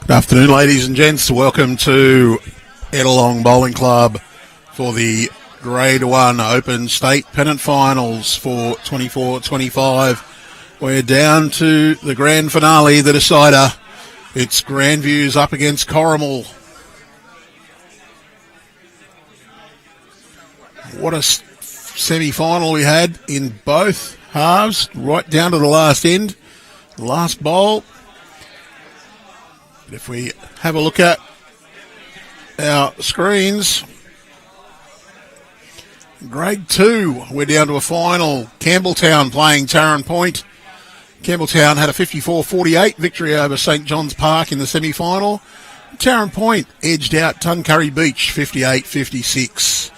Good afternoon, ladies and gents. Welcome to Ettalong Bowling Club for the Grade 1 Open State Pennant Finals for 24-25. We're down to the grand finale, the decider. It's Grandviews up against Corrimal. What a semi-final we had in both halves, right down to the last end, the last bowl. If we have a look at our screens, Grade 2, we're down to a final. Campbelltown playing Tarrant Point. Campbelltown had a 54-48 victory over St John's Park in the semi-final. Tarrant Point edged out Tuncurry Beach 58-56.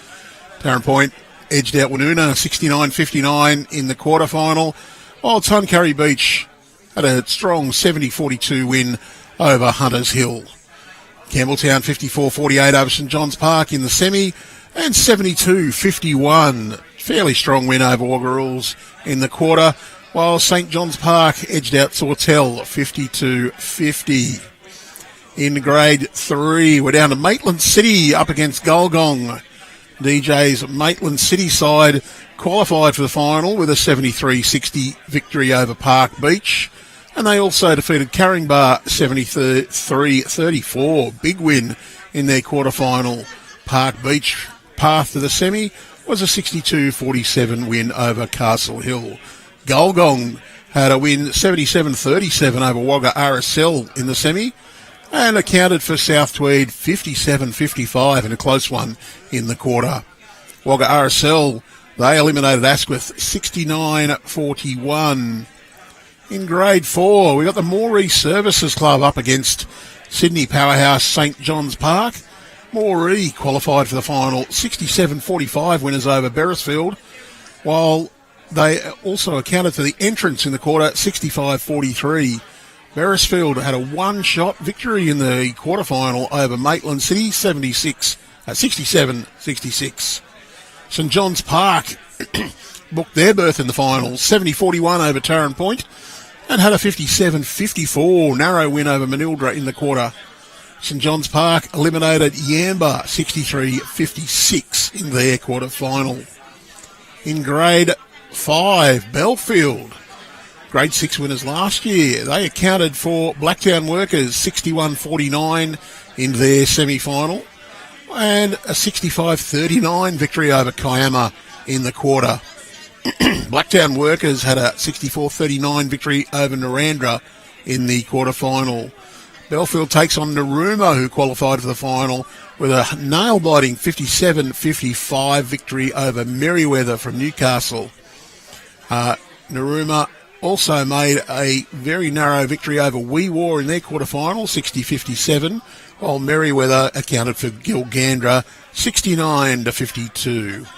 Tarrant Point edged out Woonona 69-59 in the quarterfinal, while Tuncurry Beach had a strong 70-42 win over Hunters Hill. Campbelltown 54-48 over St John's Park in the semi, and 72-51. Fairly strong win over Waggarules in the quarter, while St John's Park edged out Sawtell 52-50. In Grade 3, we're down to Maitland City up against Gulgong. DJ's Maitland City side qualified for the final with a 73-60 victory over Park Beach. And they also defeated Caringbah 73-34. Big win in their quarterfinal. Park Beach path to the semi was a 62-47 win over Castle Hill. Gulgong had a win 77-37 over Wagga RSL in the semi and accounted for South Tweed 57-55 in a close one in the quarter. Wagga RSL, they eliminated Asquith 69-41. In Grade 4, we got the Moree Services Club up against Sydney powerhouse St John's Park. Moree qualified for the final 67-45 winners over Beresfield, while they also accounted for the entrance in the quarter 65-43. Beresfield had a one-shot victory in the quarterfinal over Maitland City 67-66. St John's Park booked their berth in the final 70-41 over Tarrant Point, and had a 57-54 narrow win over Manildra in the quarter. St John's Park eliminated Yamba 63-56 in their quarter final. In Grade 5, Belfield, Grade 6 winners last year, they accounted for Blacktown Workers 61-49 in their semi-final, and a 65-39 victory over Kiama in the quarter. Blacktown Workers had a 64-39 victory over Narandra in the quarter-final. Belfield takes on Narooma, who qualified for the final, with a nail-biting 57-55 victory over Merriweather from Newcastle. Narooma also made a very narrow victory over Wee War in their quarter-final, 60-57, while Merriweather accounted for Gilgandra 69-52.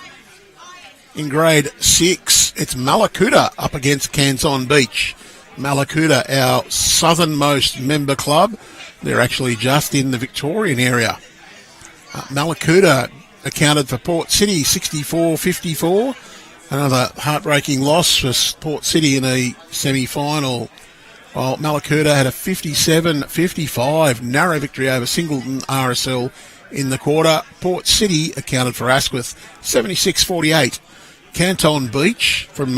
In Grade 6, it's Malakuta up against Canton Beach. Malakuta, our southernmost member club. They're actually just in the Victorian area. Malakuta accounted for Port City 64-54. Another heartbreaking loss for Port City in a semi-final. While Malakuta had a 57-55 narrow victory over Singleton RSL in the quarter. Port City accounted for Asquith 76-48. Canton Beach from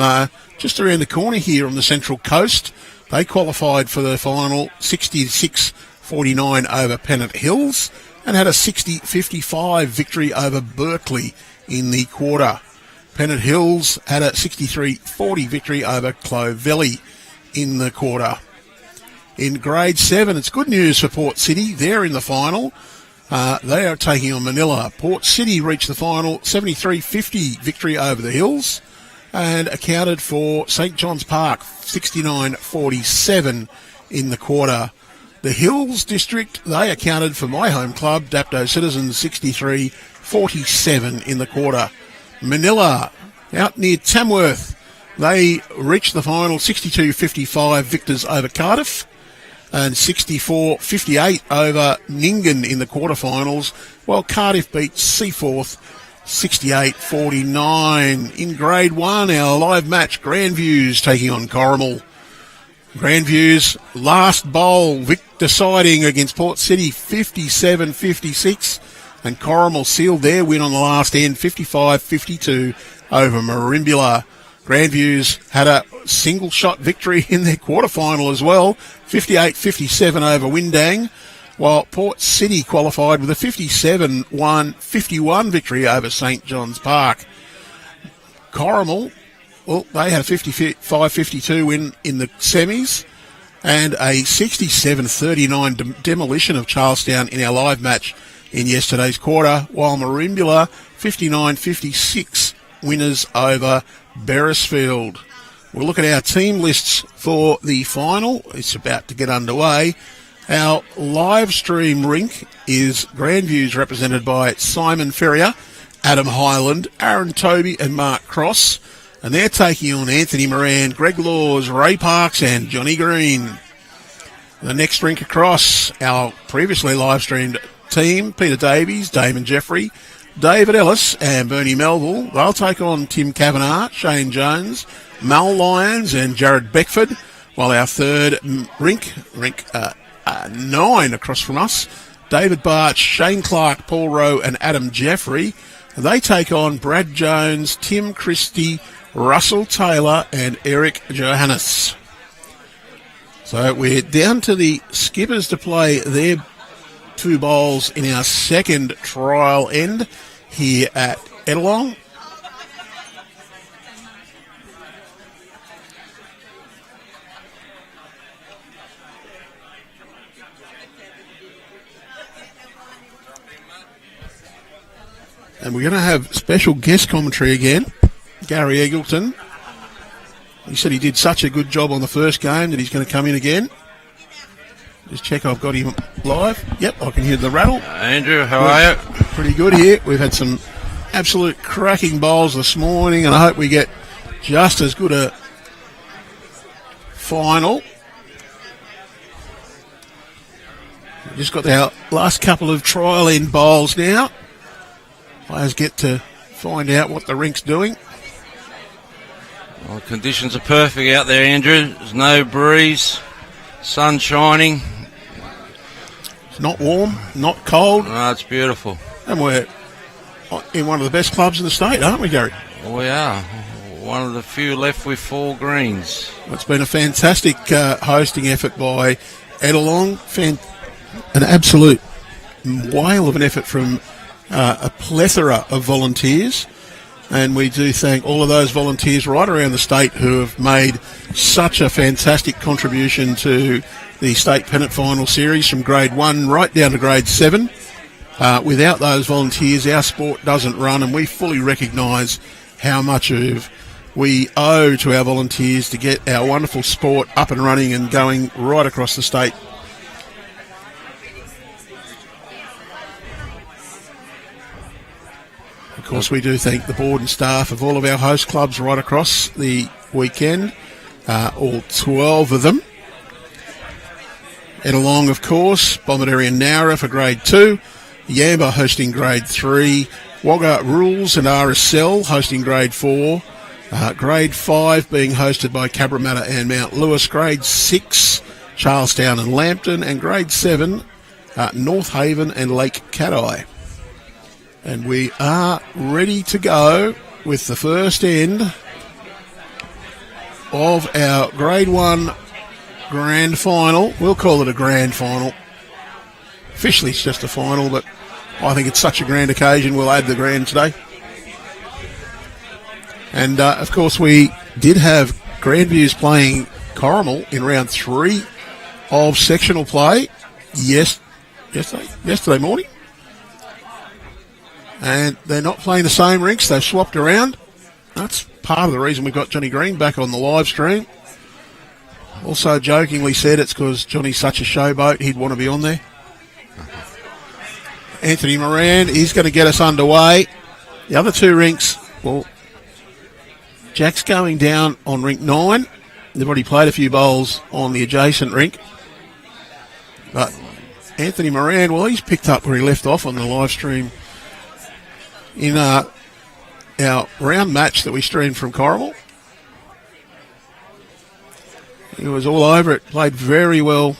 just around the corner here on the Central Coast. They qualified for the final 66-49 over Pennant Hills and had a 60-55 victory over Berkeley in the quarter. Pennant Hills had a 63-40 victory over Clovelly in the quarter. In Grade 7, it's good news for Port City. They're in the final. They are taking on Manila. Port City reached the final 73-50 victory over the Hills and accounted for St John's Park 69-47 in the quarter. The Hills District, they accounted for my home club, Dapto Citizens 63-47 in the quarter. Manila, out near Tamworth, they reached the final 62-55 victors over Cardiff and 64-58 over Nyngan in the quarterfinals, while Cardiff beat Seaforth 68-49. In Grade 1, our live match, Grandviews taking on Corrimal. Grandviews last bowl deciding against Port City 57-56, and Corrimal sealed their win on the last end 55-52 over Merimbula. Grandviews had a single shot victory in their quarterfinal as well, 58-57 over Windang, while Port City qualified with a 57-51 victory over St John's Park. Corrimal, well, they had a 55-52 win in the semis and a 67-39 demolition of Charlestown in our live match in yesterday's quarter, while Merimbula 59-56 winners over Beresfield. We'll look at our team lists for the final. It's about to get underway. Our live stream rink is Grandviews, represented by Simon Ferrier, Adam Hyland, Aaron Tobey and Mark Cross. And they're taking on Anthony Moran, Greg Laws, Ray Parks and Johnny Green. The next rink across, our previously live-streamed team, Peter Davies, Damon Jeffrey, David Ellis and Bernie Melville. They'll take on Tim Kavanagh, Shane Jones, Mal Lyons and Jared Beckford, while our third rink 9 across from us, David Barch, Shane Clark, Paul Rowe and Adam Jeffrey. They take on Brad Jones, Tim Christie, Russell Taylor and Eric Johannes. So we're down to the skippers to play their two bowls in our second trial end here at Ettalong. And we're going to have special guest commentary again. Gary Eggleton. He said he did such a good job on the first game that he's going to come in again. Just check I've got him live. Yep, I can hear the rattle. Andrew, how are you? Pretty good here. We've had some absolute cracking bowls this morning, and I hope we get just as good a final. We've just got our last couple of trial end bowls now. Players get to find out what the rink's doing. Well, conditions are perfect out there, Andrew. There's no breeze, sun shining. It's not warm, not cold. No, it's beautiful. And we're in one of the best clubs in the state, aren't we, Gary? We are. One of the few left with 4 greens. It's been a fantastic hosting effort by Ettalong. An absolute whale of an effort from a plethora of volunteers. And we do thank all of those volunteers right around the state who have made such a fantastic contribution to the state pennant final series from grade 1 right down to grade 7. Without those volunteers, our sport doesn't run, and we fully recognise how much we owe to our volunteers to get our wonderful sport up and running and going right across the state. Of course, we do thank the board and staff of all of our host clubs right across the weekend, all 12 of them. Ettalong, of course, Bomaderry and Nowra for grade 2, Yamba hosting grade 3, Wagga Rules and RSL hosting grade 4, grade 5 being hosted by Cabramatta and Mount Lewis, grade 6, Charlestown and Lambton, and grade 7, North Haven and Lake Cadai. And we are ready to go with the first end of our grade 1 grand final. We'll call it a grand final. Officially it's just a final, but I think it's such a grand occasion we'll add the grand today. And of course we did have Grandviews playing Corrimal in round 3 of sectional play yesterday morning. And they're not playing the same rinks. They've swapped around. That's part of the reason we've got Johnny Green back on the live stream. Also jokingly said it's because Johnny's such a showboat, he'd want to be on there. Anthony Moran is going to get us underway. The other 2 rinks, well, Jack's going down on rink 9. They've already played a few bowls on the adjacent rink. But Anthony Moran, well, he's picked up where he left off on the live stream in our round match that we streamed from Corrimal. He was all over it, played very well.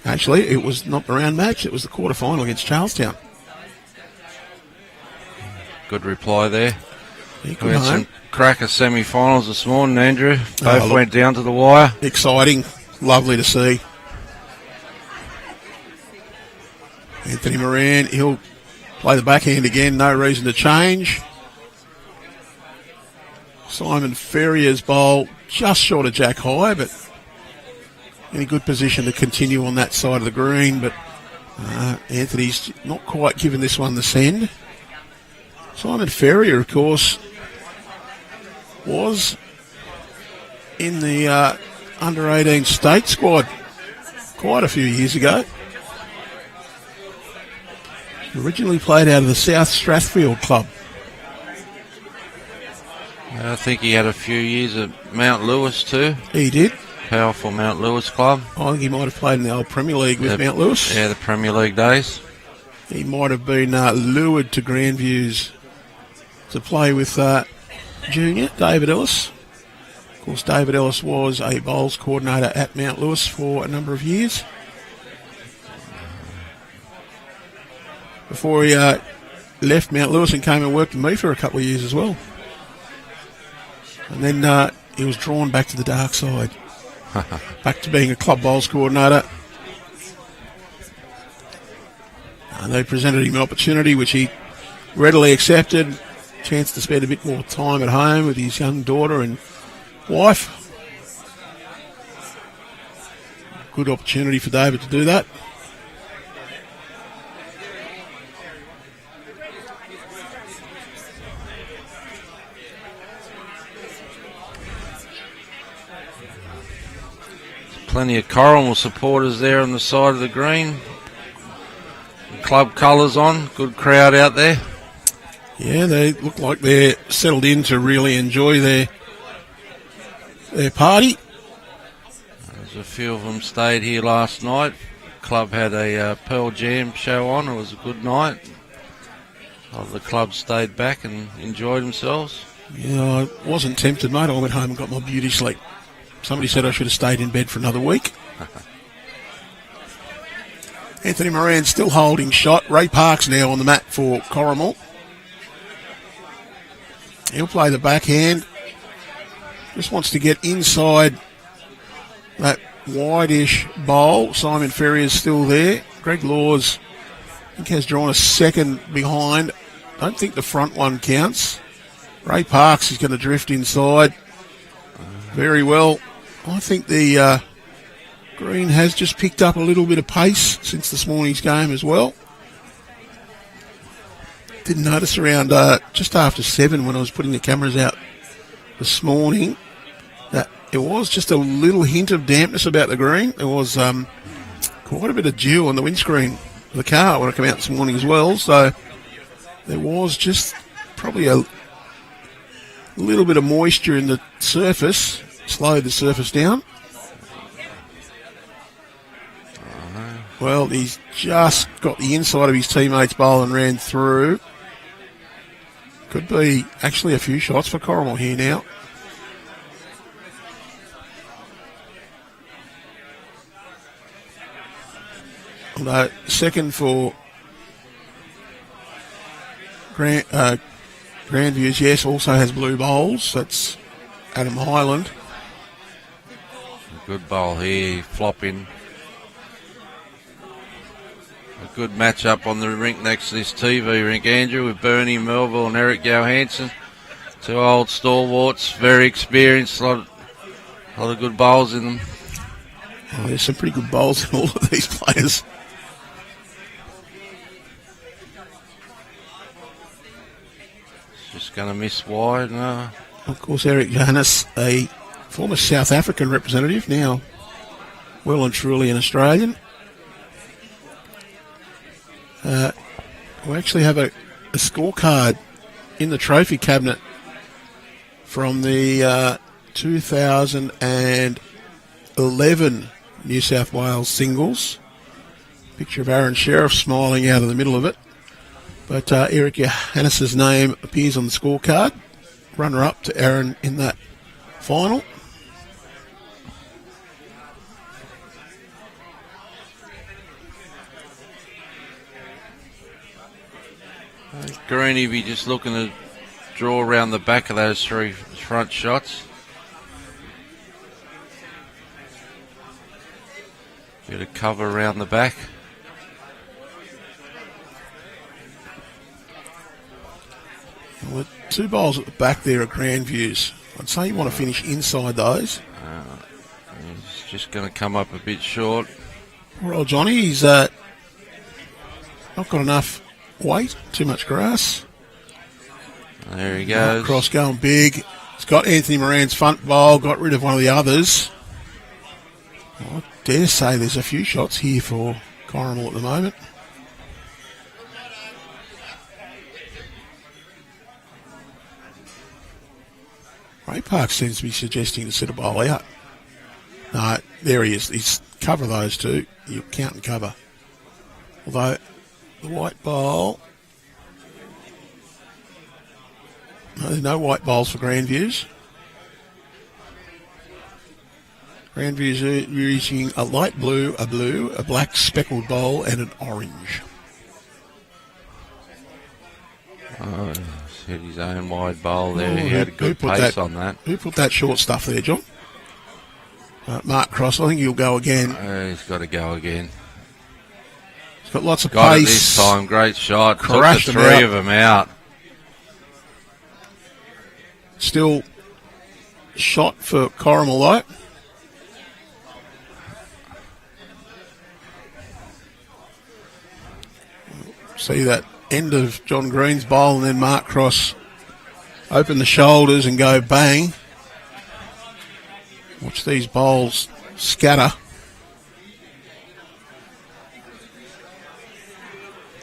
Actually, it was not the round match, it was the quarter-final against Charlestown. Good reply there. He We had some cracker semi-finals this morning, Andrew. Both look, went down to the wire. exciting, lovely to see. Anthony Moran, he'll play the backhand again, no reason to change. Simon Ferrier's bowl just short of Jack High, but in a good position to continue on that side of the green. But Anthony's not quite given this one the send. Simon Ferrier, of course, was in the under-18 state squad quite a few years ago. Originally played out of the South Strathfield club. I think he had a few years at Mount Lewis too. He did. Powerful Mount Lewis club. I think he might have played in the old Premier League with Mount Lewis. Yeah, the Premier League days. He might have been lured to Grandviews to play with junior David Ellis. Of course, David Ellis was a bowls coordinator at Mount Lewis for a number of years. Before he left Mount Lewis and came and worked with me for a couple of years as well. And then he was drawn back to the dark side. Back to being a club bowls coordinator. And they presented him an opportunity which he readily accepted. Chance to spend a bit more time at home with his young daughter and wife. Good opportunity for David to do that. Plenty of Corrimal supporters there on the side of the green. Club colours on. Good crowd out there. Yeah, they look like they're settled in to really enjoy their party. There's a few of them stayed here last night. Club had a Pearl Jam show on. It was a good night. A lot of the club stayed back and enjoyed themselves. Yeah, I wasn't tempted, mate. I went home and got my beauty sleep. Somebody said I should have stayed in bed for another week. Anthony Moran still holding shot. Ray Park's now on the mat for Corrimal. He'll play the backhand. Just wants to get inside that wide-ish bowl. Simon Ferrier's still there. Greg Laws, I think, has drawn a second behind. Don't think the front one counts. Ray Parks is going to drift inside very well. I think the green has just picked up a little bit of pace since this morning's game as well. Didn't notice around just after 7 when I was putting the cameras out this morning that it was just a little hint of dampness about the green. There was quite a bit of dew on the windscreen of the car when I came out this morning as well. So there was just probably a little bit of moisture in the surface. Slowed the surface down. Well, he's just got the inside of his teammate's bowl and ran through. Could be actually a few shots for Corrimal here now. Although second for Grandviews, yes, also has blue bowls. That's Adam Hyland. Good bowl here, flopping. A good match-up on the rink next to this TV rink, Andrew, with Bernie Melville and Eric Johansson. Two old stalwarts, very experienced, a lot of good bowls in them. Oh, there's some pretty good bowls in all of these players. Just going to miss wide, no. Of course, Eric Johannes, a former South African representative, now well and truly an Australian. We actually have a scorecard in the trophy cabinet from the 2011 New South Wales singles. Picture of Aaron Sheriff smiling out of the middle of it. But Eric Johannes' name appears on the scorecard. Runner-up to Aaron in that final. Greenie be just looking to draw around the back of those 3 front shots. Bit of cover around the back. Well, 2 bowls at the back there at Grandviews. I'd say you want to finish inside those. He's just going to come up a bit short. Poor old Johnny, he's not got enough weight, too much grass. There he goes. Cross going big. He's got Anthony Moran's front bowl, got rid of one of the others. I dare say there's a few shots here for Corrimal at the moment. Ray Park seems to be suggesting to set a bowl out. No, there he is. He's cover those 2. You count and cover. Although the white bowl. No, there's no white bowls for Grandviews. Grandviews are using a light blue, a black speckled bowl, and an orange. Oh, he's hit his own wide bowl there. He had a good pace on that. Who put that short stuff there, John? Mark Cross. I think he'll go again. He's got to go again. He's got lots of Got pace. it this time. Great shot. Crashed Took the 3 of them out. Still shot for Corrimal though. See that end of John Green's bowl, and then Mark Cross open the shoulders and go bang. Watch these bowls scatter.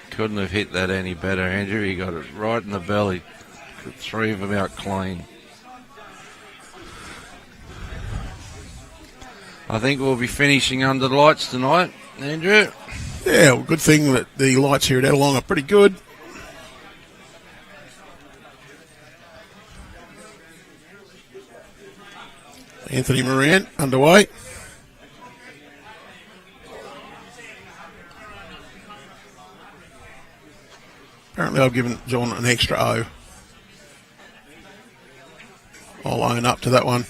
Couldn't have hit that any better, Andrew. He got it right in the belly. Got 3 of them out clean. I think we'll be finishing under the lights tonight, Andrew. Yeah, well, good thing that the lights here at Adelong are pretty good. Anthony Moran underway. Apparently I've given John an extra O. I'll own up to that one.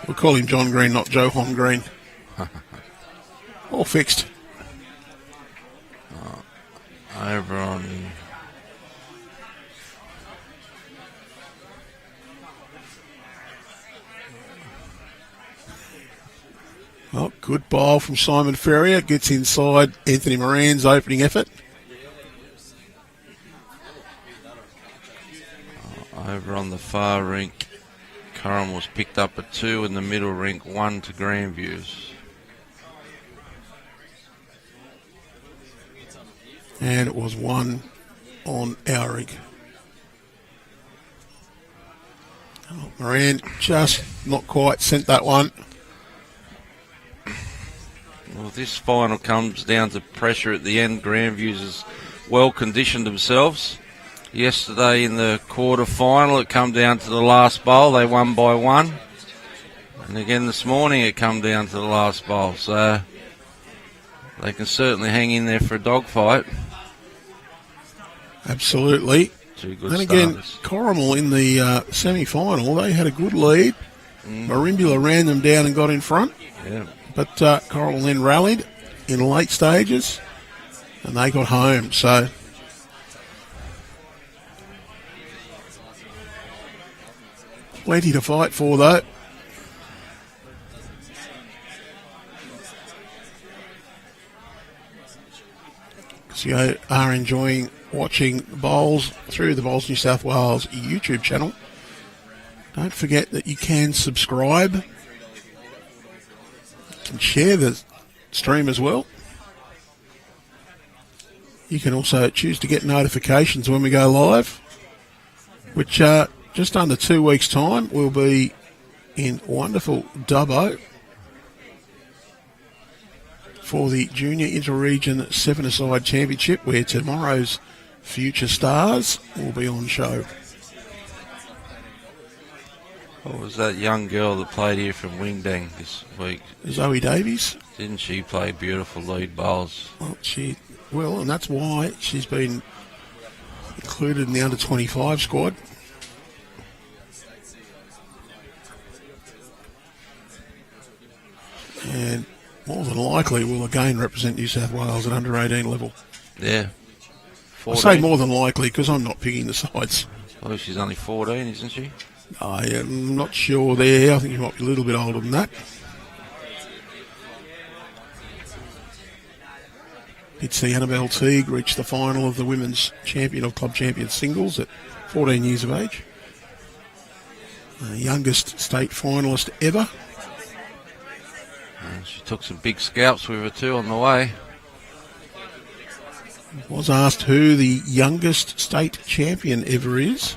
We'll call him John Green, not Johan Green. All fixed. Over on... Oh, good bowl from Simon Ferrier. Gets inside Anthony Moran's opening effort. Over on the far rink, Corrimal's picked up a 2 in the middle rink, 1 to Grandviews. And it was 1 on our rink. Oh, Moran just not quite sent that one. Well, this final comes down to pressure at the end. Grandviews has well conditioned themselves. Yesterday in the quarter final, it come down to the last bowl. They won by 1. And again this morning, it come down to the last bowl. So they can certainly hang in there for a dogfight. Absolutely. 2 good And again, starters. Corrimal in the semi-final, they had a good lead. Marimbula ran them down and got in front. Yeah. But Corrimal then rallied in late stages, and they got home. So plenty to fight for, though. So you are enjoying watching bowls through the Bowls New South Wales YouTube channel. Don't forget that you can subscribe and share the stream as well. You can also choose to get notifications when we go live, which just under 2 weeks' time will be in wonderful Dubbo for the Junior Inter-Region 7-a-side Championship, where tomorrow's future stars will be on show. What was that young girl that played here from Wingdang this week? Zoe Davies. Didn't she play beautiful lead bowls? Well, and that's why she's been included in the under-25 squad. And more than likely will again represent New South Wales at under-18 level. Yeah. 14. I say more than likely because I'm not picking the sides. Oh, she's only 14, isn't she? I am not sure there. I think she might be a little bit older than that. It's the Annabelle Teague reached the final of the women's champion of club champion singles at 14 years of age. The youngest state finalist ever. She took some big scalps with her too on the way. Was asked who the youngest state champion ever is,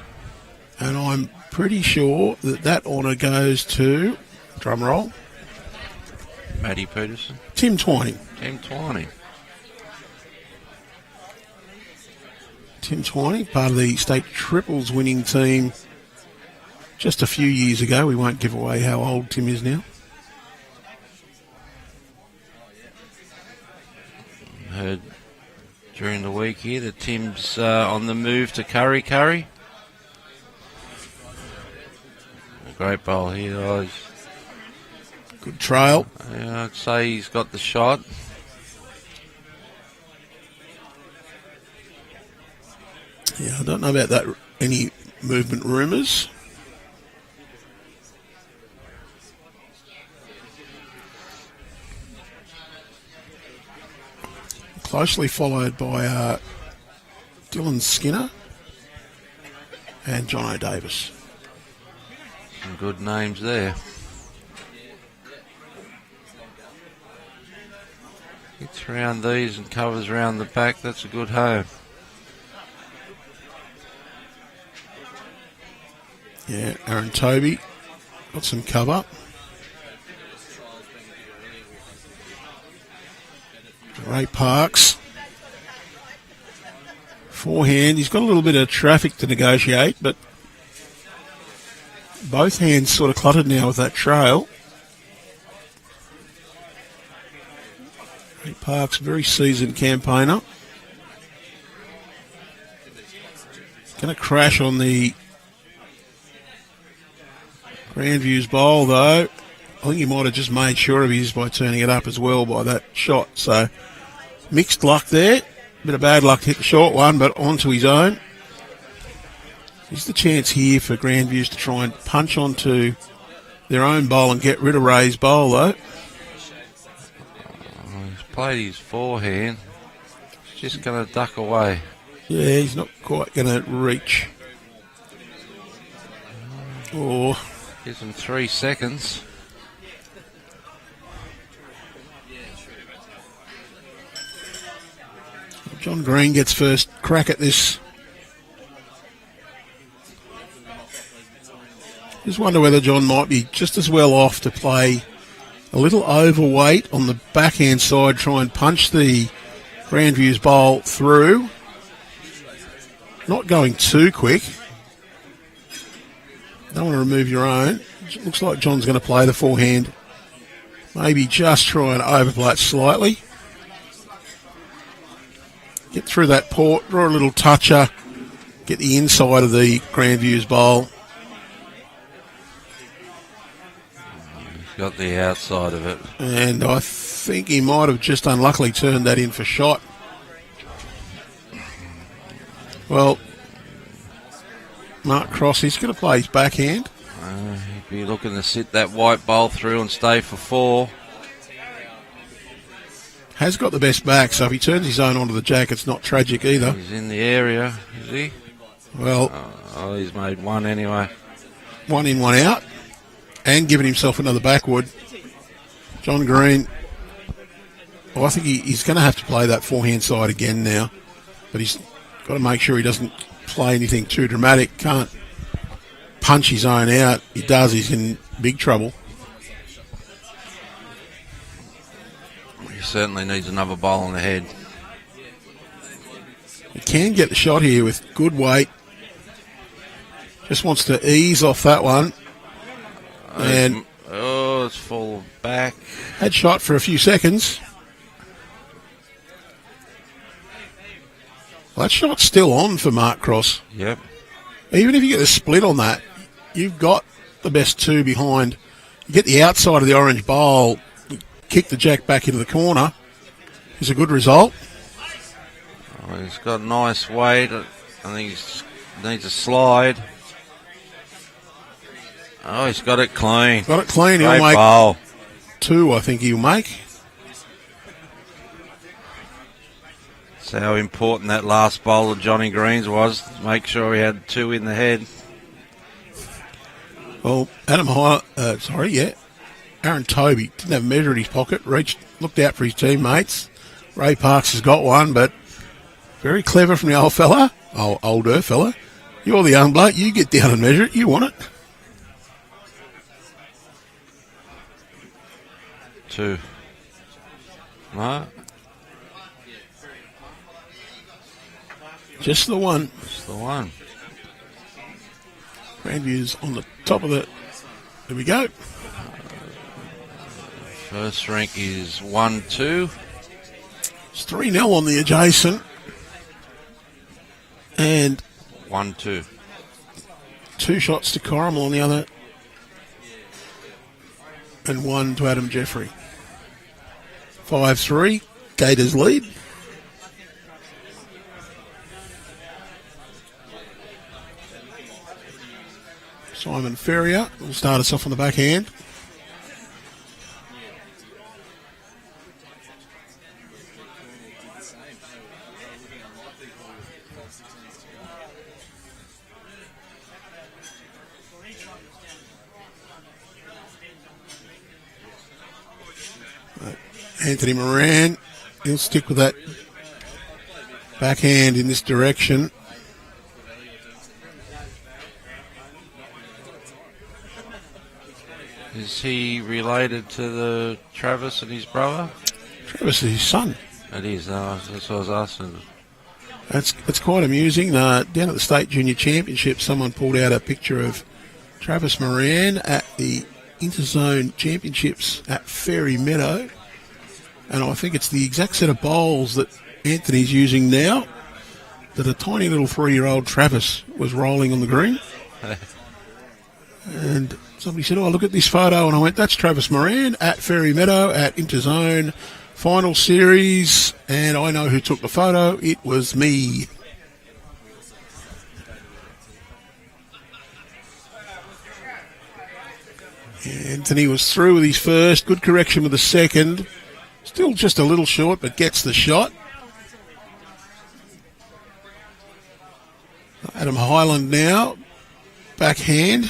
and I'm pretty sure that honour goes to, drum roll, Maddie Peterson. Tim Twining. Tim Twining. Tim Twining, part of the state triples winning team just a few years ago. We won't give away how old Tim is now. Heard during the week here that Tim's on the move to Curry. A great bowl here, guys. Good trail. Yeah, I'd say he's got the shot. Yeah, I don't know about that. Any movement rumours? Closely followed by Dylan Skinner and John O'Davis. Some good names there. Gets around these and covers around the back. That's a good home. Yeah, Aaron Tobey got some cover. Ray Parks. Forehand. He's got a little bit of traffic to negotiate, but both hands sort of cluttered now with that trail. Ray Parks, very seasoned campaigner. Going to crash on the Grandviews bowl, though. I think he might have just made sure of his by turning it up as well by that shot. So, mixed luck there. Bit of bad luck to hit the short one, but onto his own. There's the chance here for Grandviews to try and punch onto their own bowl and get rid of Ray's bowl, though. He's played his forehand. He's just going to duck away. Yeah, he's not quite going to reach. Or... gives him 3 seconds. John Green gets first crack at this. Just wonder whether John might be just as well off to play a little overweight on the backhand side, try and punch the Grandviews bowl through. Not going too quick. Don't want to remove your own. It looks like John's going to play the forehand. Maybe just try and overplay it slightly. Get through that port, draw a little toucher, get the inside of the Grandviews bowl. He's got the outside of it. And I think he might have just unluckily turned that in for shot. Well, Mark Cross, he's going to play his backhand. He'd be looking to sit that white bowl through and stay for 4. Has got the best back, so if he turns his own onto the jack, it's not tragic either. He's in the area, is he? Well, he's made 1 anyway. 1 in, 1 out, and giving himself another backwood. John Green, well, I think he's going to have to play that forehand side again now, but he's got to make sure he doesn't play anything too dramatic. Can't punch his own out. He does, he's in big trouble. He certainly needs another bowl on the head. He can get the shot here with good weight. Just wants to ease off that one. And it's full back. had shot for a few seconds. Well, that shot's still on for Mark Cross. Yep. Even if you get a split on that, you've got the best two behind. You get the outside of the orange bowl, kick the jack back into the corner. Is a good result. Oh, he's got nice weight. I think he needs a slide. Oh, he's got it clean. Got it clean. Great He'll make bowl. 2, I think he'll make. That's how important that last bowl of Johnny Green's was. To make sure he had 2 in the head. Well, Aaron Tobey didn't have a measure in his pocket. Looked out for his teammates. Ray Parks has got one, but very clever from the older fella. You're the young bloke. You get down and measure it. You want it. 2. No. Just the one. Just the one. Grandviews on the top of the... There we go. First rank is 1-2. It's 3-0 on the adjacent. And 1-2. 2 shots to Corrimal on the other. And 1 to Adam Jeffrey. 5-3. Gators lead. Simon Ferrier will start us off on the backhand. Anthony Moran, he'll stick with that backhand in this direction. Is he related to the Travis and his brother? Travis is his son. It is. That's what I was asking. That's quite amusing. Down at the State Junior Championship, someone pulled out a picture of Travis Moran at the Interzone Championships at Fairy Meadow. And I think it's the exact set of bowls that Anthony's using now that a tiny little 3-year-old Travis was rolling on the green. And somebody said, look at this photo. And I went, that's Travis Moran at Fairy Meadow at Interzone Final Series. And I know who took the photo. It was me. Anthony was through with his first. Good correction with the second. Still just a little short, but gets the shot. Adam Hyland now. Backhand.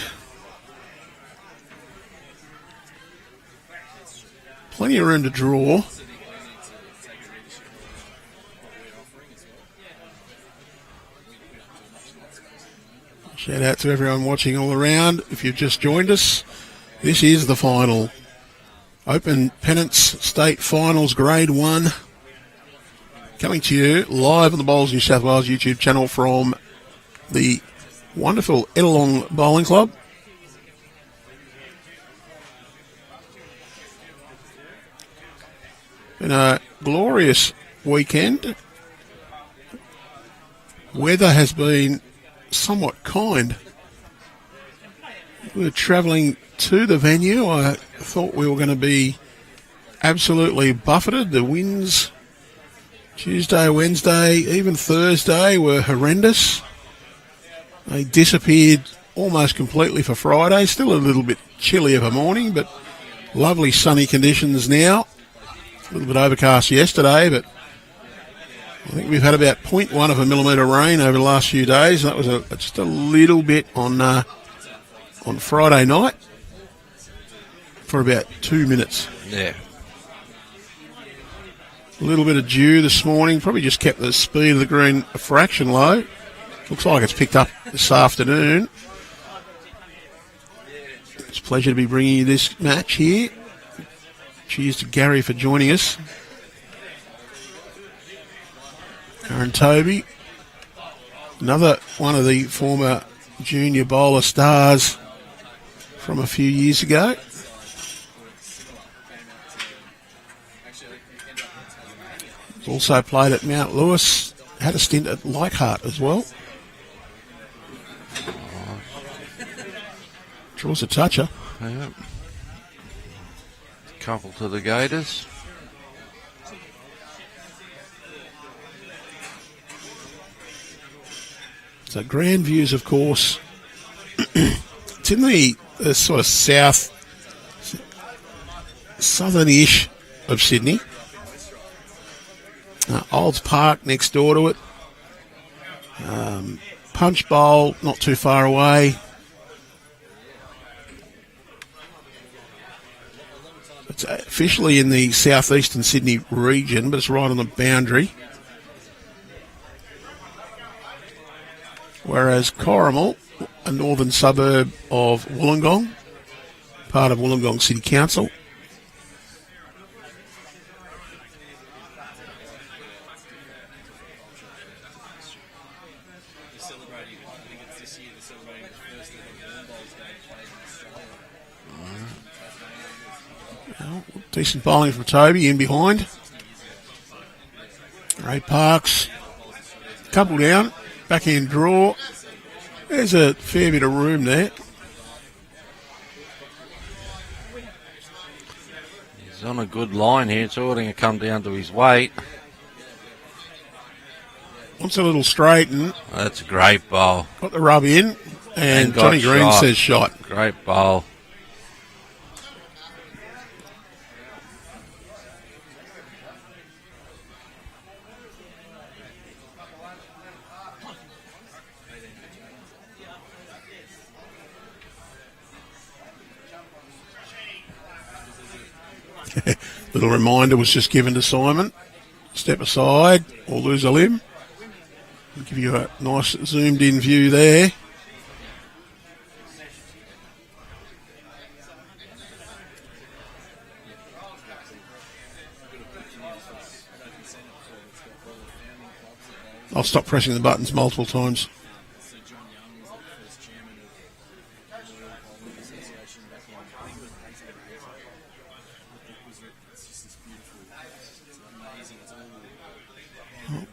Plenty of room to draw. Shout out to everyone watching all around. If you've just joined us, this is the final. Open Pennant's State Finals Grade 1. Coming to you live on the Bowls New South Wales YouTube channel from the wonderful Ettalong Bowling Club. Been a glorious weekend. Weather has been somewhat kind. We were travelling to the venue. I thought we were going to be absolutely buffeted. The winds Tuesday, Wednesday, even Thursday were horrendous. They disappeared almost completely for Friday. Still a little bit chilly of a morning, but lovely sunny conditions now. A little bit overcast yesterday, but I think we've had about 0.1 of a millimetre rain over the last few days. That was just a little bit on Friday night for about 2 minutes. Yeah. A little bit of dew this morning. Probably just kept the speed of the green a fraction low. Looks like it's picked up this afternoon. It's a pleasure to be bringing you this match here. Cheers to Gary for joining us. Aaron Tobey, another one of the former junior bowler stars from a few years ago. Also played at Mount Lewis. Had a stint at Leichhardt as well. Draws a toucher. Yeah. Couple to the Gators. So Grandviews, of course, it's in the sort of southern-ish of Sydney. Olds Park next door to it. Punch Bowl not too far away. It's officially in the southeastern Sydney region, but it's right on the boundary. Whereas Corrimal, a northern suburb of Wollongong, part of Wollongong City Council. Decent bowling from Tobey in behind. Ray Parks, couple down. Backhand draw. There's a fair bit of room there. He's on a good line here. It's all going to come down to his weight. Wants a little straighten. That's a great bowl. Got the rub in. And Johnny Green says shot. Great bowl. Little reminder was just given to Simon. Step aside or lose a limb. I'll give you a nice zoomed in view there. I'll stop pressing the buttons multiple times.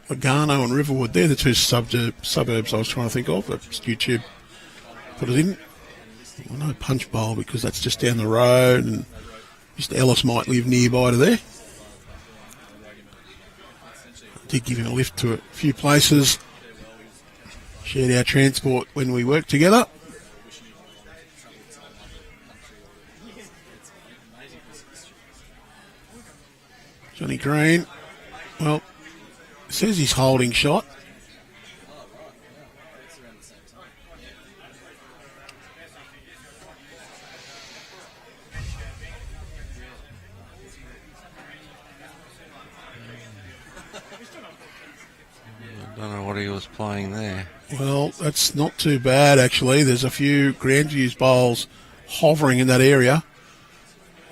Lugano and Riverwood, they're the two suburbs I was trying to think of, but YouTube put it in. Well, no Punch Bowl because that's just down the road, and Mr. Ellis might live nearby to there. I did give him a lift to a few places. Shared our transport when we worked together. Johnny Green, well, says he's holding shot. I don't know what he was playing there. Well, that's not too bad, actually. There's a few Grandviews bowls hovering in that area.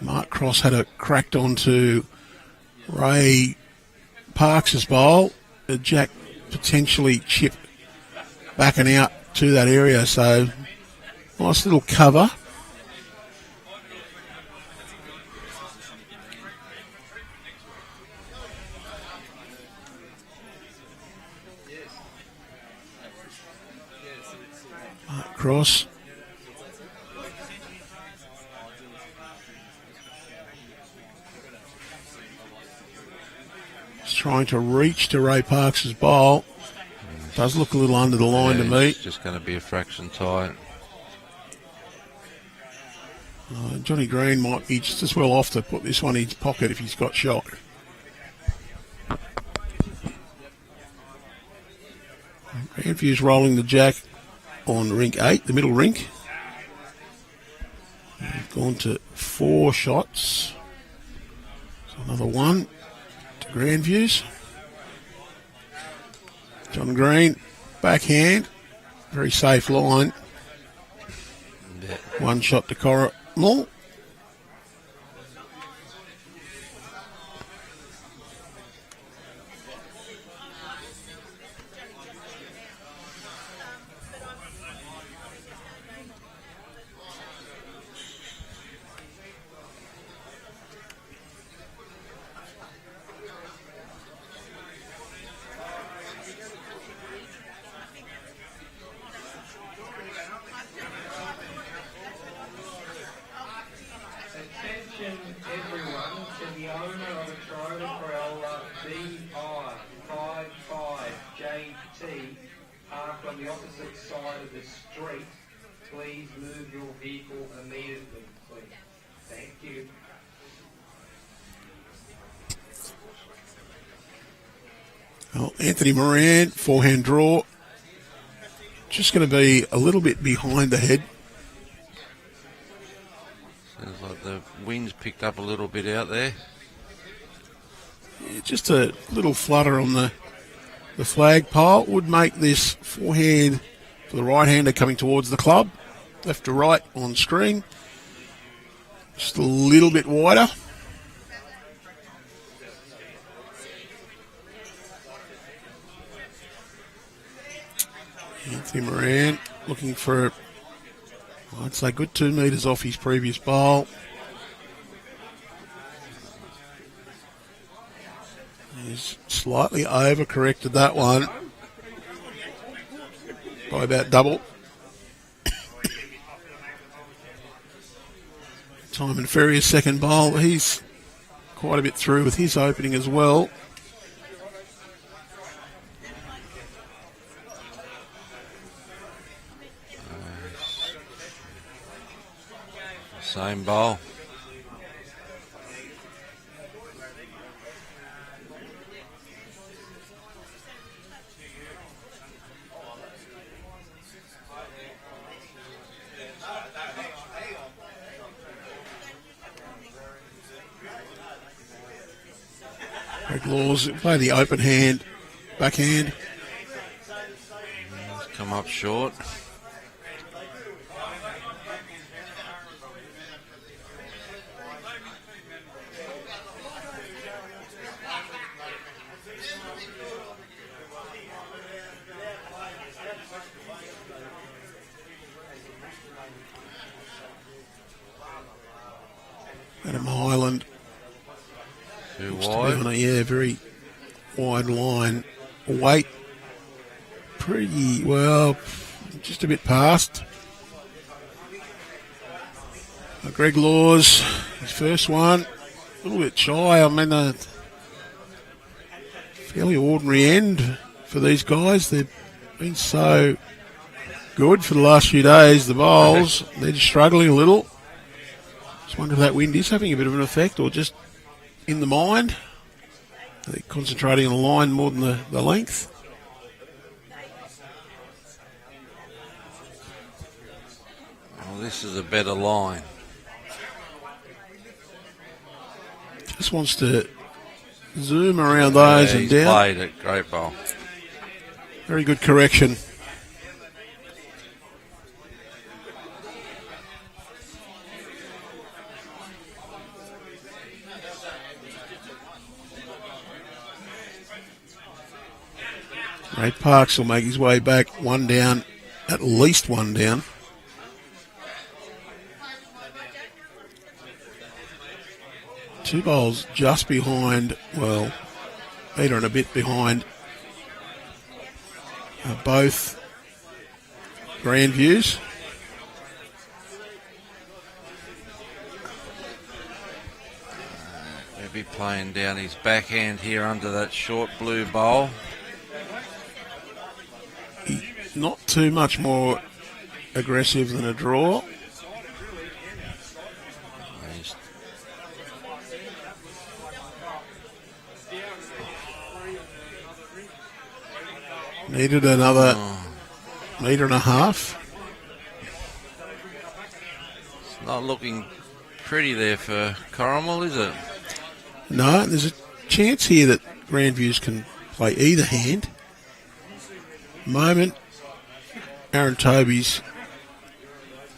Mark Cross had a cracked onto Ray Parks' bowl. The jack potentially chip backing out to that area, so nice little cover. Mark Cross. Trying to reach to Ray Parks' bowl. Does look a little under the line to me. It's just going to be a fraction tight. Johnny Green might be just as well off to put this one in his pocket if he's got shot. Grandviews rolling the jack on rink 8, the middle rink. They've gone to 4 shots. So another one. Grandviews. John Green, backhand, very safe line. Yeah. One shot to Corrimal. main tee parked on the opposite side of the street. Please move your vehicle immediately, please. Thank you. Well, Anthony Moran, forehand draw. Just going to be a little bit behind the head. Sounds like the wind's picked up a little bit out there. Yeah, just a little flutter on the flagpole would make this forehand for the right-hander coming towards the club. Left to right on screen. Just a little bit wider. Anthony Moran looking for, I'd say, good 2 metres off his previous bowl. He's slightly overcorrected that one by about double. Simon Ferrier's second bowl, he's quite a bit through with his opening as well. Same bowl. Greg Laws play the open hand, backhand. He's come up short. Adam Hyland. Too Looks to wide. be on a, very wide line. Weight pretty well, just a bit past. Greg Laws, his first one, a little bit shy. I mean, a fairly ordinary end for these guys. They've been so good for the last few days, the bowls. They're just struggling a little. Just wonder if that wind is having a bit of an effect or just in the mind. They're concentrating on the line more than the length. Well, this is a better line. Just wants to zoom around those and He's down. played it. Great ball. Very good correction. Ray Parks will make his way back, one down, at least one down. Two bowls just behind, well, metre and a bit behind both Grandviews. He'll be playing down his backhand here under that short blue bowl. Not too much more aggressive than a draw. He's Needed another metre and a half. it's not looking pretty there for Corrimal, is it? No, there's a chance here that Grandviews can play either hand. Moment, Aaron Tobey's,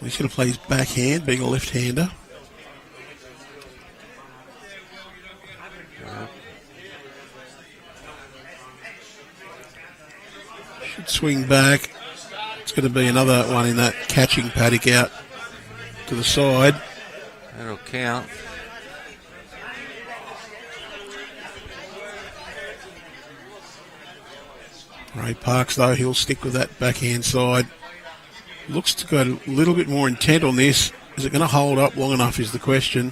he's going to play his backhand, being a left-hander. Should swing back. It's going to be another one in that catching paddock out to the side. That'll count. Ray Parks, though, he'll stick with that backhand side. Looks to go a little bit more intent on this. Is it going to hold up long enough is the question.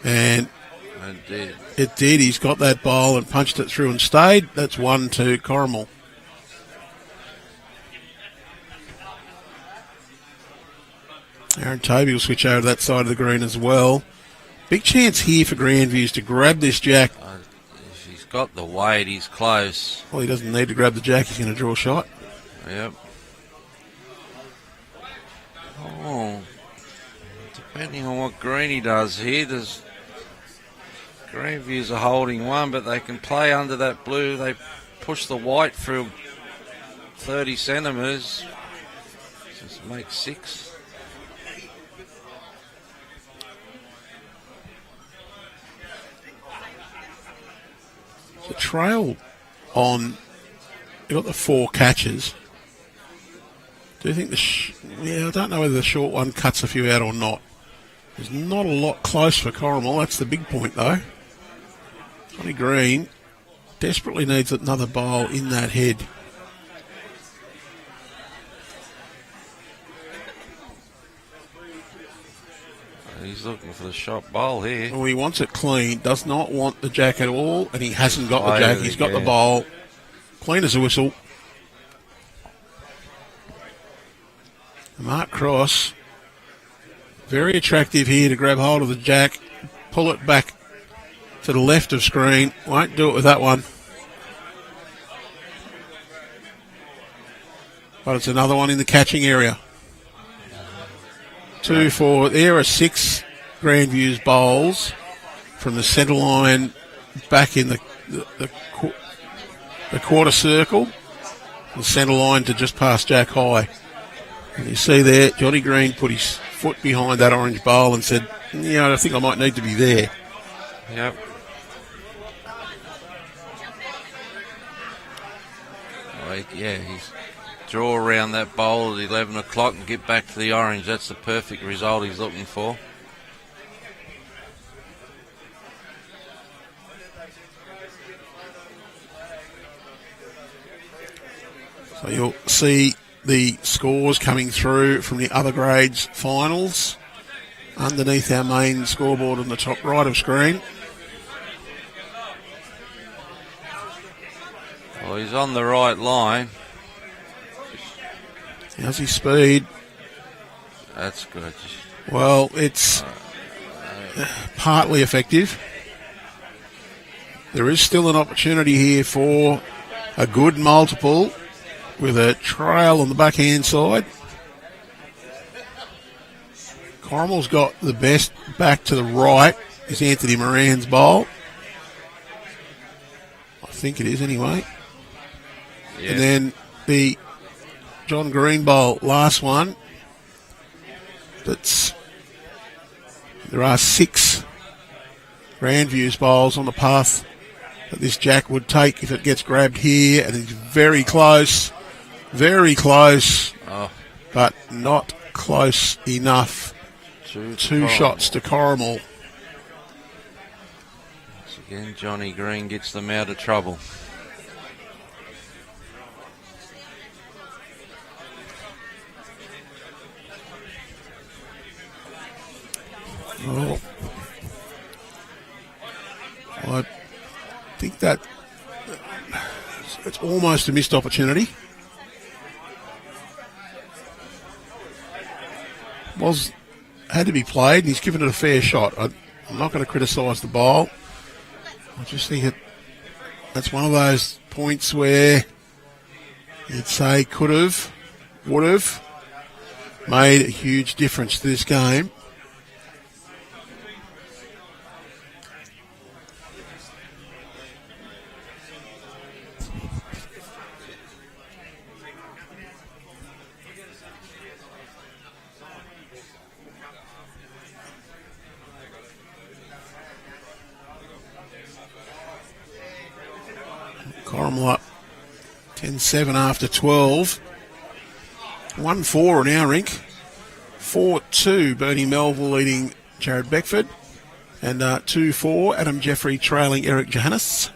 And It did. it did. He's got that bowl and punched it through and stayed. That's 1-2 Corrimal. Aaron Tobey will switch over to that side of the green as well. Big chance here for Grandviews to grab this jack. If he's got the weight, he's close. Well, he doesn't need to grab the jack. He's going to draw a shot. Yep. Oh, depending on what green he does here, there's Grandviews are holding one, but they can play under that blue. They push the white through 30 centimetres. Just make 6. The trail on, you got the 4 catches. Do you think I don't know whether the short one cuts a few out or not. There's not a lot close for Corrimal. That's the big point, though. Johnny Green desperately needs another bowl in that head. He's looking for the shot bowl here. Well, he wants it clean, does not want the jack at all, and he hasn't got the jack. He's got the bowl. Clean as a whistle. Mark Cross, very attractive here to grab hold of the jack, pull it back to the left of screen. Won't do it with that one. But it's another one in the catching area. 2, 4. There are 6 Grandviews bowls from the centre line back in the quarter circle. The centre line to just past Jack High. And you see there, Johnny Green put his foot behind that orange bowl and said, I think I might need to be there. Yep. He's draw around that bowl at 11 o'clock and get back to the orange. That's the perfect result he's looking for. So you'll see the scores coming through from the other grades finals underneath our main scoreboard on the top right of screen. Well, he's on the right line. How's his speed? That's good. Well, it's partly effective. There is still an opportunity here for a good multiple with a trail on the backhand side. Corrimal's got the best back to the right is Anthony Moran's bowl. I think it is anyway. Yeah. And then the John Green bowl, last one. There are 6 Grandviews bowls on the path that this jack would take if it gets grabbed here, and it's very close, but not close enough. 2 shots to Corrimal. Once again, Johnny Green gets them out of trouble. Well, I think that it's almost a missed opportunity. Had to be played, and he's given it a fair shot. I'm not going to criticise the bowl. I just think that's one of those points where you'd say could have, would have made a huge difference to this game. Corrimal up 10-7 after 12. 1-4 in our rink. 4-2 Bernie Melville leading Jared Beckford. And 2-4 Adam Jeffrey trailing Eric Johannes.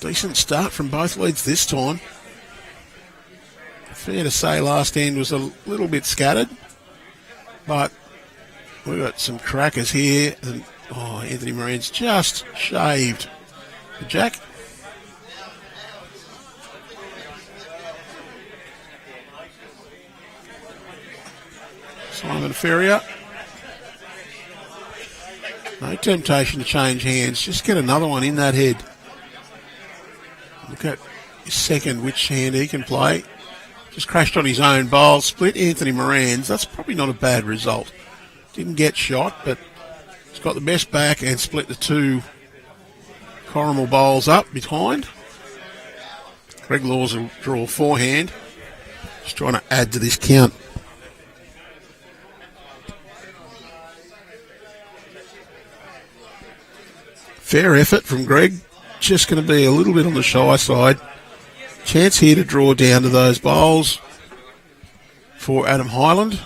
Decent start from both leads this time. Fair to say last end was a little bit scattered, but we've got some crackers here, and Oh, Anthony Moran's just shaved the jack. Simon Ferrier. No temptation to change hands. Just get another one in that head. Look at his second, which hand he can play. Just crashed on his own bowl. Split Anthony Moran's. That's probably not a bad result. Didn't get shot, but he's got the best back and split the two Corrimal bowls up behind. Greg Laws will draw forehand. Just trying to add to this count. Fair effort from Greg. Just going to be a little bit on the shy side. Chance here to draw down to those bowls for Adam Hyland.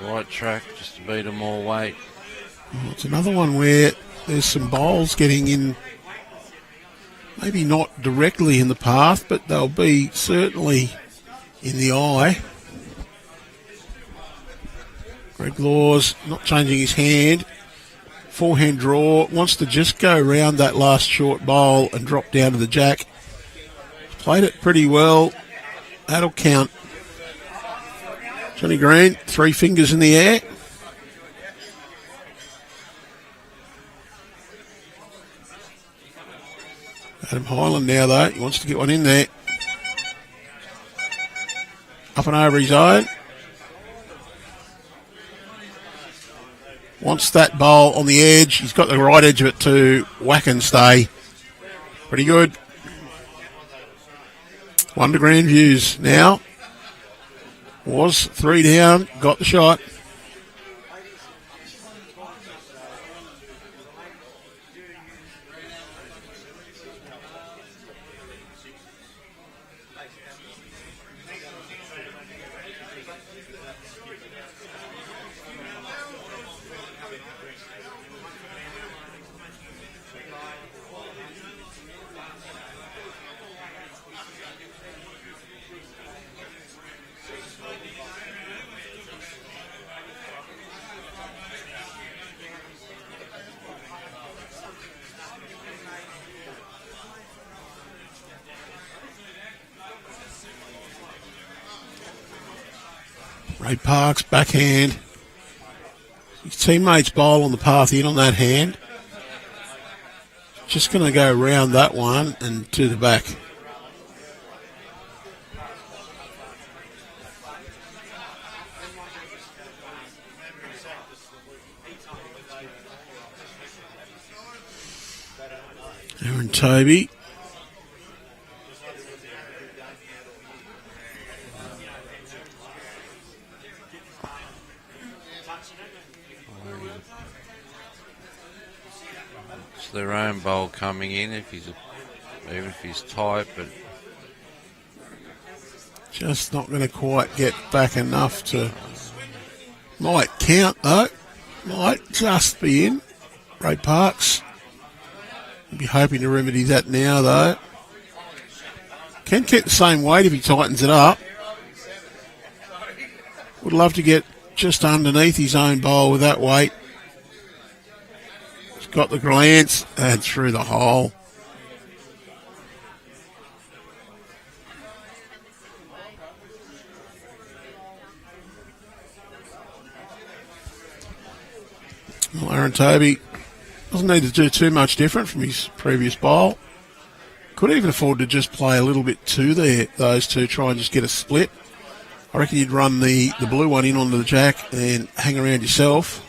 Right track just to beat them all weight. Well, it's another one where there's some bowls getting in, maybe not directly in the path, but they'll be certainly in the eye. Greg Laws not changing his hand. Forehand draw, wants to just go round that last short bowl and drop down to the jack. Played it pretty well. That'll count. Johnny Green, 3 fingers in the air. Adam Hyland now, though. He wants to get one in there. Up and over his own. Wants that bowl on the edge. He's got the right edge of it to whack and stay. Pretty good. 1 to Grandviews now. Was 3 down. Got the shot. Ray Parks, backhand. His teammates bowl on the path in on that hand. Just going to go round that one and to the back. Aaron Tobey. It's their own bowl coming in even if he's tight, but Just not going to quite get back enough to... Might count, though. Might just be in. Ray Parks. He'll be hoping to remedy that now, though. Can keep the same weight if he tightens it up. Would love to get just underneath his own bowl with that weight. He's got the glance and through the hole. Well, Aaron Tobey doesn't need to do too much different from his previous bowl. Could even afford to just play a little bit to there, those two, try and just get a split. I reckon you'd run the blue one in onto the jack and hang around yourself.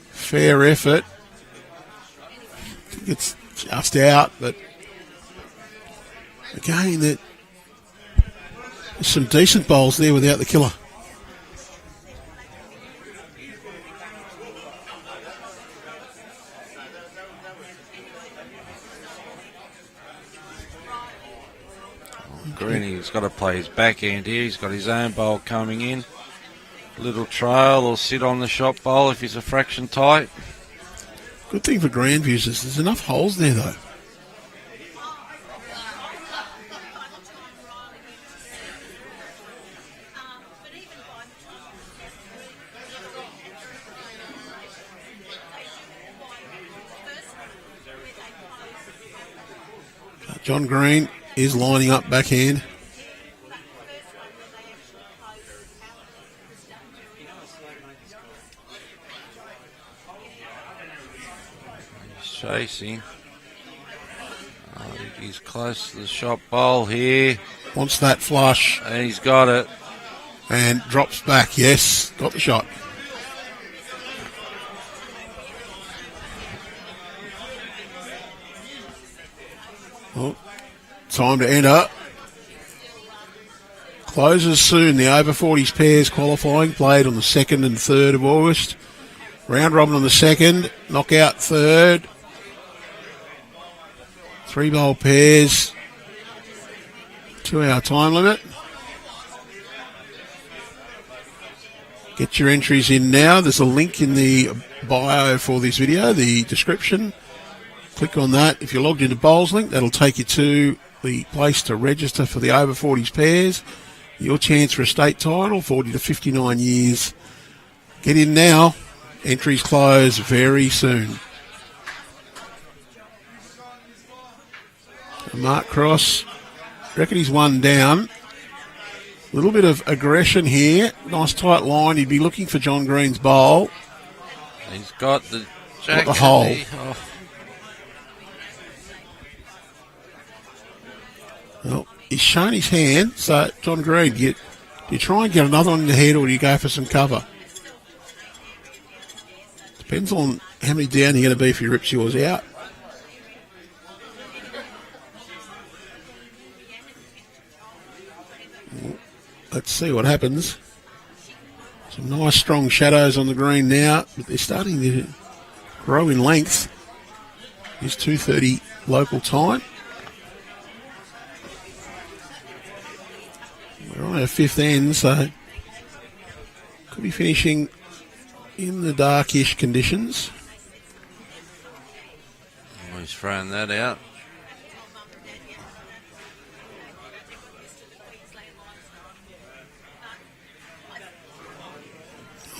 Fair effort. It's just out, but again, there's some decent bowls there without the killer. Greeny's got to play his backhand here. He's got his own bowl coming in. Little trail or sit on the shot bowl if he's a fraction tight. Good thing for Grandviews is there's enough holes there, though. John Green is lining up backhand. He's chasing. I think he's close to the shot bowl here. Wants that flush. And he's got it. And drops back. Yes, got the shot. Well, time to enter. Closes soon. The over 40s pairs qualifying played on the 2nd and 3rd of August. Round robin on the 2nd. Knockout 3rd. 3 bowl pairs. 2 hour time limit. Get your entries in now. There's a link in the bio for this video, the description. Click on that. If you're logged into Bowls Link, that'll take you to the place to register for the over 40s pairs. Your chance for a state title, 40 to 59 years. Get in now. Entries close very soon. Mark Cross, reckon he's one down. A little bit of aggression here. Nice tight line. He'd be looking for John Green's bowl. He's got the jack. Got the hole. Well, he's shown his hand, so John Green, do you try and get another one in the head or do you go for some cover? Depends on how many down you're going to be if he rips yours out. Let's see what happens. Some nice strong shadows on the green now, but they're starting to grow in length. It's 2:30 local time. We're on our 5th end, so could be finishing in the darkish conditions. Oh, he's throwing that out.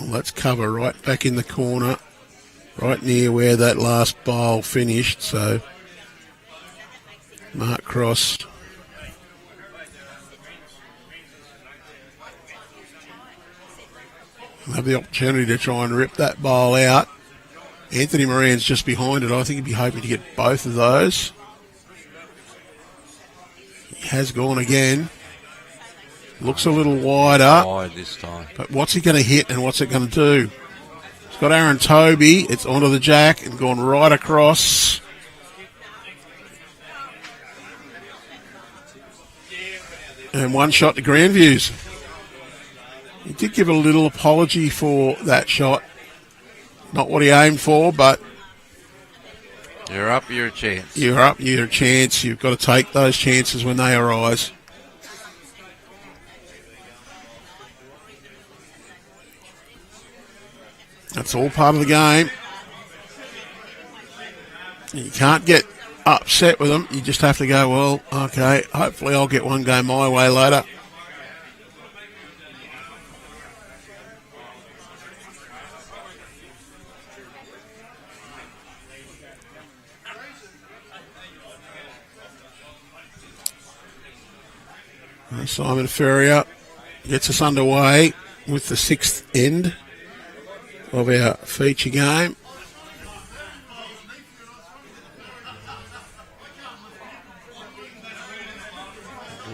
Well, let's cover right back in the corner, right near where that last bowl finished. So, Mark Cross. We'll have the opportunity to try and rip that bowl out. Anthony Moran's just behind it. I think he'd be hoping to get both of those. He has gone again. Looks a little wider. Wide this time. But what's he going to hit and what's it going to do? He's got Aaron Tobey. It's onto the jack and gone right across. And one shot to Grandviews. He did give a little apology for that shot. Not what he aimed for, but you're up your chance. You're up your chance. You've got to take those chances when they arise. That's all part of the game. You can't get upset with them. You just have to go, well, okay, hopefully I'll get one go my way later. Simon Ferrier gets us underway with the 6th end of our feature game.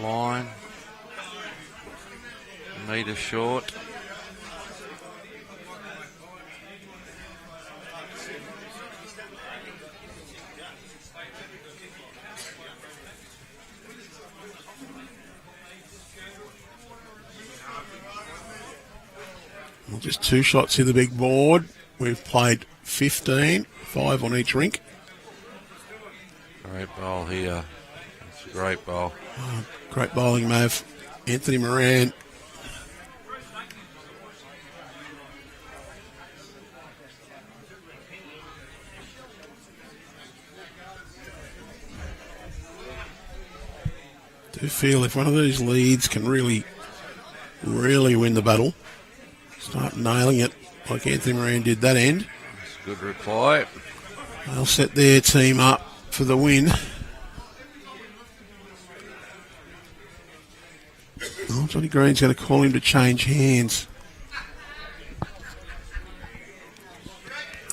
Line. Metre short. Just 2 shots in the big board. We've played 15, 5 on each rink. Great ball here. It's a great ball. Great bowling, Mav. Anthony Moran. do feel if one of these leads can really win the battle, start nailing it like Anthony Moran did that end, That's a good reply. they'll set their team up for the win. Oh, Johnny Green's going to call him to change hands.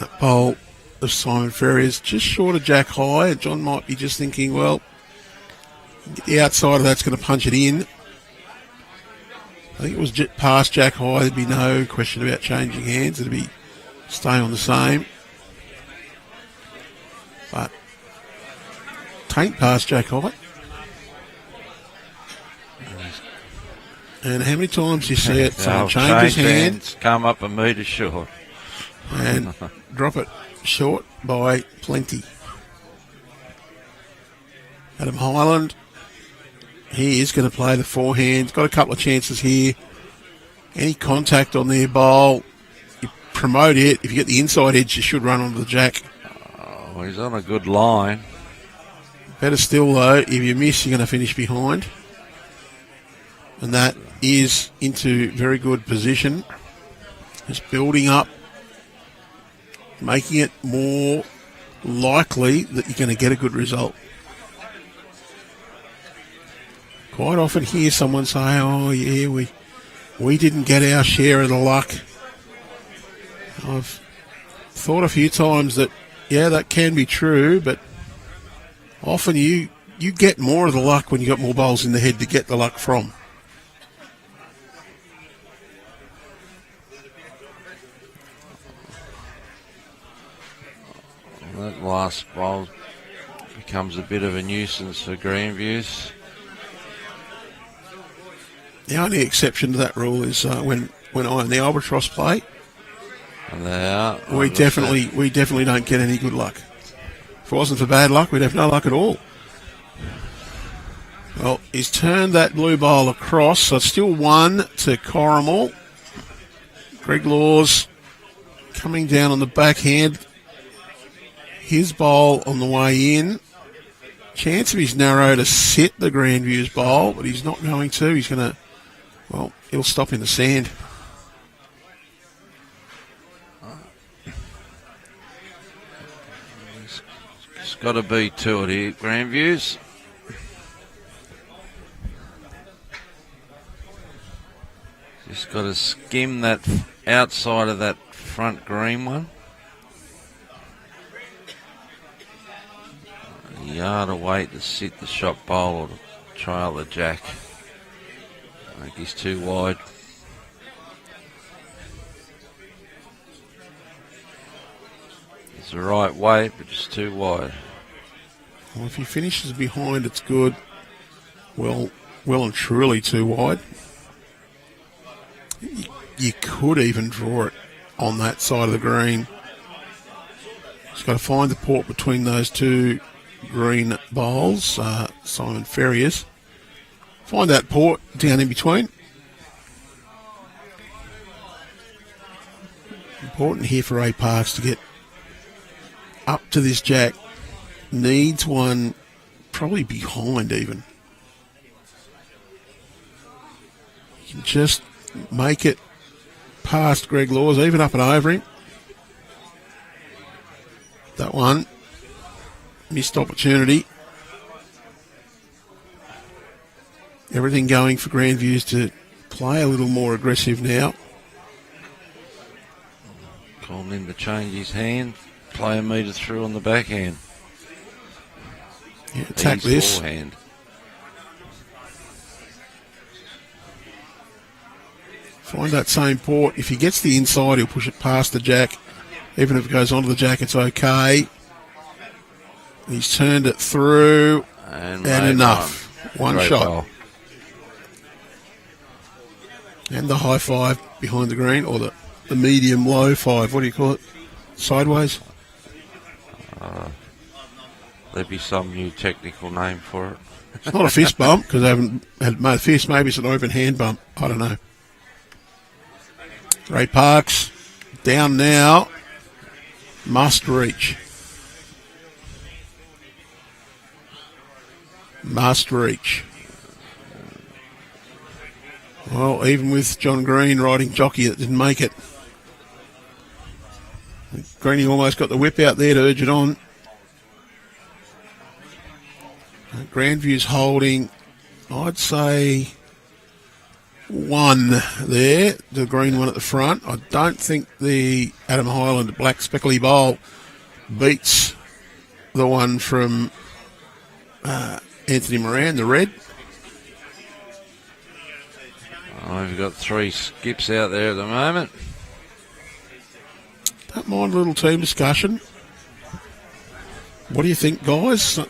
That bowl of Simon Ferrier is just short of Jack high. John might be just thinking, well, the outside of that's going to punch it in. I think it was past Jack high. There'd be no question about changing hands. It'd be staying on the same. But taint past Jack high. And how many times do you see it? Someone change his hand, come up a metre short, and drop it short by plenty. Adam Hyland, he is going to play the forehand. Got a couple of chances here. Any contact on their bowl, you promote it. If you get the inside edge, you should run onto the jack. Oh, he's on a good line. Better still, though, if you miss, you're going to finish behind. And that is into very good position. Just building up, making it more likely that you're going to get a good result. Quite often hear someone say, oh yeah, we didn't get our share of the luck. I've thought a few times that, yeah, that can be true, but often you get more of the luck when you got more bowls in the head to get the luck from. That last bowl becomes a bit of a nuisance for Grandviews. The only exception to that rule is when I and the Albatross play. And they are. We definitely don't get any good luck. If it wasn't for bad luck, we'd have no luck at all. Well, he's turned that blue bowl across, so it's still 1 to Corrimal. Greg Laws coming down on the backhand. His bowl on the way in. Chance of his narrow to sit the Grandviews bowl, but he's not going to. He's going to, well, he'll stop in the sand. It's got to be 2 at here, Grandviews. Just got to skim that outside of that front green one. A yard away to sit the shot bowl or to trail the jack. I think he's too wide. It's the right weight, but just too wide. Well, if he finishes behind, it's good. Well and truly too wide. You could even draw it on that side of the green. Just got to find the port between those two green bowls, Simon Ferrier's. Find that port down in between. Important here for A Parks to get up to this jack. Needs one probably behind even. You can just make it past Greg Laws, even up and over him. That one, missed opportunity. Everything going for Grandviews to play a little more aggressive now. Calling him to change his hand, play a metre through on the backhand. Yeah, attack this. Forehand. Find that same port. If he gets the inside, he'll push it past the jack. Even if it goes onto the jack, it's okay. He's turned it through and enough. One shot. Ball. And the high five behind the green, or the medium low five. What do you call it? Sideways? There'd be some new technical name for it. It's not a fist bump because they haven't had made a fist. Maybe it's an open hand bump. I don't know. Ray Parks down now. Must reach. Must reach. Well, even with John Green riding jockey, it didn't make it. Greenie almost got the whip out there to urge it on. Grandviews holding, I'd say, 1 there, the green one at the front. I don't think the Adam Hyland Black Speckly Bowl beats the one from Anthony Moran, the red. Oh, we've got 3 skips out there at the moment. Don't mind a little team discussion. What do you think, guys?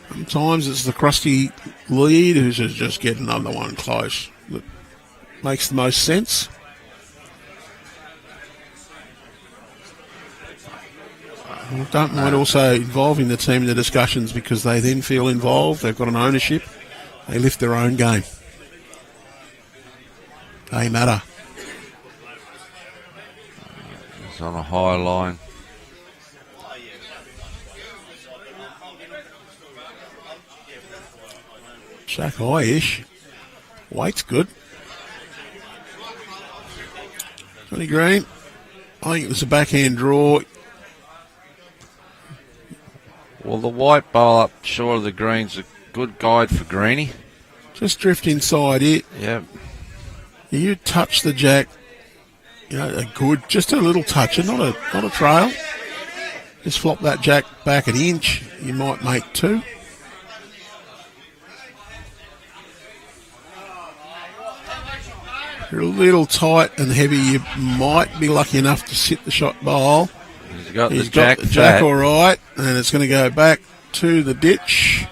Sometimes it's the crusty lead who's just getting another one close. That makes the most sense. I don't mind also involving the team in the discussions because they then feel involved. They've got an ownership. They lift their own game. They matter. It's on a high line. Shack high-ish. Weight's good. Johnny Green. I think it was a backhand draw. Well, the white bowl up short of the green's a good guide for Greenie. Just drift inside it. Yep. You touch the jack. Just a little toucher, not a trail. Just flop that jack back an inch. You might make 2. You're a little tight and heavy. You might be lucky enough to sit the shot bowl. He's got the jack all right, and it's going to go back to the ditch.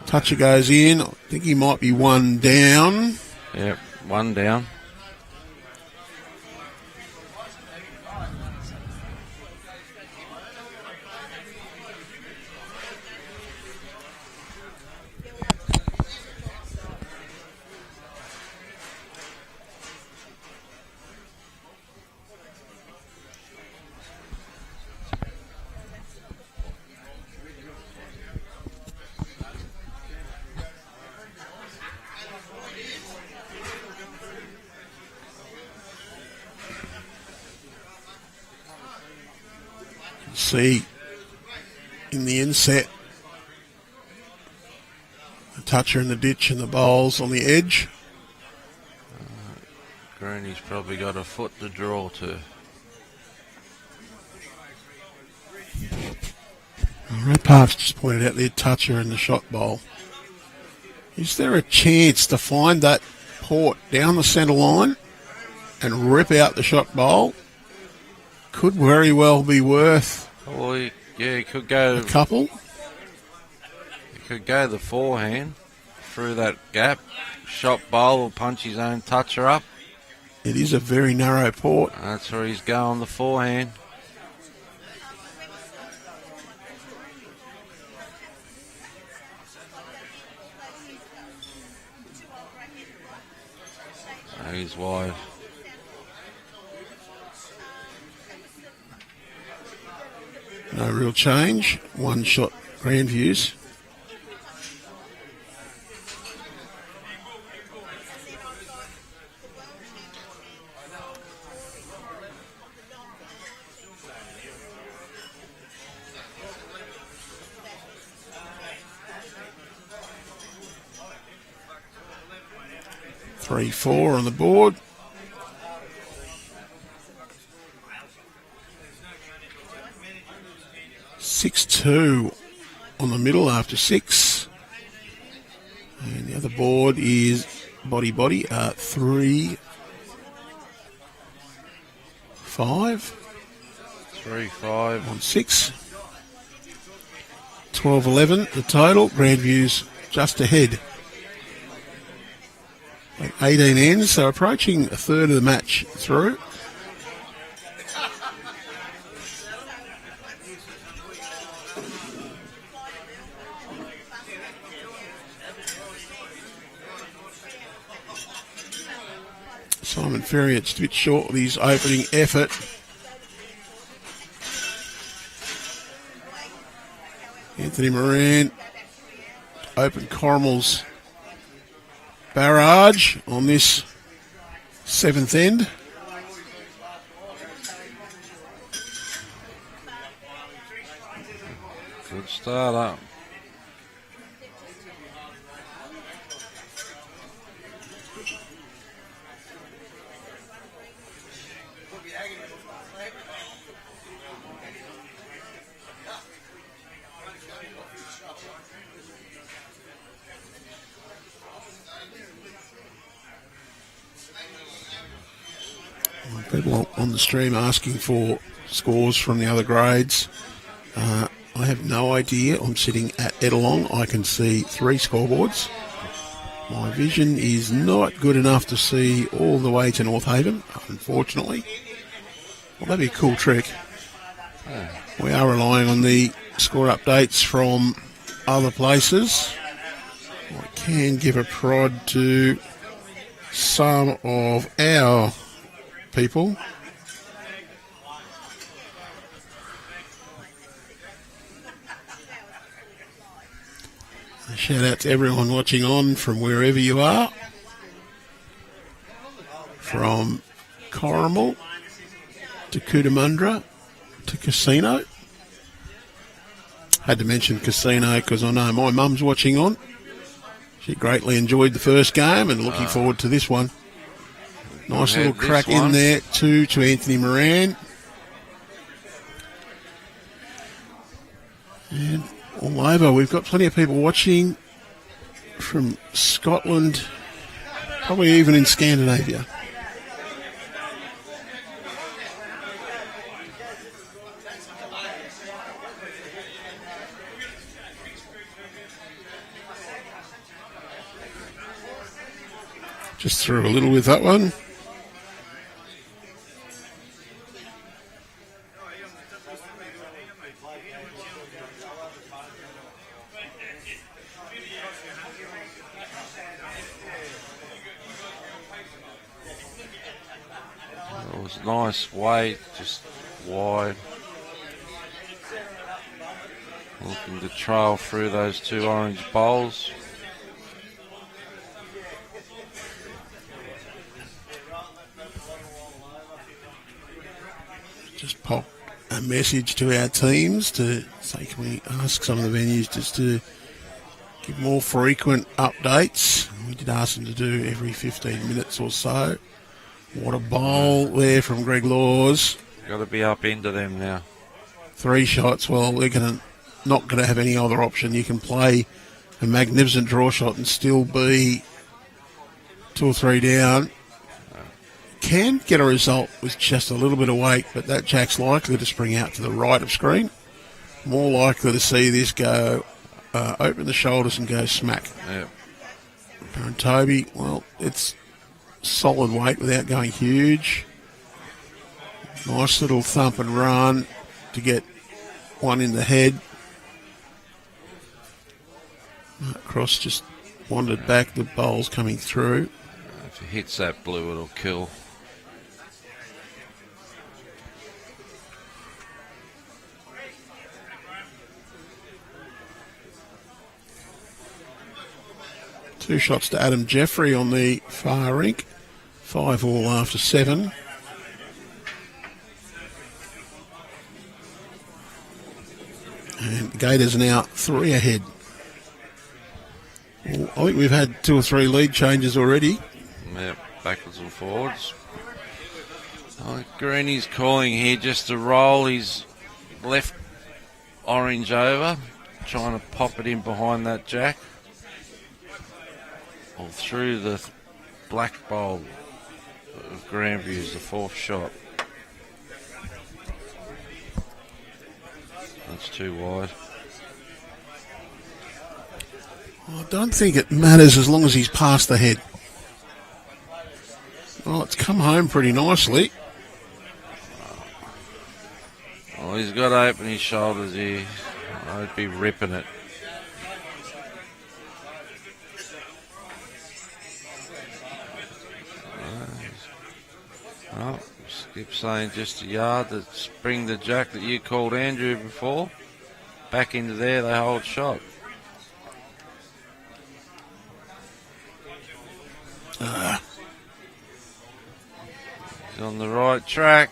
Toucher goes in. I think he might be 1 down. Yep, 1 down. See in the inset, the toucher in the ditch and the bowls on the edge. Greenie's probably got a foot to draw to. Redpath's just pointed out the toucher in the shot bowl. Is there a chance to find that port down the centre line and rip out the shot bowl? Could very well be worth. Well, he could go a couple. He could go the forehand through that gap. Shot bowl will punch his own toucher up. It is a very narrow port. That's where he's going, the forehand. He's wide. No real change. 1 shot, Grandviews. Three, 4 on the board. Six, 2 on the middle after 6. And the other board is body, 3, 5. 3, 5. On 6. 12, 11 the total. Grandviews just ahead. 18 ends, so approaching a third of the match through. Simon Ferrier just a bit short with his opening effort. Anthony Moran opened Corrimal's barrage on this 7th end. Good start up. People on the stream asking for scores from the other grades. I have no idea. I'm sitting at Edelong. I can see 3 scoreboards. My vision is not good enough to see all the way to North Haven, unfortunately. Well, that'd be a cool trick. We are relying on the score updates from other places. I can give a prod to some of our people. A shout out to everyone watching on from wherever you are. From Corrimal to Cootamundra to Casino. Had to mention Casino because I know my mum's watching on. She greatly enjoyed the first game and looking forward to this one. Nice little crack in there, 2 to Anthony Moran. And all over, we've got plenty of people watching from Scotland, probably even in Scandinavia. Just threw a little with that one. It was nice weight, just wide. Looking to trail through those 2 orange bowls. Just pop a message to our teams to say, can we ask some of the venues just to give more frequent updates? We did ask them to do every 15 minutes or so. What a bowl there from Greg Laws. Got to be up into them now. 3 shots. Well, they're not going to have any other option. You can play a magnificent draw shot and still be 2 or 3 down. Can get a result with just a little bit of weight, but that jack's likely to spring out to the right of screen. More likely to see this go open the shoulders and go smack. Yep. And Tobey, well, it's solid weight without going huge. Nice little thump and run to get one in the head. Cross just wandered back. The bowl's coming through. If it hits that blue, it'll kill. Two shots to Adam Jeffrey on the far rink. 5 all after 7. And the Gators now 3 ahead. Well, I think we've had 2 or 3 lead changes already. Yep, backwards and forwards. I think Greeny's calling here just to roll his left orange over, trying to pop it in behind that jack. Or through the black bowl of Grandviews, the 4th shot. That's too wide. I don't think it matters as long as he's past the head. Well, it's come home pretty nicely. Well, he's got to open his shoulders here. I'd be ripping it. Oh, Skip saying just a yard to spring the jack that you called Andrew before. Back into there, they hold shot. He's on the right track.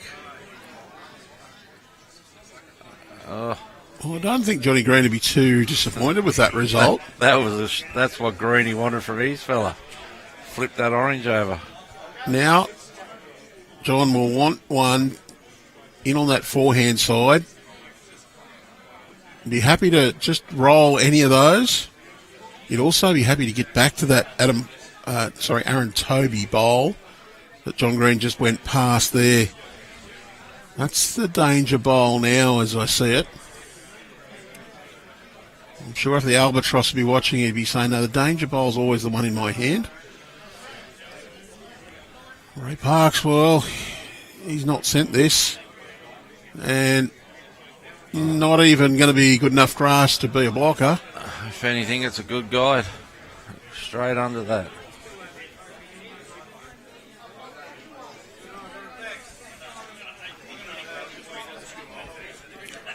Oh, Well, I don't think Johnny Green would be too disappointed with that result. that's what Greeny wanted from his fella. Flip that orange over. Now, John will want one in on that forehand side. Be happy to just roll any of those. You'd also be happy to get back to that Aaron Tobey bowl that John Green just went past there. That's the danger bowl now as I see it. I'm sure if the Albatross would be watching, he'd be saying, no, the danger bowl's always the one in my hand. Ray Parks, well, he's not sent this. And not even going to be good enough grass to be a blocker. If anything, it's a good guide. Straight under that.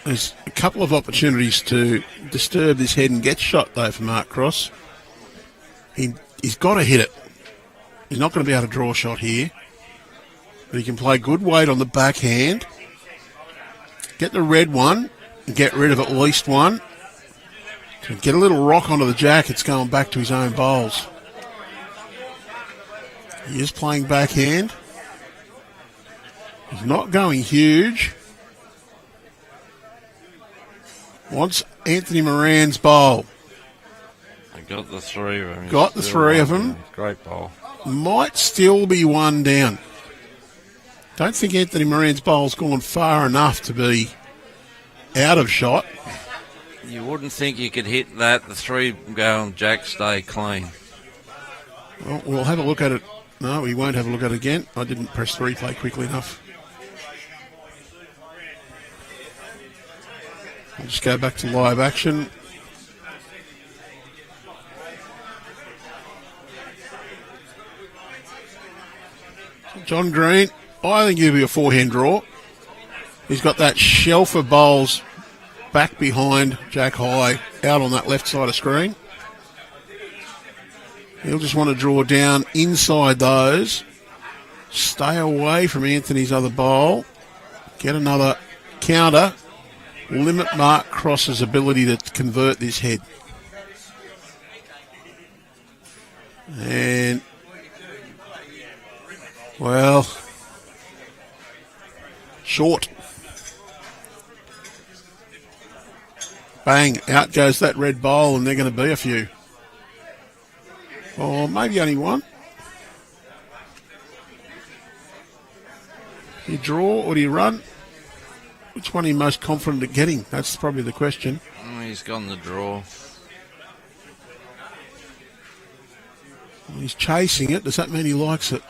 There's a couple of opportunities to disturb this head and get shot, though, for Mark Cross. He's got to hit it. He's not going to be able to draw a shot here. But he can play good weight on the backhand. Get the red one and get rid of at least one. So get a little rock onto the jack. It's going back to his own bowls. He is playing backhand. He's not going huge. Wants Anthony Moran's bowl. I got the three of them. Got the three of them. Great bowl. Might still be one down. Don't think Anthony Moran's bowl's gone far enough to be out of shot. You wouldn't think you could hit that. The three go and Jack stay clean. Well, we'll have a look at it. No, we won't have a look at it again. I didn't press the replay quickly enough. I'll just go back to live action. John Green, I think he'll be a forehand draw. He's got that shelf of bowls back behind Jack High out on that left side of screen. He'll just want to draw down inside those. Stay away from Anthony's other bowl. Get another counter. Limit Mark Cross's ability to convert this head. And, well, short. Bang, out goes that red bowl, and they're going to be a few. Or maybe only one. Do you draw or do you run? Which one are you most confident at getting? That's probably the question. He's gone the draw. He's chasing it. Does that mean he likes it?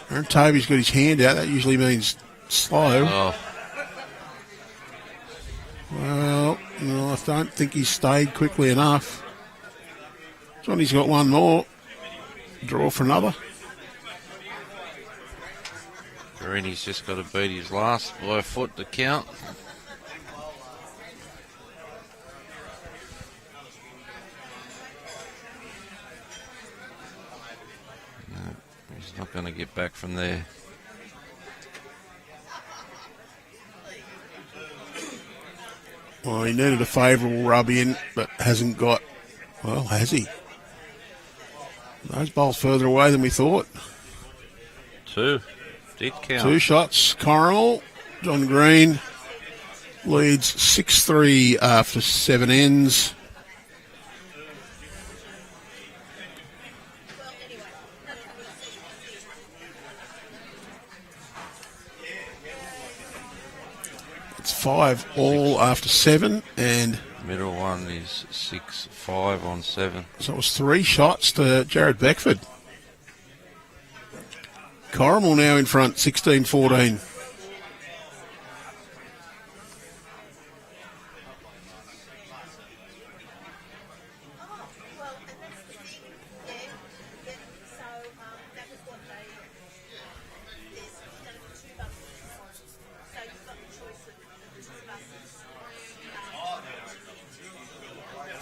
Aaron Tobey's got his hand out. That usually means slow. Oh. Well, no, I don't think he stayed quickly enough. Johnny's got one more. Draw for another. Greeny's just got to beat his last by a foot to count. No, he's not going to get back from there. Well, he needed a favourable rub in, but hasn't got. Well, has he? Those bowls further away than we thought. Two. Did count. Two shots. Corrimal. John Green leads 6-3 after 7 ends. It's 5 all after 7, and Middle one is 6-5 on 7. so it was 3 shots to Jared Beckford. Corrimal now in front, 16-14.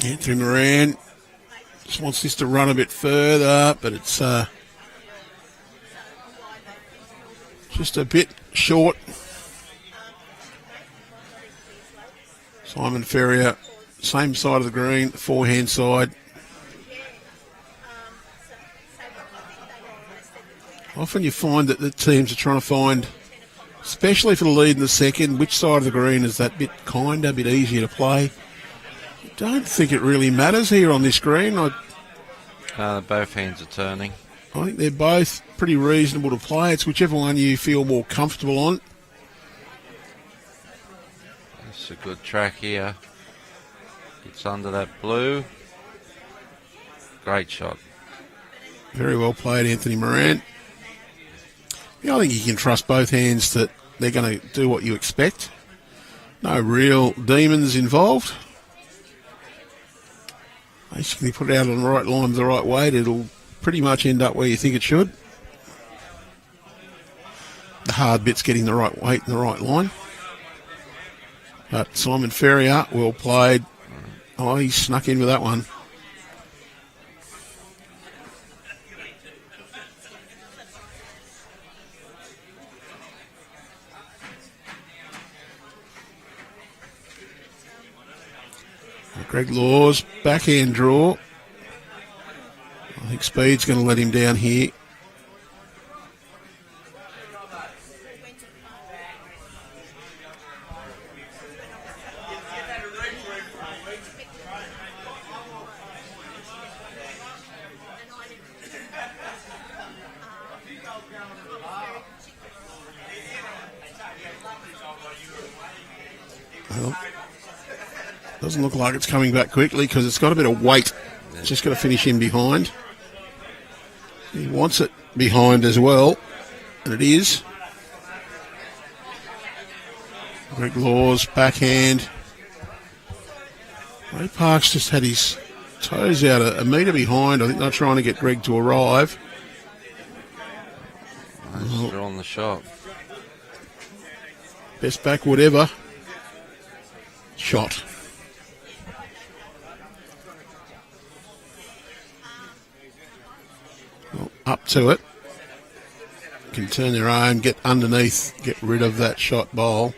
Anthony Moran just wants this to run a bit further, but it's Just a bit short. Simon Ferrier, same side of the green, forehand side. Often you find that the teams are trying to find, especially for the lead in the second, which side of the green is that bit kinder, a bit easier to play. I don't think it really matters here on this green. Both hands are turning. I think they're both pretty reasonable to play. It's whichever one you feel more comfortable on. It's a good track here. It's under that blue. Great shot. Very well played, Anthony Moran. Yeah, I think you can trust both hands that they're going to do what you expect. No real demons involved. Basically put it out on the right line with the right weight. It'll pretty much end up where you think it should. The hard bit's getting the right weight and the right line. But Simon Ferrier, well played. Oh, he snuck in with that one. Greg Laws, backhand draw. I think speed's going to let him down here. Well, doesn't look like it's coming back quickly because it's got a bit of weight. It's just got to finish in behind. He wants it behind as well, and it is. Greg Laws, backhand. Ray Parks just had his toes out a metre behind. I think they're trying to get Greg to arrive. Nice draw on the shot. Best backwood ever. Shot. Well, up to it. Can turn their own, get underneath, get rid of that shot bowl.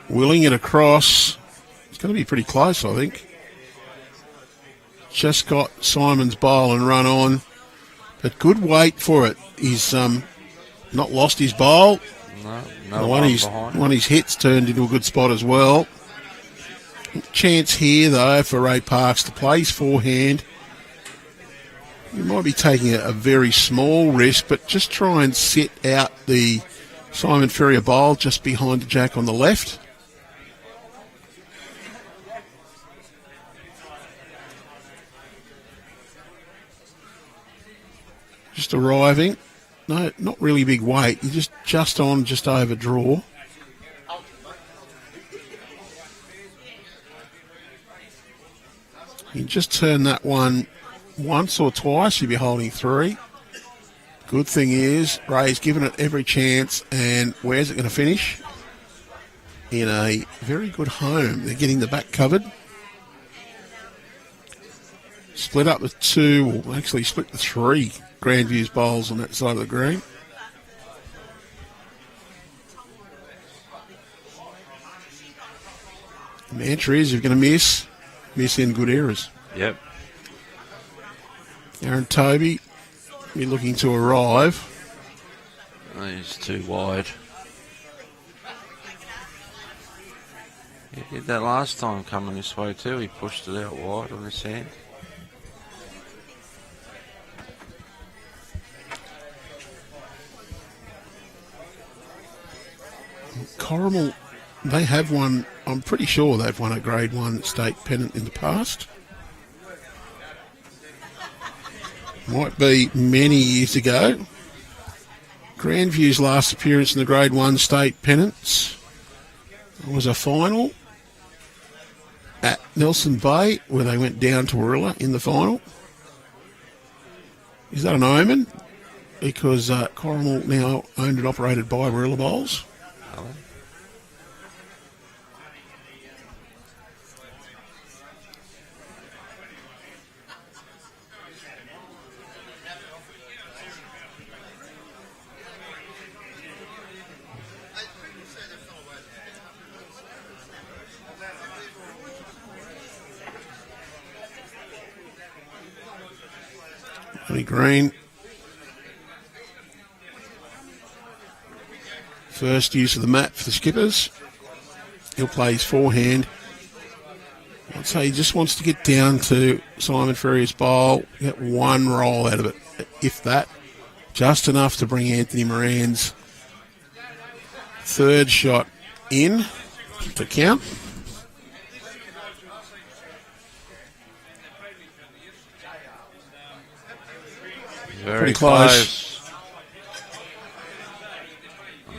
Willing it across. It's going to be pretty close, I think. Just got Simon's bowl and run on. But good weight for it. He's not lost his bowl. No one he's hit's turned into a good spot as well. Chance here, though, for Ray Parks to play his forehand. You might be taking a very small risk, but just try and sit out the Simon Ferrier bowl just behind the jack on the left. Just arriving. No, not really big weight. You're just on, just over draw. You just turn that one once or twice, you'll be holding three. Good thing is, Ray's given it every chance, and where's it going to finish? In a very good home. They're getting the back covered. Split up with two, or actually split the three Grandviews bowls on that side of the green. And the answer is, you're going to miss in good errors. Yep. Aaron Tobey, you're looking to arrive. He's too wide. He did that last time coming this way too. He pushed it out wide on his hand. Corrimal, they have won, I'm pretty sure they've won a Grade 1 state pennant in the past. Might be many years ago. Grandview's last appearance in the Grade 1 state pennants was a final at Nelson Bay where they went down to Warilla in the final. Is that an omen? Because Corrimal now owned and operated by Warilla Bowls. Tony Green. First use of the mat for the Skippers. He'll play his forehand. I'd say he just wants to get down to Simon Ferrier's bowl, get one roll out of it, if that. Just enough to bring Anthony Moran's third shot in to count. Very pretty close.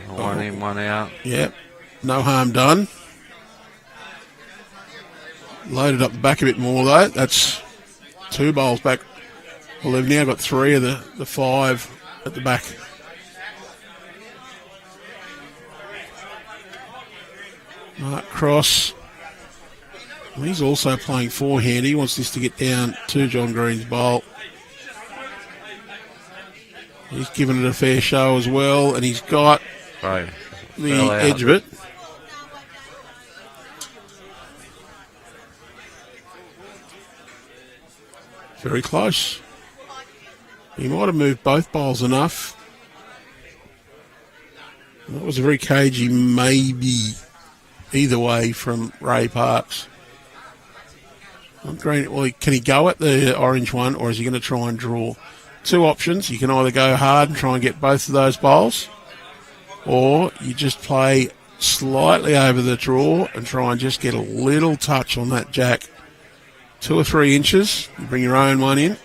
One in, one out. Yep, no harm done. Loaded up the back a bit more though. That's 2 bowls back. Well, they've now got 3 of the 5 at the back. Mark Cross. Well, he's also playing forehand. He wants this to get down to John Green's bowl. He's given it a fair show as well, and he's got the edge of it. Very close. He might have moved both bowls enough. That was a very cagey maybe either way from Ray Parks. Green, well, can he go at the orange one, or is he going to try and draw? 2 options. You can either go hard and try and get both of those bowls, or you just play slightly over the draw and try and just get a little touch on that jack. 2 or 3 inches. You bring your own one in.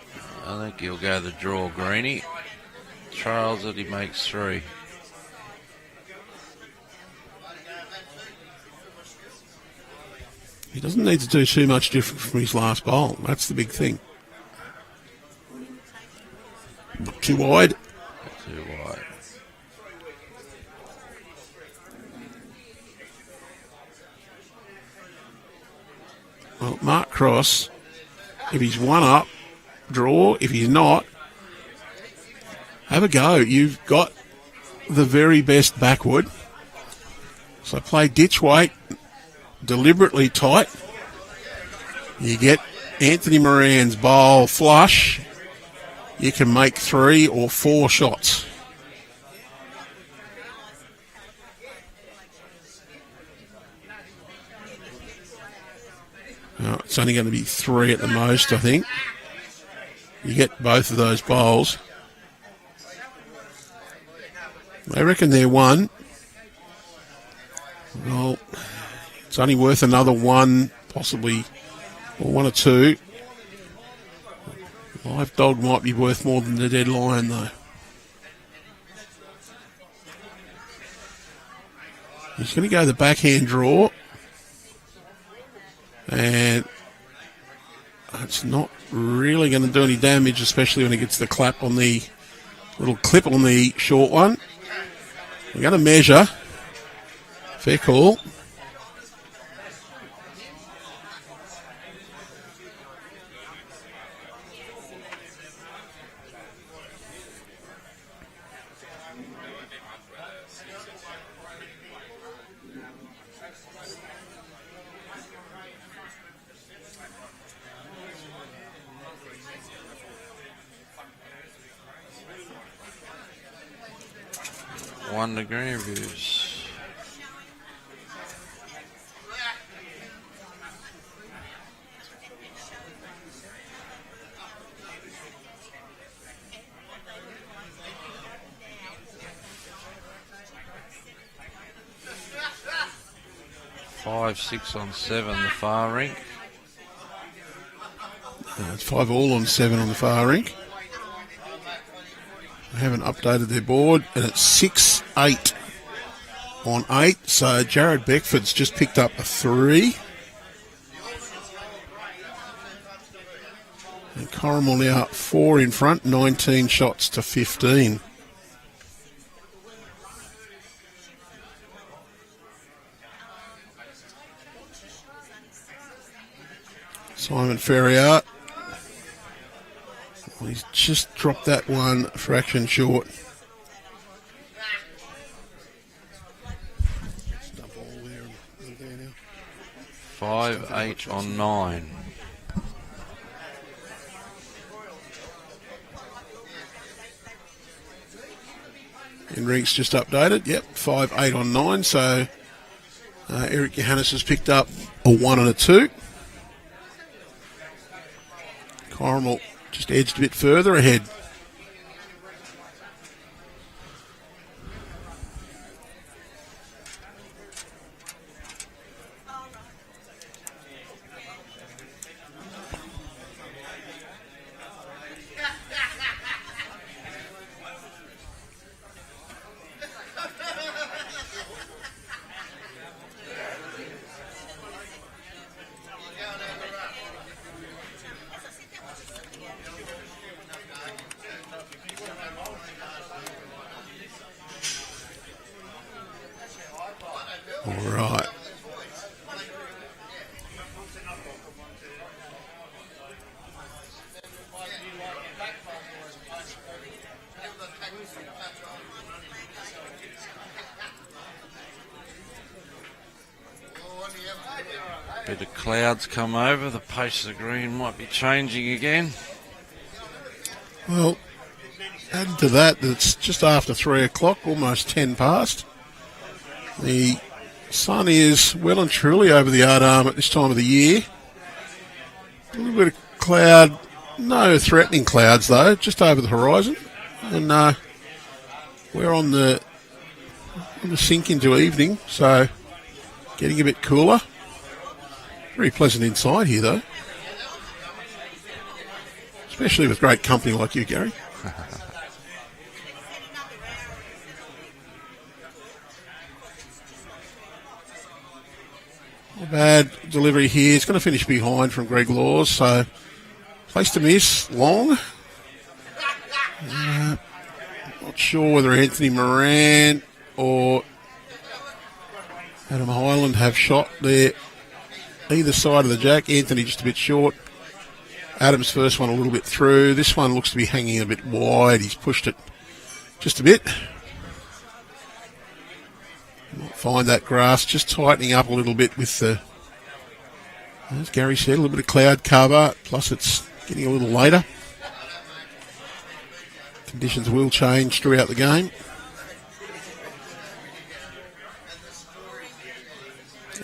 I think he'll go the draw, Greenie. Trails it, he makes 3. He doesn't need to do too much different from his last bowl. That's the big thing. Too wide. Too wide. Well, Mark Cross, if he's 1 up, draw. If he's not, have a go. You've got the very best backward. So play ditch weight, deliberately tight. You get Anthony Moran's bowl flush. You can make 3 or 4 shots. No, it's only going to be 3 at the most, I think. You get both of those bowls. They reckon they're 1. Well, it's only worth another 1, possibly, or 1 or 2. Live dog might be worth more than the dead lion, though. He's going to go the backhand draw. And it's not really going to do any damage, especially when he gets the clap on the little clip on the short one. We're going to measure. Fair call. One to Grandviews. Five, 6 on 7, the far rink. It's 5 all on 7 on the far rink. They haven't updated their board, and it's 6-8 on 8. So Jared Beckford's just picked up a 3. And Corrimal now 4 in front, 19 shots to 15. Simon Ferrier. Well, he's just dropped that one a fraction short. 5-8 on 9. Enrique's just updated. Yep, 5-8 on 9. So Eric Johannes has picked up a 1 and a 2. Corrimal just edged a bit further ahead. All right. Bit of clouds come over. The pace of the green might be changing again. Well, add to that, it's just after 3 o'clock, almost 10 past. The sun is well and truly over the yard arm at this time of the year. A little bit of cloud, no threatening clouds though, just over the horizon. And we're on the sink into evening, so getting a bit cooler. Very pleasant inside here though. Especially with great company like you, Gary. Not bad delivery here. It's going to finish behind from Greg Laws, so place to miss, long. Not sure whether Anthony Moran or Adam Hyland have shot there either side of the jack. Anthony just a bit short. Adam's first one a little bit through. This one looks to be hanging a bit wide. He's pushed it just a bit. Might find that grass just tightening up a little bit with the, as Gary said, a little bit of cloud cover, plus it's getting a little later. Conditions will change throughout the game.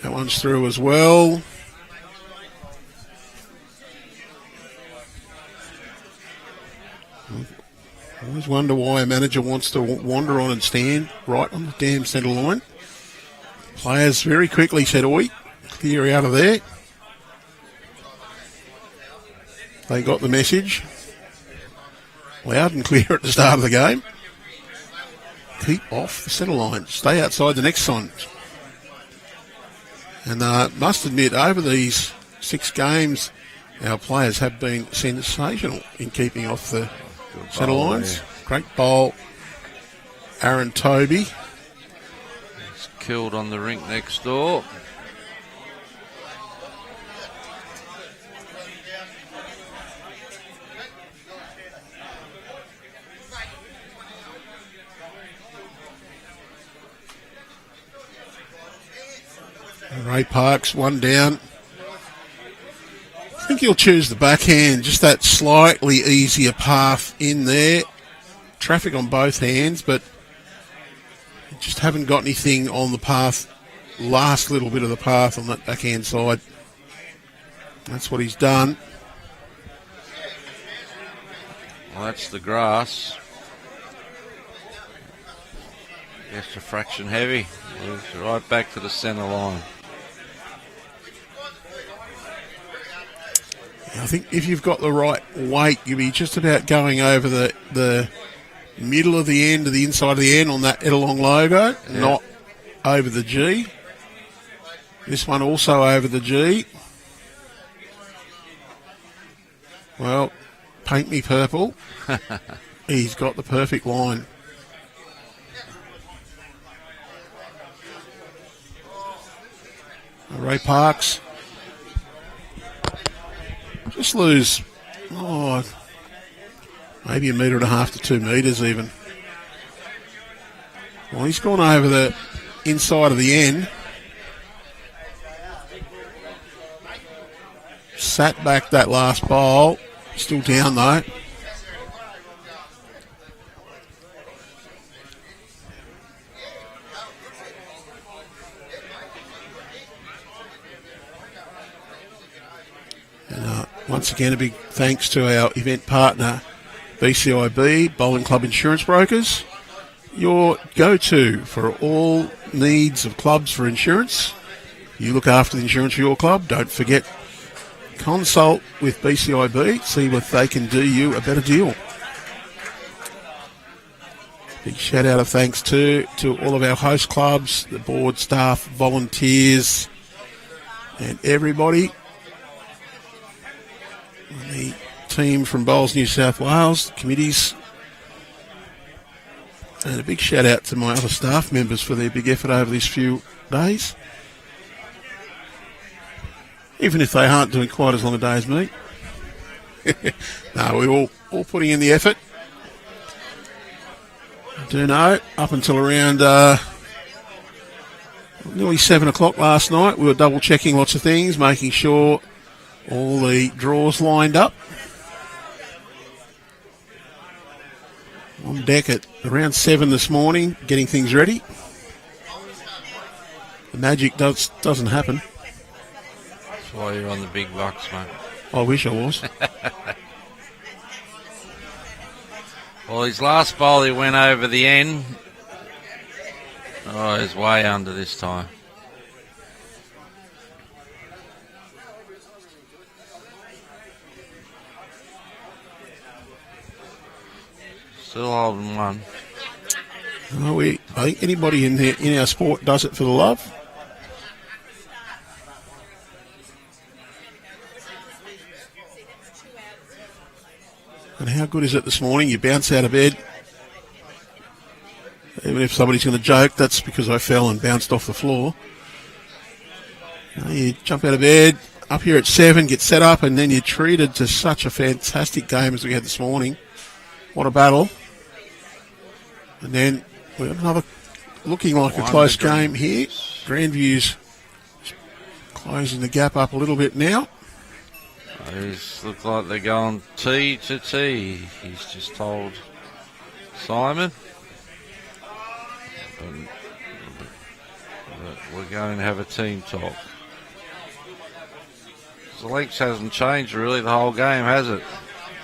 That one's through as well. I always wonder why a manager wants to wander on and stand right on the damn centre line. Players very quickly said, oi, clear out of there. They got the message. Loud and clear at the start of the game. Keep off the centre line. Stay outside the next sign. And must admit, over these 6 games, our players have been sensational in keeping off the centre lines. Yeah. Great bowl. Aaron Tobey. He's killed on the rink next door. Ray Parks, one down. I think he'll choose the backhand, just that slightly easier path in there. Traffic on both hands, but just haven't got anything on the path, last little bit of the path on that backhand side. That's what he's done. Well, that's the grass. Just a fraction heavy. Moves right back to the centre line. I think if you've got the right weight, you'll be just about going over the middle of the end to the inside of the end on that Edelong logo, not over the G. This one also over the G. Well, paint me purple. He's got the perfect line. Ray Parks. Just lose, maybe 1.5 metres to 2 metres even. Well, he's gone over the inside of the end. Sat back that last bowl. Still down though. And once again, a big thanks to our event partner, BCIB, Bowling Club Insurance Brokers, your go-to for all needs of clubs for insurance. You look after the insurance for your club. Don't forget, consult with BCIB, see what they can do you a better deal. Big shout out of thanks to all of our host clubs, the board staff, volunteers, and everybody. And the team from Bowls New South Wales, committees. And a big shout out to my other staff members for their big effort over these few days. Even if they aren't doing quite as long a day as me. No, we're all putting in the effort. I do know, up until around nearly 7 o'clock last night, we were double checking lots of things, making sure all the draws lined up. On deck at around 7 this morning, getting things ready. The magic doesn't happen. That's why you're on the big bucks, mate. I wish I was. Well, his last bowl, he went over the end. Oh, he's way under this time. Still holding one. I think anybody in our sport does it for the love. And how good is it this morning? You bounce out of bed. Even if somebody's going to joke, that's because I fell and bounced off the floor. You jump out of bed, up here at 7, get set up, and then you're treated to such a fantastic game as we had this morning. What a battle. And then we have another looking like a close game here. Grandviews closing the gap up a little bit now. These look like they're going T to T. He's just told Simon. But we're going to have a team talk. The length hasn't changed really the whole game, has it?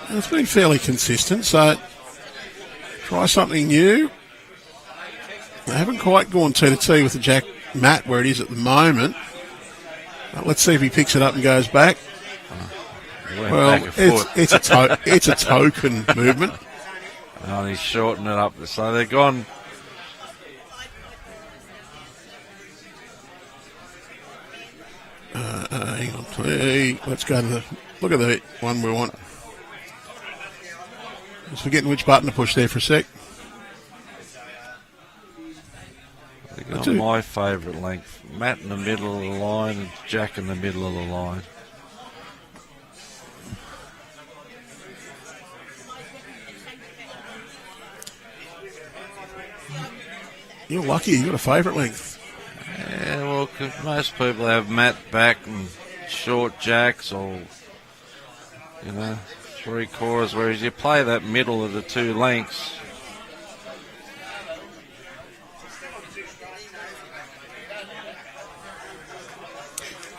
It's been fairly consistent, so try something new. They haven't quite gone T to T with the Jack Matt where it is at the moment. Let's see if he picks it up and goes back. Well, it's a token movement. Oh, he's shortened it up. So they're gone. Hang on. Hey, let's go to look at the one we want. Just forgetting which button to push there for a sec. They got my favourite length. Matt in the middle of the line and Jack in the middle of the line. You're lucky you got a favourite length. Yeah, well, 'cause most people have Matt back and short Jacks or, 3/4, whereas you play that middle of the two lengths.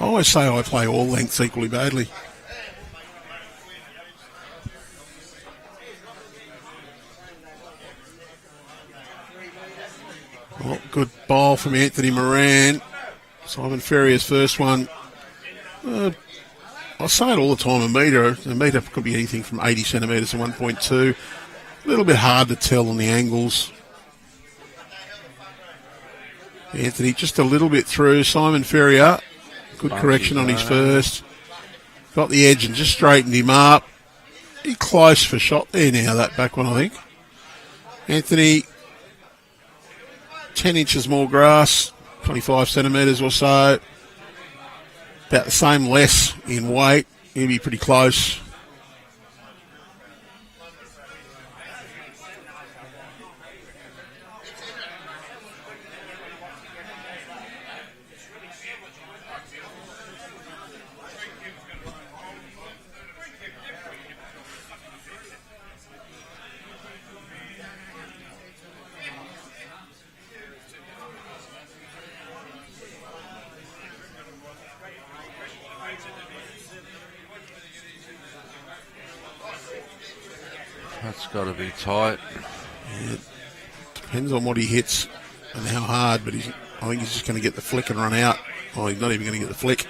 I always say I play all lengths equally badly. Well, good bowl from Anthony Moran. Simon Ferrier's first one. I say it all the time, a metre could be anything from 80 centimetres to 1.2. A little bit hard to tell on the angles. Anthony just a little bit through. Simon Ferrier, good correction on his first. Got the edge and just straightened him up. He close for shot there now, that back one, I think. Anthony, 10 inches more grass, 25 centimetres or so. About the same less in weight. He'll be pretty close. That's got to be tight. Yeah, depends on what he hits and how hard, but I think he's just going to get the flick and run out. Oh, he's not even going to get the flick.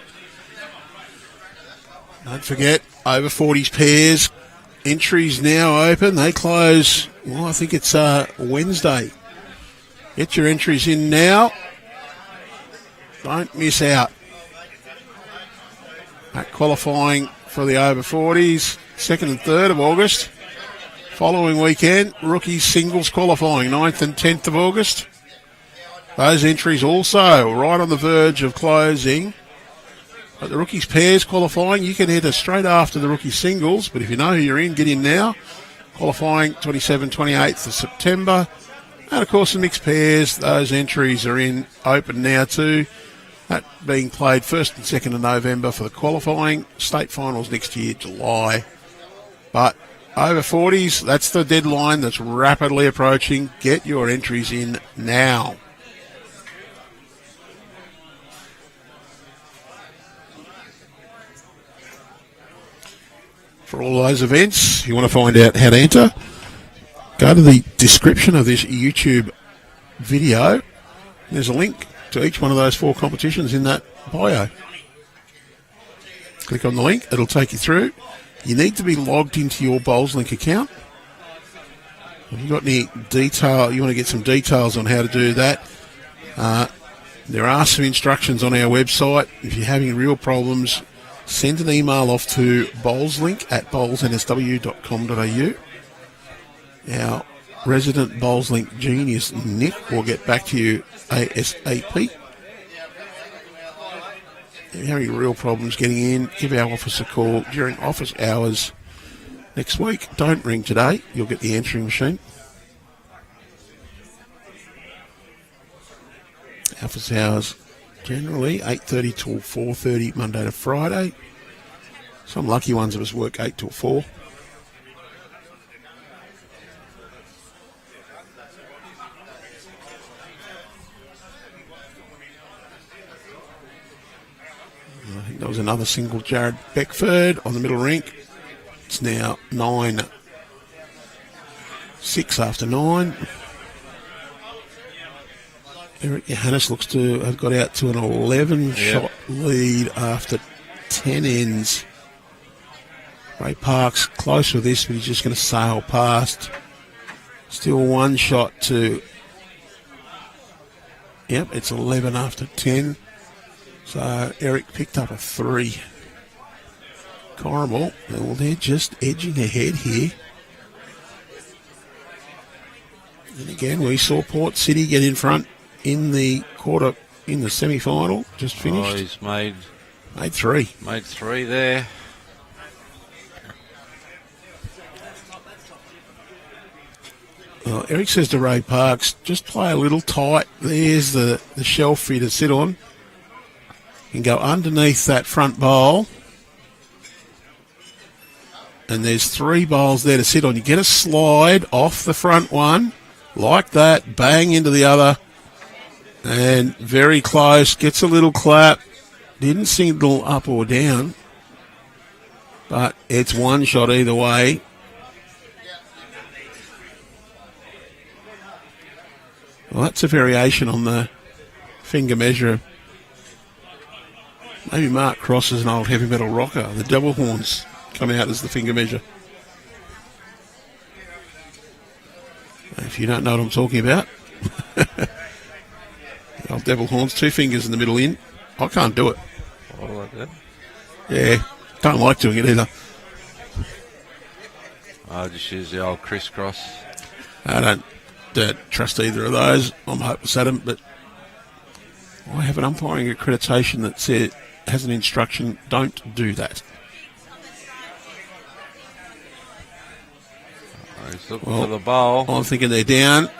Don't forget, over 40s pairs. Entries now open. They close, well, I think it's Wednesday. Get your entries in now. Don't miss out. At qualifying for the over 40s, 2nd and 3rd of August. Following weekend, rookies singles qualifying, 9th and 10th of August. Those entries also right on the verge of closing. But the rookies pairs qualifying, you can enter straight after the rookie singles, but if you know who you're in, get in now. Qualifying 27th, 28th of September. And of course the mixed pairs, those entries are in open now too. That being played 1st and 2nd of November for the qualifying. State finals next year, July. But over 40s, that's the deadline that's rapidly approaching. Get your entries in now. For all those events, if you want to find out how to enter, go to the description of this YouTube video. There's a link to each one of those 4 competitions in that bio. Click on the link, it'll take you through. You need to be logged into your BowlsLink account. If you've got any detail, you want to get some details on how to do that, there are some instructions on our website. If you're having real problems, send an email off to bowlslink@bowlsnsw.com.au. Our resident BowlsLink genius, Nick, will get back to you ASAP. If you're having real problems getting in, give our office a call during office hours next week. Don't ring today. You'll get the answering machine. Office hours generally 8:30 till 4:30 Monday to Friday. Some lucky ones of us work 8 till 4. I think there was another single, Jared Beckford on the middle rink. It's now 9-6 after 9. Eric Johannes looks to have got out to an 11-shot lead after 10 ends. Ray Park's close with this, but he's just going to sail past. Still 1 shot to... Yep, it's 11 after 10. So Eric picked up a 3. Corrimal, well, they're just edging ahead here. And again, we saw Port City get in front in the quarter, in the semi-final, just finished. Oh, he's made 3. Made 3 there. Well, Eric says to Ray Parks, just play a little tight. There's the shelf for you to sit on. You can go underneath that front bowl. And there's 3 bowls there to sit on. You get a slide off the front one, like that, bang into the other. And very close, gets a little clap. Didn't signal up or down. But it's 1 shot either way. Well, that's a variation on the finger measure. Maybe Mark Cross is an old heavy metal rocker. The double horns come out as the finger measure. If you don't know what I'm talking about. Old devil horns, 2 fingers in the middle in. I can't do it. I like that. Yeah, don't like doing it either. I just use the old crisscross. I don't trust either of those. I'm hopeless at them, but I have an umpiring accreditation that has an instruction, don't do that. He's looking for the bowl. I'm thinking they're down.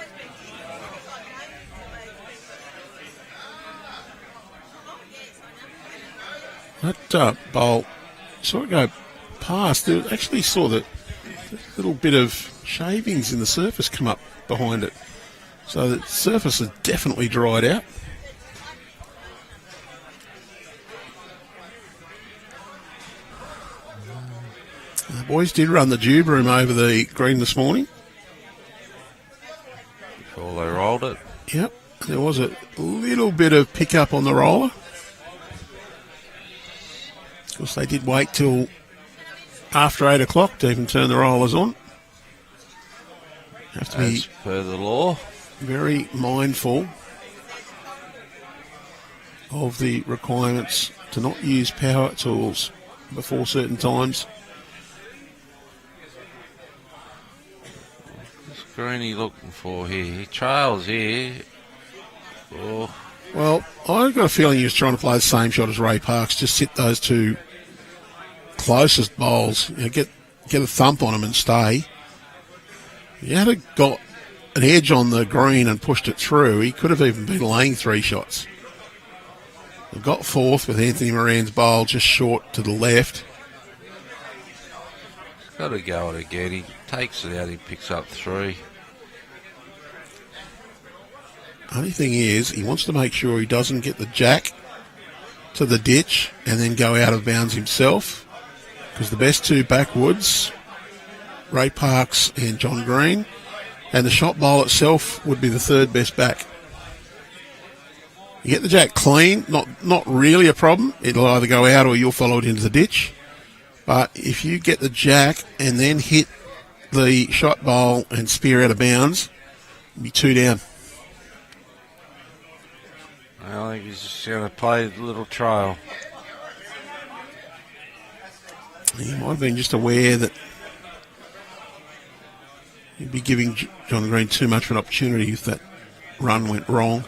That bowl, saw it go past. I actually saw the little bit of shavings in the surface come up behind it. So the surface has definitely dried out. The boys did run the Dube Room over the green this morning. Before they rolled it. Yep, there was a little bit of pickup on the roller. Of course, they did wait till after 8 o'clock to even turn the rollers on. Have to be As per the law. very mindful of the requirements to not use power tools before certain times. What's Greeny looking for here? He trails here. Oh, Well, I've got a feeling he was trying to play the same shot as Ray Parks, just sit those two closest bowls, get a thump on them and stay. He had got an edge on the green and pushed it through. He could have even been laying 3 shots. They got fourth with Anthony Moran's bowl just short to the left. got to go it again. He takes it out. He picks up 3. Only thing is, he wants to make sure he doesn't get the jack to the ditch and then go out of bounds himself, because the best 2 backwoods, Ray Parks and John Green, and the shot bowl itself would be the 3rd best back. You get the jack clean, not really a problem. It'll either go out or you'll follow it into the ditch. But if you get the jack and then hit the shot bowl and spear out of bounds, it'll be 2 down. I think he's just going to play a little trail. He might have been just aware that he'd be giving John Green too much of an opportunity if that run went wrong.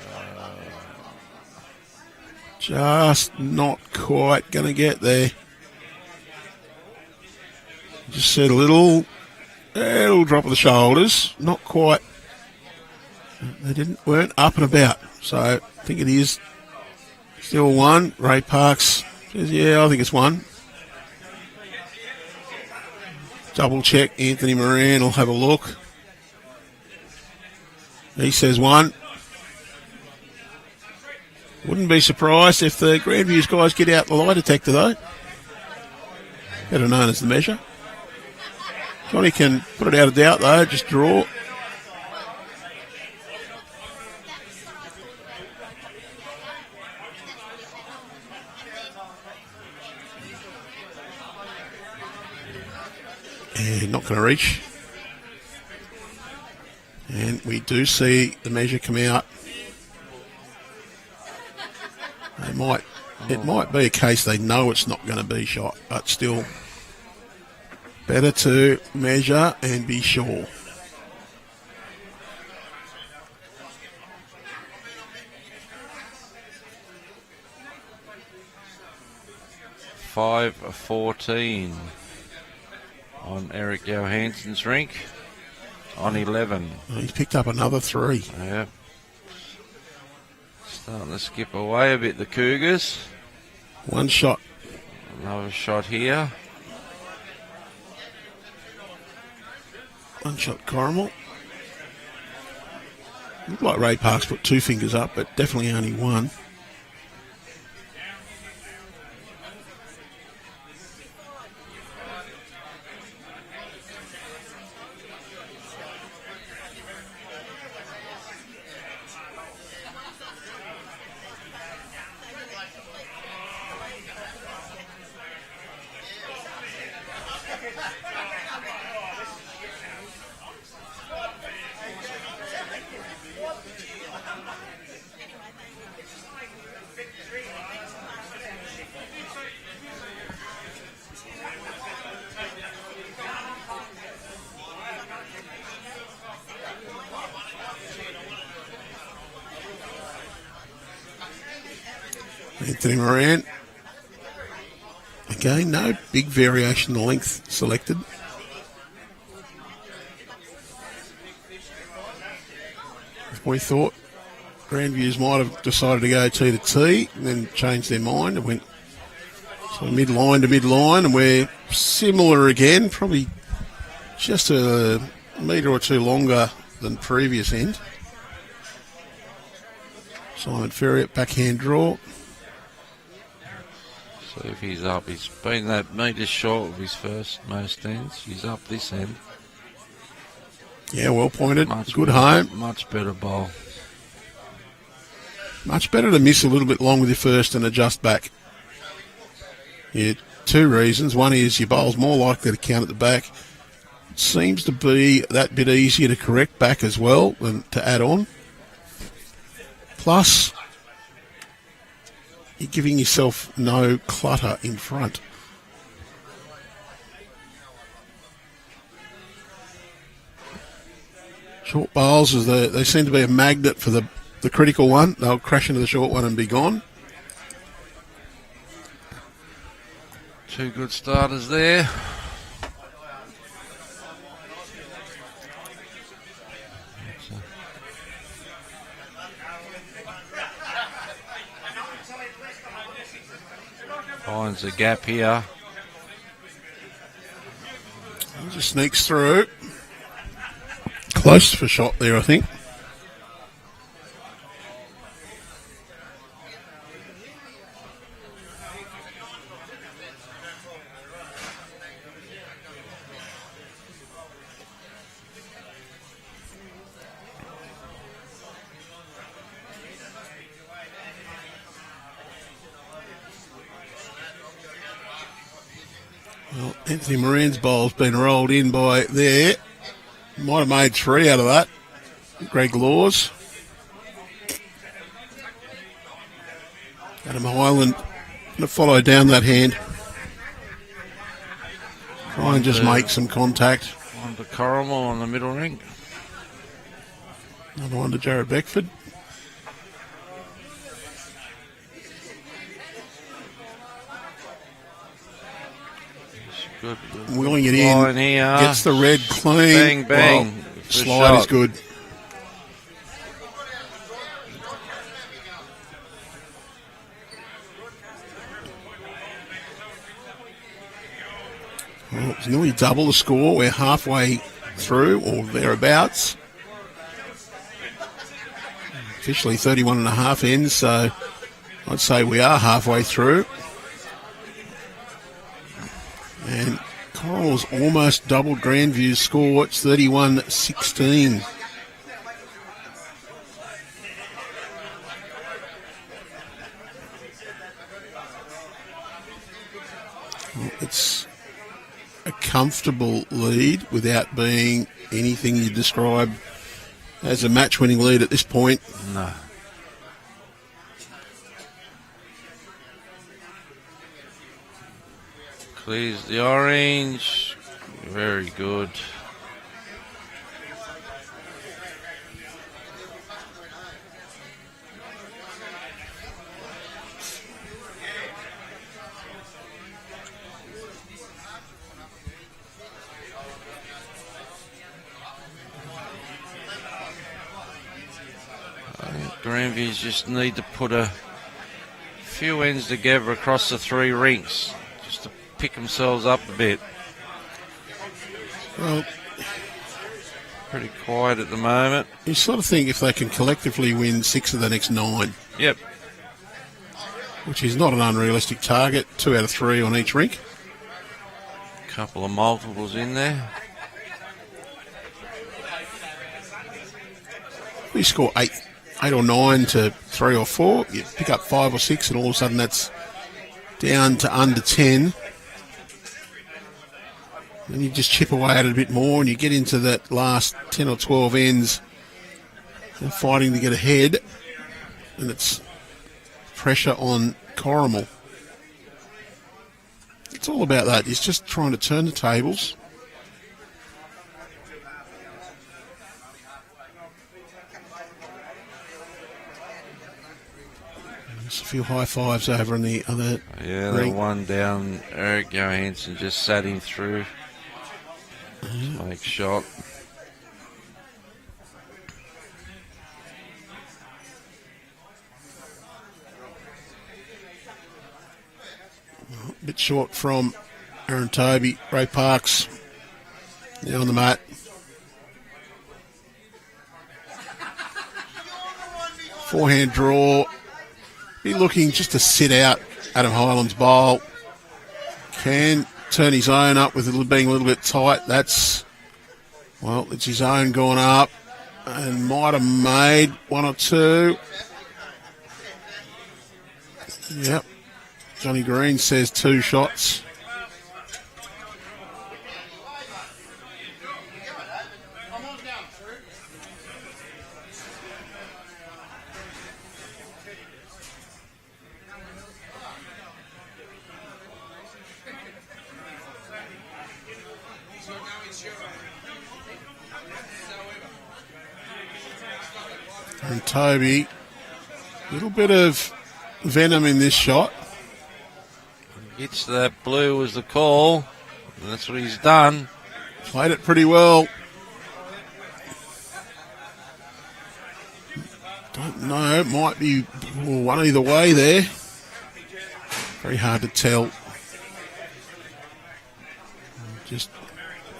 Just not quite going to get there. Just said a little drop of the shoulders. Not quite. They weren't up and about. So I think it is still 1. Ray Parks says, yeah, I think it's 1. Double check. Anthony Moran will have a look. He says 1. Wouldn't be surprised if the Grandviews guys get out the lie detector, though. Better known as the measure. Johnny can put it out of doubt, though. Just draw. And not going to reach. And we do see the measure come out. It might be a case they know it's not going to be shot, but still better to measure and be sure. $5.14 on Eric Johansson's rink on 11. He's picked up another 3. Yeah. Starting to skip away a bit, the Cougars. 1 shot. Another shot here. 1 shot Corrimal. Looked like Ray Parks put 2 fingers up, but definitely only 1. Anthony Moran. Again, no big variation in the length selected. We thought Grandviews might have decided to go T to T and then changed their mind and went sort of mid-line to mid-line, and we're similar again, probably just a metre or 2 longer than previous end. Simon Ferrier, backhand draw. See if he's up. He's been that metre short of his first most ends. He's up this end. Yeah, well pointed. Good better, home. Much better bowl. Much better to miss a little bit long with your first and adjust back. Yeah, two reasons. One is your bowl's more likely to count at the back. Seems to be that bit easier to correct back as well than to add on. Plus, you're giving yourself no clutter in front. Short bowls, they seem to be a magnet for the critical one. They'll crash into the short one and be gone. Two good starters there. Finds a gap here. He just sneaks through. Close for shot there, I think. Well, Anthony Moran's bowl's been rolled in by there. Might have made three out of that. Greg Laws. Adam Hyland going to follow down that hand. Try and just make some contact. On to Corrimal on the middle ring. Another one to Jared Beckford. Good. Wheeling it in. Here. Gets the red clean. Bang, bang. Well, slide is good. Well, it's nearly double the score. We're halfway through or thereabouts. Officially 31 and a half ends, so I'd say we are halfway through. And Corrimal's almost doubled Grandview's score. It's 31-16. Well, it's a comfortable lead without being anything you describe as a match-winning lead at this point. No. Clears the orange. Very good. Grandviews just need to put a few ends together across the three rings just to pick themselves up a bit. Well, pretty quiet at the moment. You sort of think if they can collectively win 6 of the next 9. Yep. Which is not an unrealistic target. 2 out of 3 on each rink. Couple of multiples in there. You score 8 or 9 to 3 or 4. You pick up 5 or 6 and all of a sudden that's down to under 10. Then you just chip away at it a bit more and you get into that last 10 or 12 ends and fighting to get ahead. And it's pressure on Corrimal. It's all about that. It's just trying to turn the tables. There's a few high fives over in the other Yeah, ring. the one down, Eric Johansson just sat him through. Fake shot. A bit short from Aaron Tobey. Ray Parks now on the mat. Forehand draw. Be looking just to sit out Adam Hyland's bowl. Can turn his own up with it being a little bit tight. It's his own gone up and might have made one or two. Yep. Johnny Green says 2 shots. And Tobey, a little bit of venom in this shot. Gets that blue was the call. And that's what he's done. Played it pretty well. Don't know, it might be one either way there. Very hard to tell. Just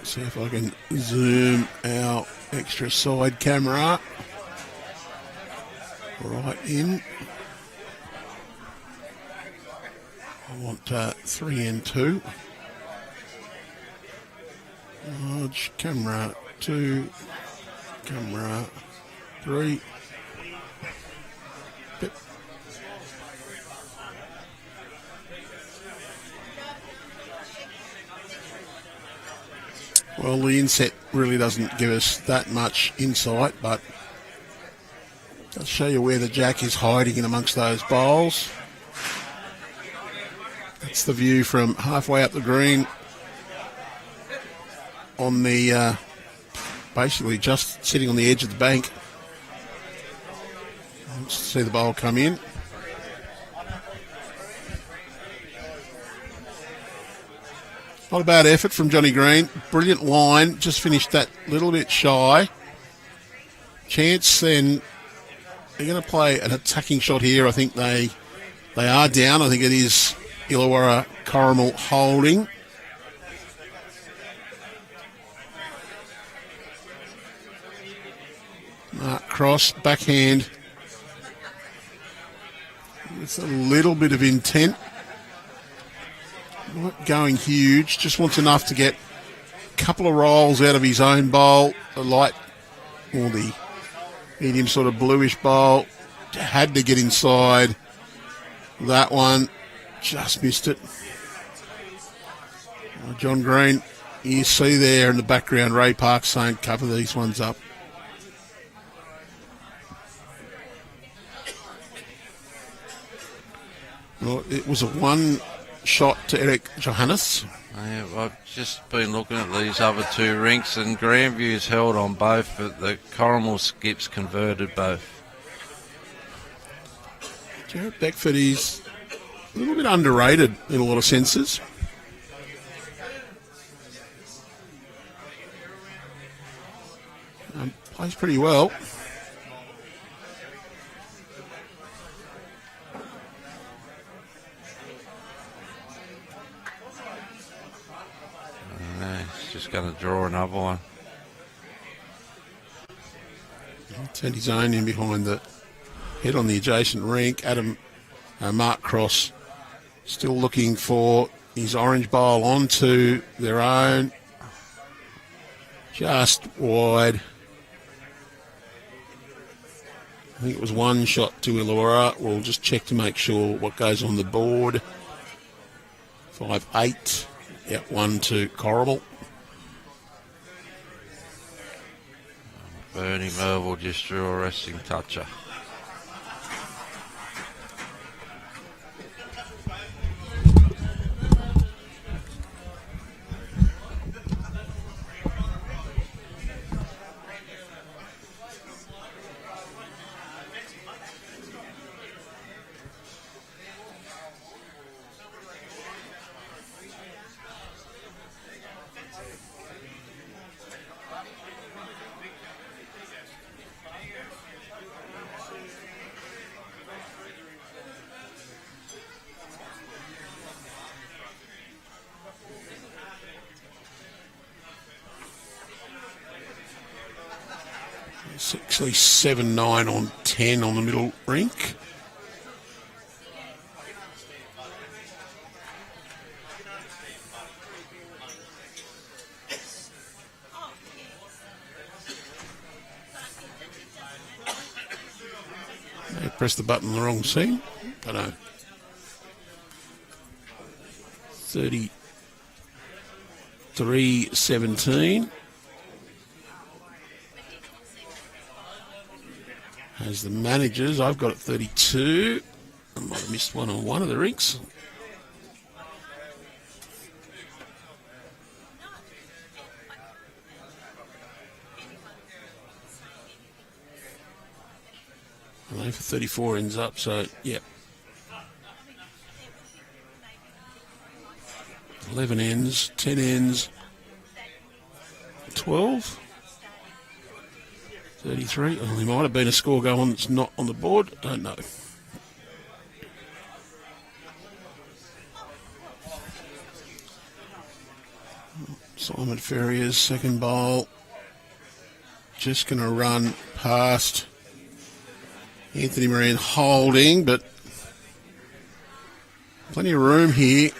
see if I can zoom our extra side camera right in. I want 3 and 2. Large camera 2, camera 3. Bit. Well, the inset really doesn't give us that much insight, but I'll show you where the jack is hiding in amongst those bowls. That's the view from halfway up the green on the, basically just sitting on the edge of the bank. Let's see the bowl come in. Not a bad effort from Johnny Green. Brilliant line. Just finished that little bit shy. Chance then, they're going to play an attacking shot here. I think they are down. I think it is Illawarra Corrimal holding. Mark Cross, backhand. It's a little bit of intent. Not going huge, just wants enough to get a couple of rolls out of his own bowl. The light, or the medium sort of bluish bowl. Had to get inside. That one, just missed it. John Green, you see there in the background, Ray Park saying cover these ones up. Well, it was a 1 shot to Eric Johannes. Yeah, I've just been looking at these other 2 rinks, and Grandviews held on both, but the Corrimal skips converted both. Jarrett Beckford is a little bit underrated in a lot of senses. Plays pretty well. He's just going to draw another one. Turned his own in behind the head on the adjacent rink. Mark Cross still looking for his orange bowl onto their own. Just wide. I think it was 1 shot to Illawarra. We'll just check to make sure what goes on the board. 5-8. Yep, 1 to Corrimal. Bernie Merville just drew a resting toucher. It's actually 7-9 on 10 on the middle rink. They pressed the button on the wrong scene. I know. 33-17. As the managers, I've got it 32. I might have missed one on one of the rinks. And they for 34 ends up, so, yeah. 11 ends, 10 ends, 12, 33. Oh, there might have been a score going that's not on the board. Don't know. Simon Ferrier's second bowl. Just going to run past Anthony Moran holding, but plenty of room here.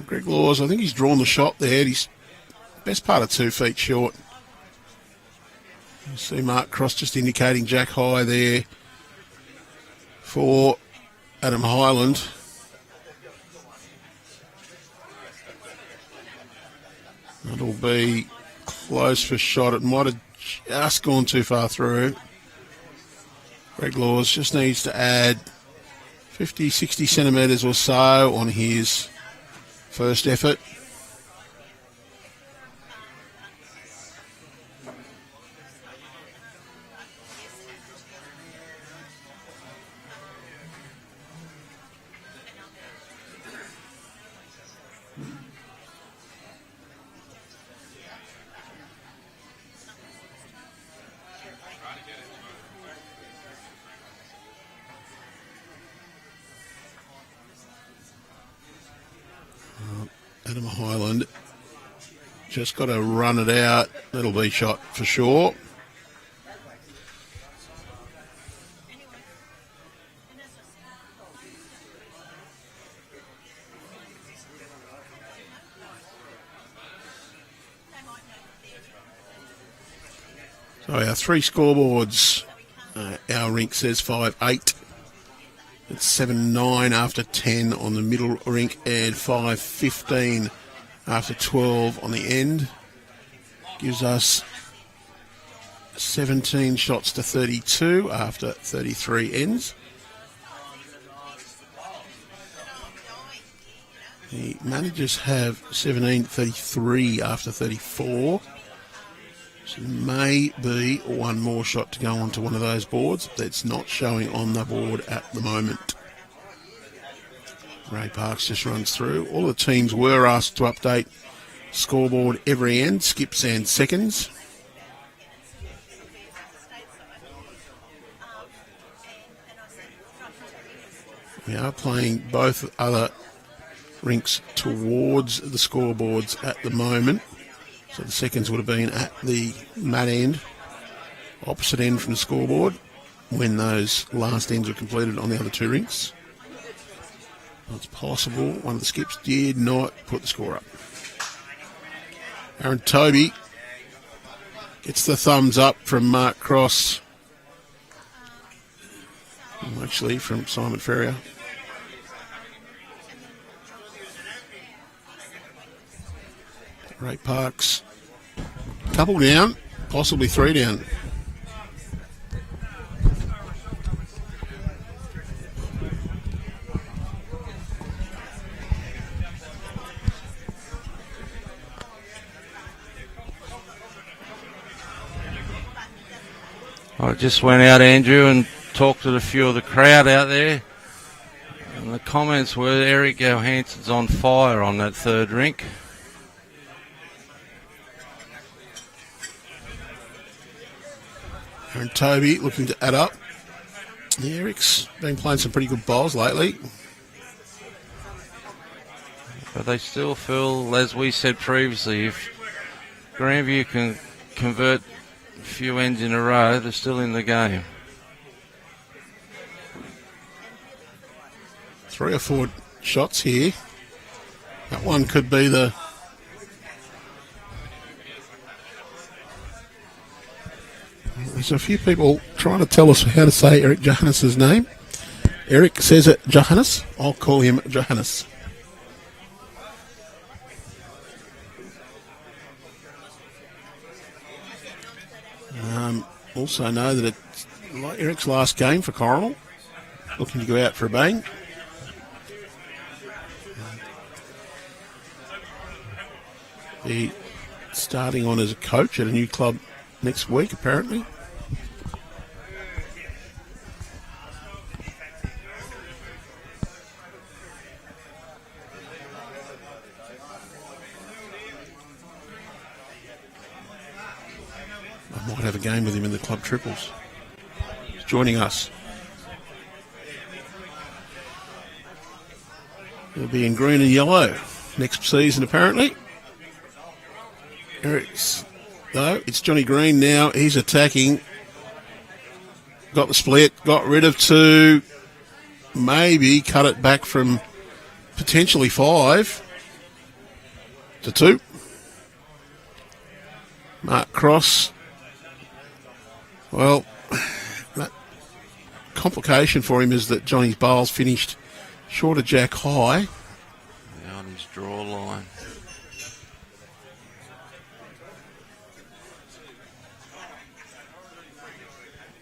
Greg Laws, I think he's drawn the shot there. He's best part of 2 feet short. You see Mark Cross just indicating Jack High there for Adam Hyland. That'll be close for shot. It might have just gone too far through. Greg Laws just needs to add 50, 60 centimetres or so on his first effort. Adam Hyland just got to run it out. That'll be shot for sure. So our 3 scoreboards, our rink says 5-8. It's 7-9 after 10 on the middle rink and 5-15 after 12 on the end. Gives us 17 shots to 32 after 33 ends. The managers have 17-33 after 34. So there may be one more shot to go onto one of those boards that's not showing on the board at the moment. Ray Parks just runs through. All the teams were asked to update scoreboard every end, skips and seconds. We are playing both other rinks towards the scoreboards at the moment. So the seconds would have been at the mat end, opposite end from the scoreboard, when those last ends were completed on the other 2 rinks. It's possible one of the skips did not put the score up. Aaron Tobey gets the thumbs up from Mark Cross. Actually, from Simon Ferrier. Ray Parks. Couple down, possibly 3 down. I just went out, Andrew, and talked to a few of the crowd out there. And the comments were Eric Johansson's on fire on that 3rd rink. And Tobey looking to add up. Eric's been playing some pretty good bowls lately. But they still feel, as we said previously, if Grandview can convert a few ends in a row, they're still in the game. 3 or 4 shots here. That one could be the... There's a few people trying to tell us how to say Eric Johannes' name. Eric says it Johannes. I'll call him Johannes. Also know that it's like Eric's last game for Corrimal. Looking to go out for a bang. He starting on as a coach at a new club next week, apparently. I might have a game with him in the club triples. He's joining us. He'll be in green and yellow next season, apparently. Eric's, though, it's Johnny Green now. He's attacking. Got the split. Got rid of 2. Maybe cut it back from potentially 5 to 2. Mark Cross. Well, that complication for him is that Johnny's bowls finished short of jack high. Yeah, on his draw line.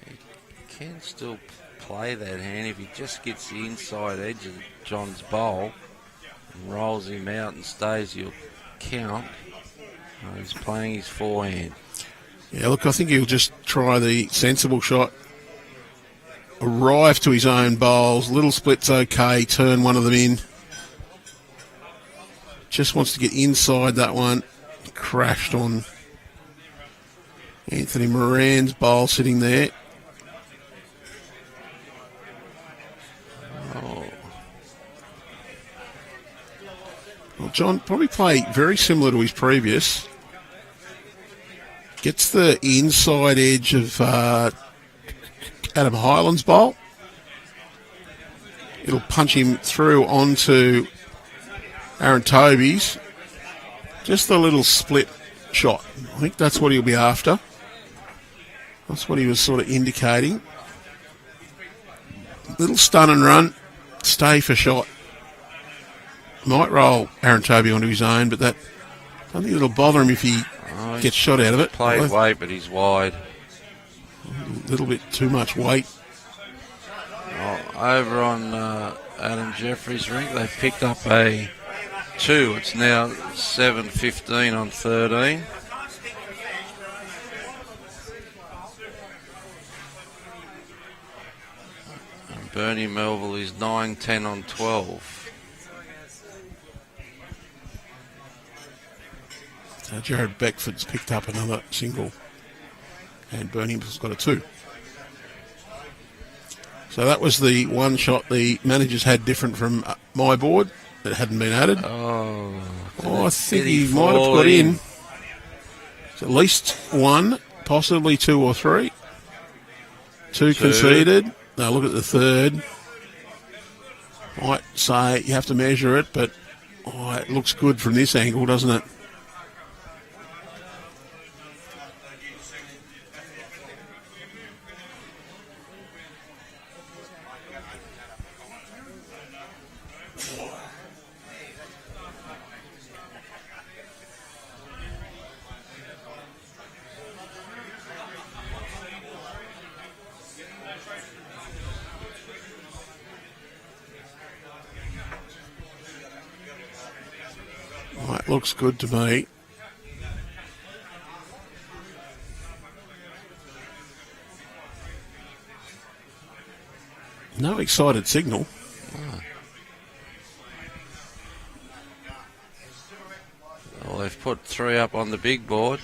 He can still play that hand if he just gets the inside edge of John's bowl and rolls him out and stays your count. He's playing his forehand. Yeah, look, I think he'll just try the sensible shot. Arrive to his own bowls. Little split's okay. Turn one of them in. Just wants to get inside that one. Crashed on Anthony Moran's bowl sitting there. Oh. Well, John probably played very similar to his previous. Gets the inside edge of Adam Hyland's bowl. It'll punch him through onto Aaron Tobey's. Just a little split shot. I think that's what he'll be after. That's what he was sort of indicating. Little stun and run. Stay for shot. Might roll Aaron Tobey onto his own, but that, I don't think it'll bother him if he gets shot out of it. Played weight, but he's wide. A little bit too much weight. Oh, over on Adam Jeffrey's rink, they picked up a 2. It's now 7-15 on 13. And Bernie Melville is 9-10 on 12. So Jared Beckford's picked up another single, and Burnham's got a 2. So that was the one shot the managers had different from my board that hadn't been added. Oh, I think he might have got in. It's at least 1, possibly 2 or 3. 2 conceded. Now look at the third. Might say you have to measure it, but it looks good from this angle, doesn't it? Looks good to me. No excited signal. Oh. Well, they've put 3 up on the big board.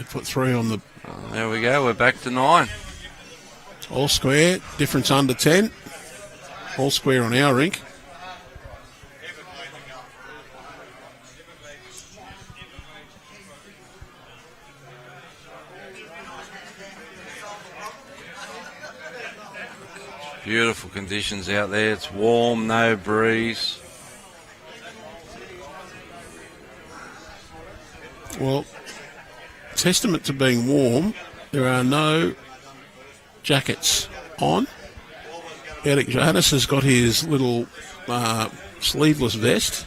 They put 3 on the There we go. We're back to 9. all square. Difference under 10. All square on our rink. Beautiful conditions out there. It's warm, no breeze. Well, testament to being warm, there are no jackets on. Eric Jonas has got his little sleeveless vest.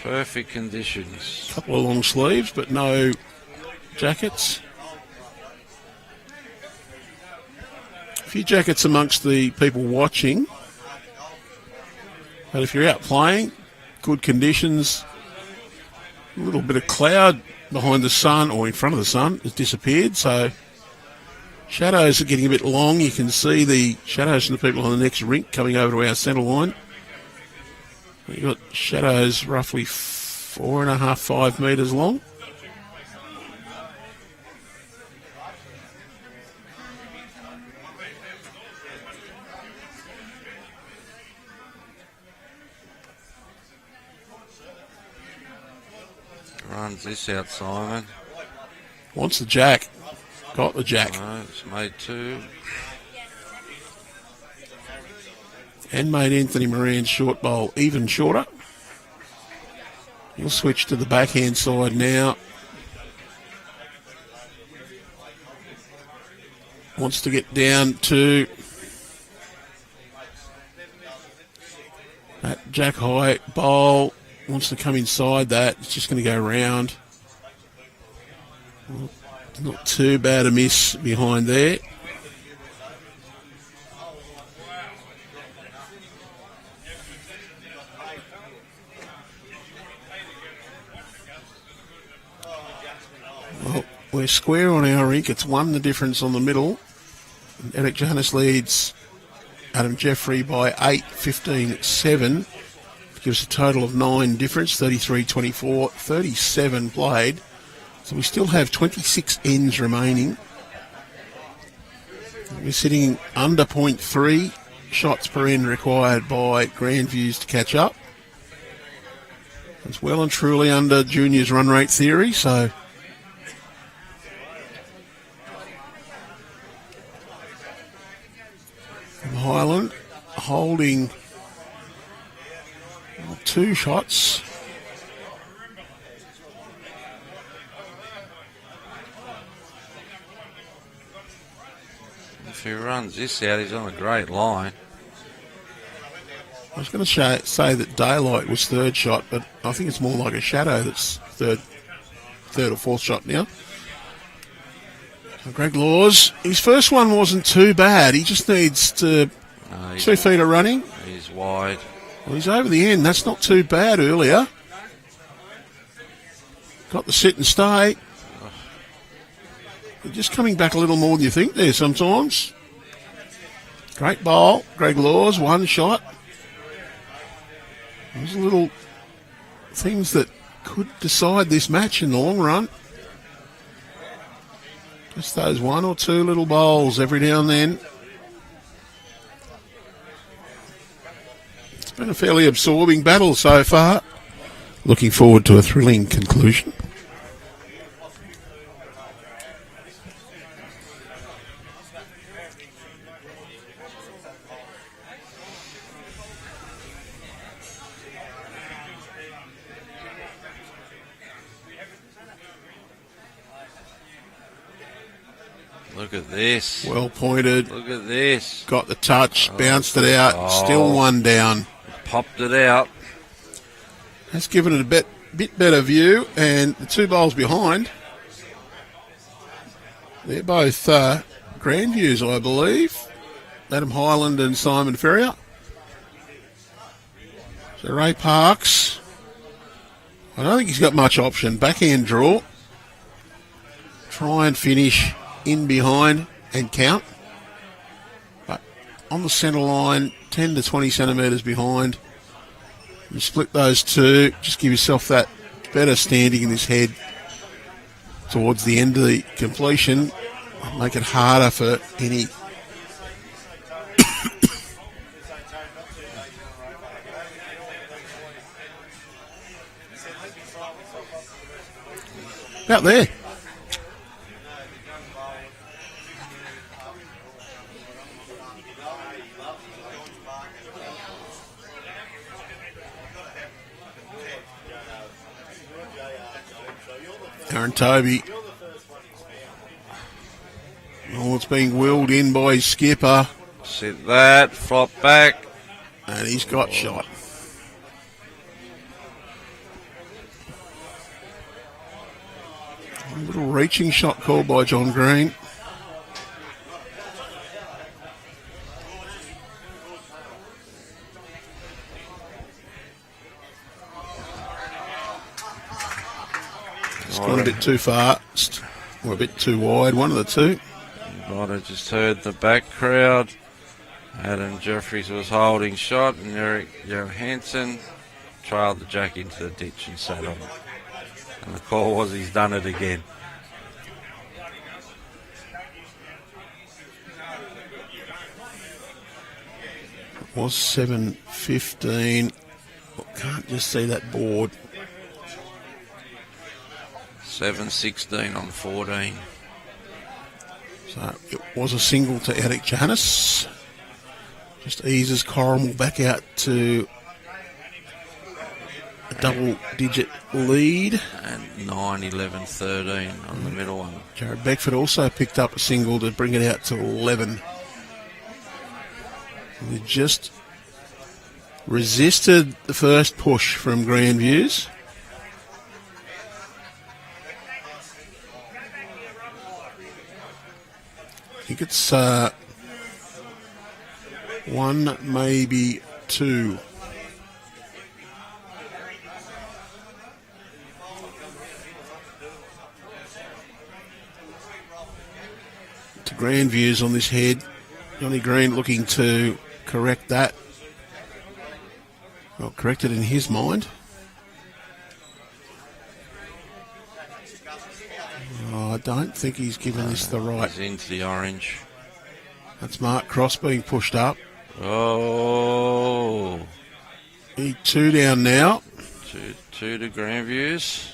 Perfect conditions. A couple of long sleeves, but no jackets. A few jackets amongst the people watching. But if you're out playing, good conditions. A little bit of cloud behind the sun, or in front of the sun, has disappeared. So shadows are getting a bit long. You can see the shadows from the people on the next rink coming over to our centre line. You've got shadows roughly 4.5, 5 metres long. Runs this out, Simon. Wants the jack. Got the jack. No, it's made 2. And made Anthony Moran's short bowl even shorter. He'll switch to the backhand side now. Wants to get down to that jack high bowl. Wants to come inside that. It's just going to go round. Well, not too bad a miss behind there. Well, we're square on our rink. It's 1 the difference on the middle. And Eric Johannes leads Adam Jeffrey by 8, 15, 7. Gives a total of 9 difference, 33-24, 37 played. So we still have 26 ends remaining. We're sitting under 0.3 shots per end required by Grandviews to catch up. It's well and truly under juniors run rate theory, so from Hyland holding 2 shots. If he runs this out, he's on a great line. I was going to say that daylight was 3rd shot, but I think it's more like a shadow that's third or 4th shot now. So Greg Laws, his first one wasn't too bad. He just needs to 2 feet of running. He's wide. Well, he's over the end. That's not too bad earlier. Got the sit and stay. They're just coming back a little more than you think there sometimes. Great bowl. Greg Laws, 1 shot. There's little things that could decide this match in the long run. Just those 1 or 2 little bowls every now and then. It's been a fairly absorbing battle so far. Looking forward to a thrilling conclusion. Look at this. Well pointed. Look at this. Got the touch, bounced it out, still 1 down. Popped it out. That's given it a bit better view, and the 2 bowls behind, they're both Grandviews, I believe. Adam Hyland and Simon Ferrier. So Ray Parks, I don't think he's got much option. Backhand draw. Try and finish in behind and count. But on the centre line, 10 to 20 centimetres behind. You split those 2, just give yourself that better standing in this head. towards the end of the completion, make it harder for any. Out there. Aaron Tobey. Oh, it's being wheeled in by his skipper. Sit that, flop back. And he's got shot. A little reaching shot called by John Green. It's gone a bit too fast, or a bit too wide, one of the two. Might have just heard the back crowd. Adam Jeffries was holding shot, and Eric Johansson trailed the jack into the ditch and sat on it. And the call was he's done it again. It was 7:15. Can't just see that board. 7:16 on 14. So it was a single to Eric Janis. Just eases Corrimal back out to a double-digit lead. And 9, 11, 13 on the middle one. Jared Beckford also picked up a single to bring it out to 11. They just resisted the first push from Grandviews. I think it's one, maybe two. To Grandviews on this head. Johnny Green looking to correct that. Well, corrected in his mind. Oh, I don't think he's given this the right. He's into the orange. That's Mark Cross being pushed up. Oh. He 2 down now. 2 to Grandviews.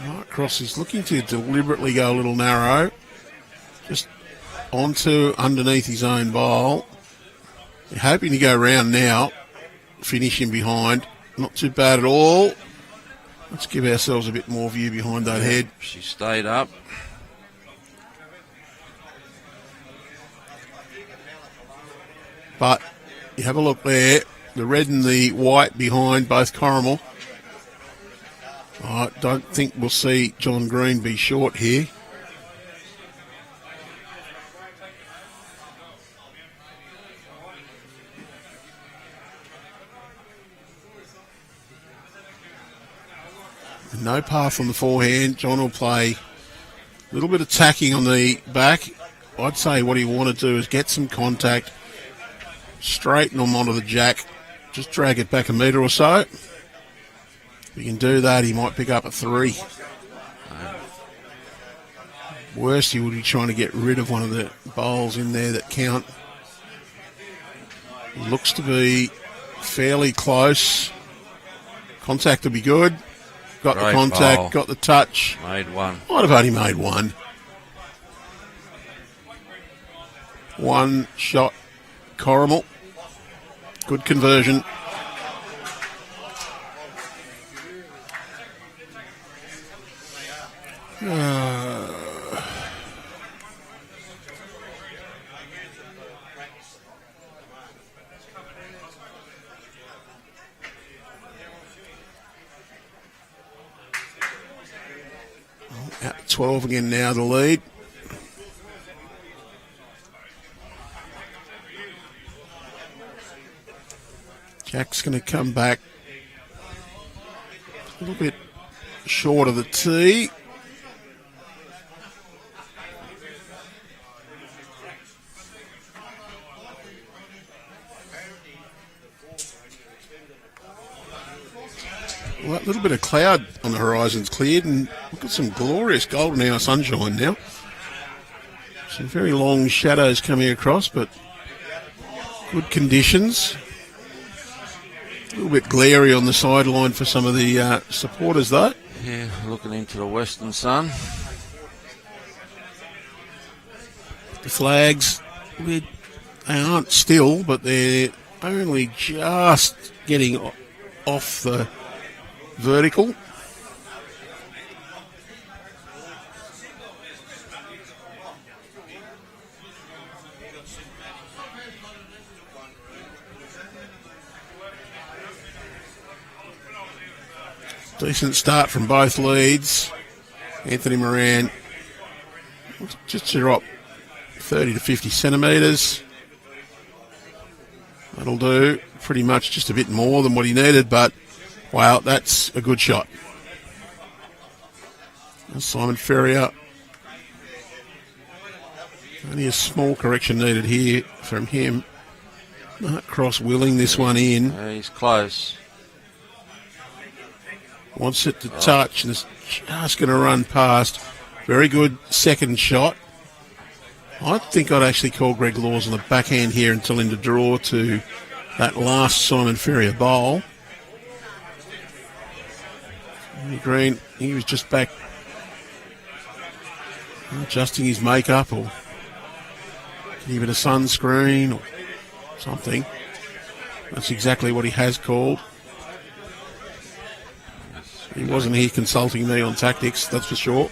Mark Cross is looking to deliberately go a little narrow. Just onto underneath his own bowl. You're hoping to go round now. Finish him behind. Not too bad at all. Let's give ourselves a bit more view behind that head. She stayed up. But you have a look there. The red and the white behind both Corrimal. I don't think we'll see John Green be short here. No path on the forehand. John will play a little bit of tacking on the back. I'd say what he want to do is get some contact, straighten them onto the jack, just drag it back a metre or so. If he can do that, he might pick up a 3. Worst, he would be trying to get rid of one of the bowls in there that count. Looks to be fairly close. Contact will be good. Got Great the contact, bowl. got the touch. Made one. Might have only made one. One shot, Corrimal. Good conversion. Out to 12 again now, the lead. Jack's going to come back a little bit short of the tee. Well, a little bit of cloud on the horizon's cleared, and we've got some glorious golden hour sunshine now. Some very long shadows coming across, but good conditions. A little bit glary on the sideline for some of the supporters, though. Yeah, looking into the western sun. The flags, they aren't still, but they're only just getting off the vertical. Decent start from both leads. Anthony Moran just to drop 30 to 50 centimetres. That'll do. Pretty much just a bit more than what he needed, but wow, that's a good shot. And Simon Ferrier. Only a small correction needed here from him. Not cross willing this one in. He's close. Wants it to touch and is just going to run past. Very good second shot. I think I'd actually call Greg Laws on the backhand here and tell him to draw to that last Simon Ferrier bowl. Green, he was just back adjusting his makeup or even a sunscreen or something. That's exactly what he has called. He wasn't here consulting me on tactics, that's for sure.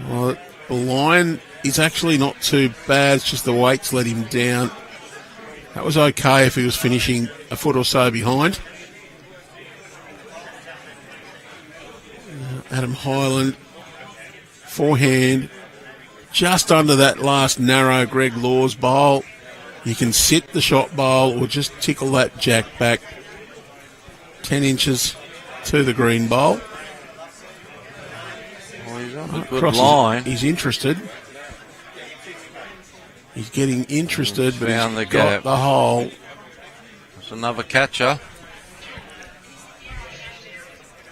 Well, the line is actually not too bad. It's just the weights let him down. That was okay if he was finishing a foot or so behind. Adam Hyland, forehand, just under that last narrow Greg Laws bowl. You can sit the shot bowl or just tickle that jack back 10 inches to the green bowl. Well, he's on a good line. He's interested. He's getting interested, but Found he's the got gap. the hole. That's another catcher.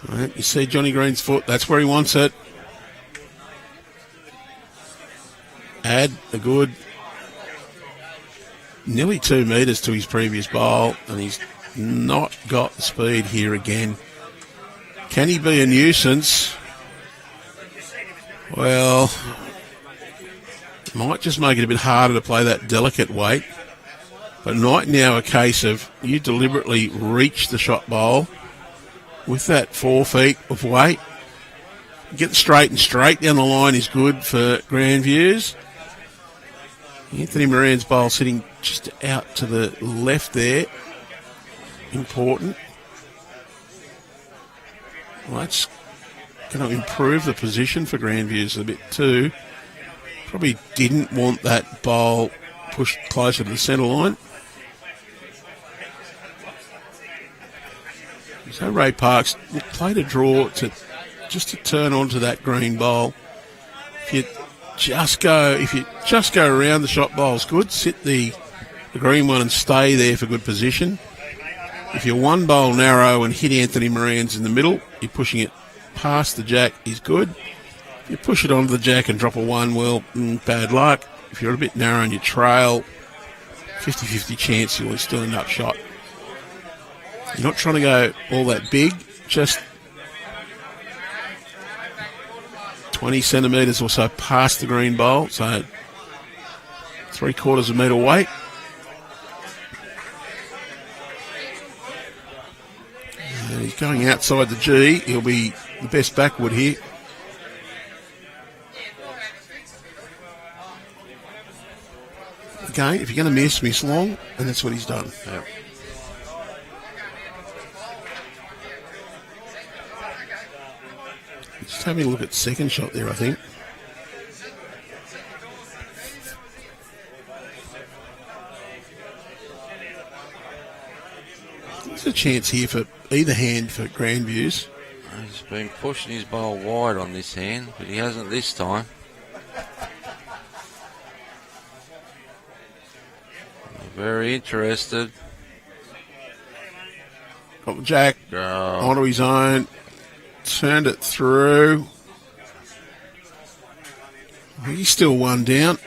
Right, you see Johnny Green's foot. That's where he wants it. Add a good nearly 2 metres to his previous bowl, and he's not got the speed here again. Can he be a nuisance? Well, might just make it a bit harder to play that delicate weight. But right now a case of you deliberately reach the shot bowl with that 4 feet of weight. Get straight down the line is good for Grandviews. Anthony Moran's bowl sitting just out to the left there. Important. Well, that's going to improve the position for Grandviews a bit too. Probably didn't want that bowl pushed closer to the centre line. So Ray Parks played a draw to turn onto that green bowl. If you just go around the shot bowl's good. Sit the green one and stay there for good position. If you're one bowl narrow and hit Anthony Moran's in the middle, you're pushing it past the jack is good. If you push it onto the jack and drop a 1, well, bad luck. If you're a bit narrow and you trail, 50-50 chance you'll still end up shot. You're not trying to go all that big, just 20 centimetres or so past the green bowl, so 3/4 metre weight. And he's going outside the G. He'll be the best backwood here. Again, if you're going to miss long, and that's what he's done. Yep. Just having a look at second shot there, I think. There's a chance here for either hand for Grandviews. He's been pushing his bowl wide on this hand, but he hasn't this time. Very interested. Got the jack onto his own. Turned it through. He's still one down.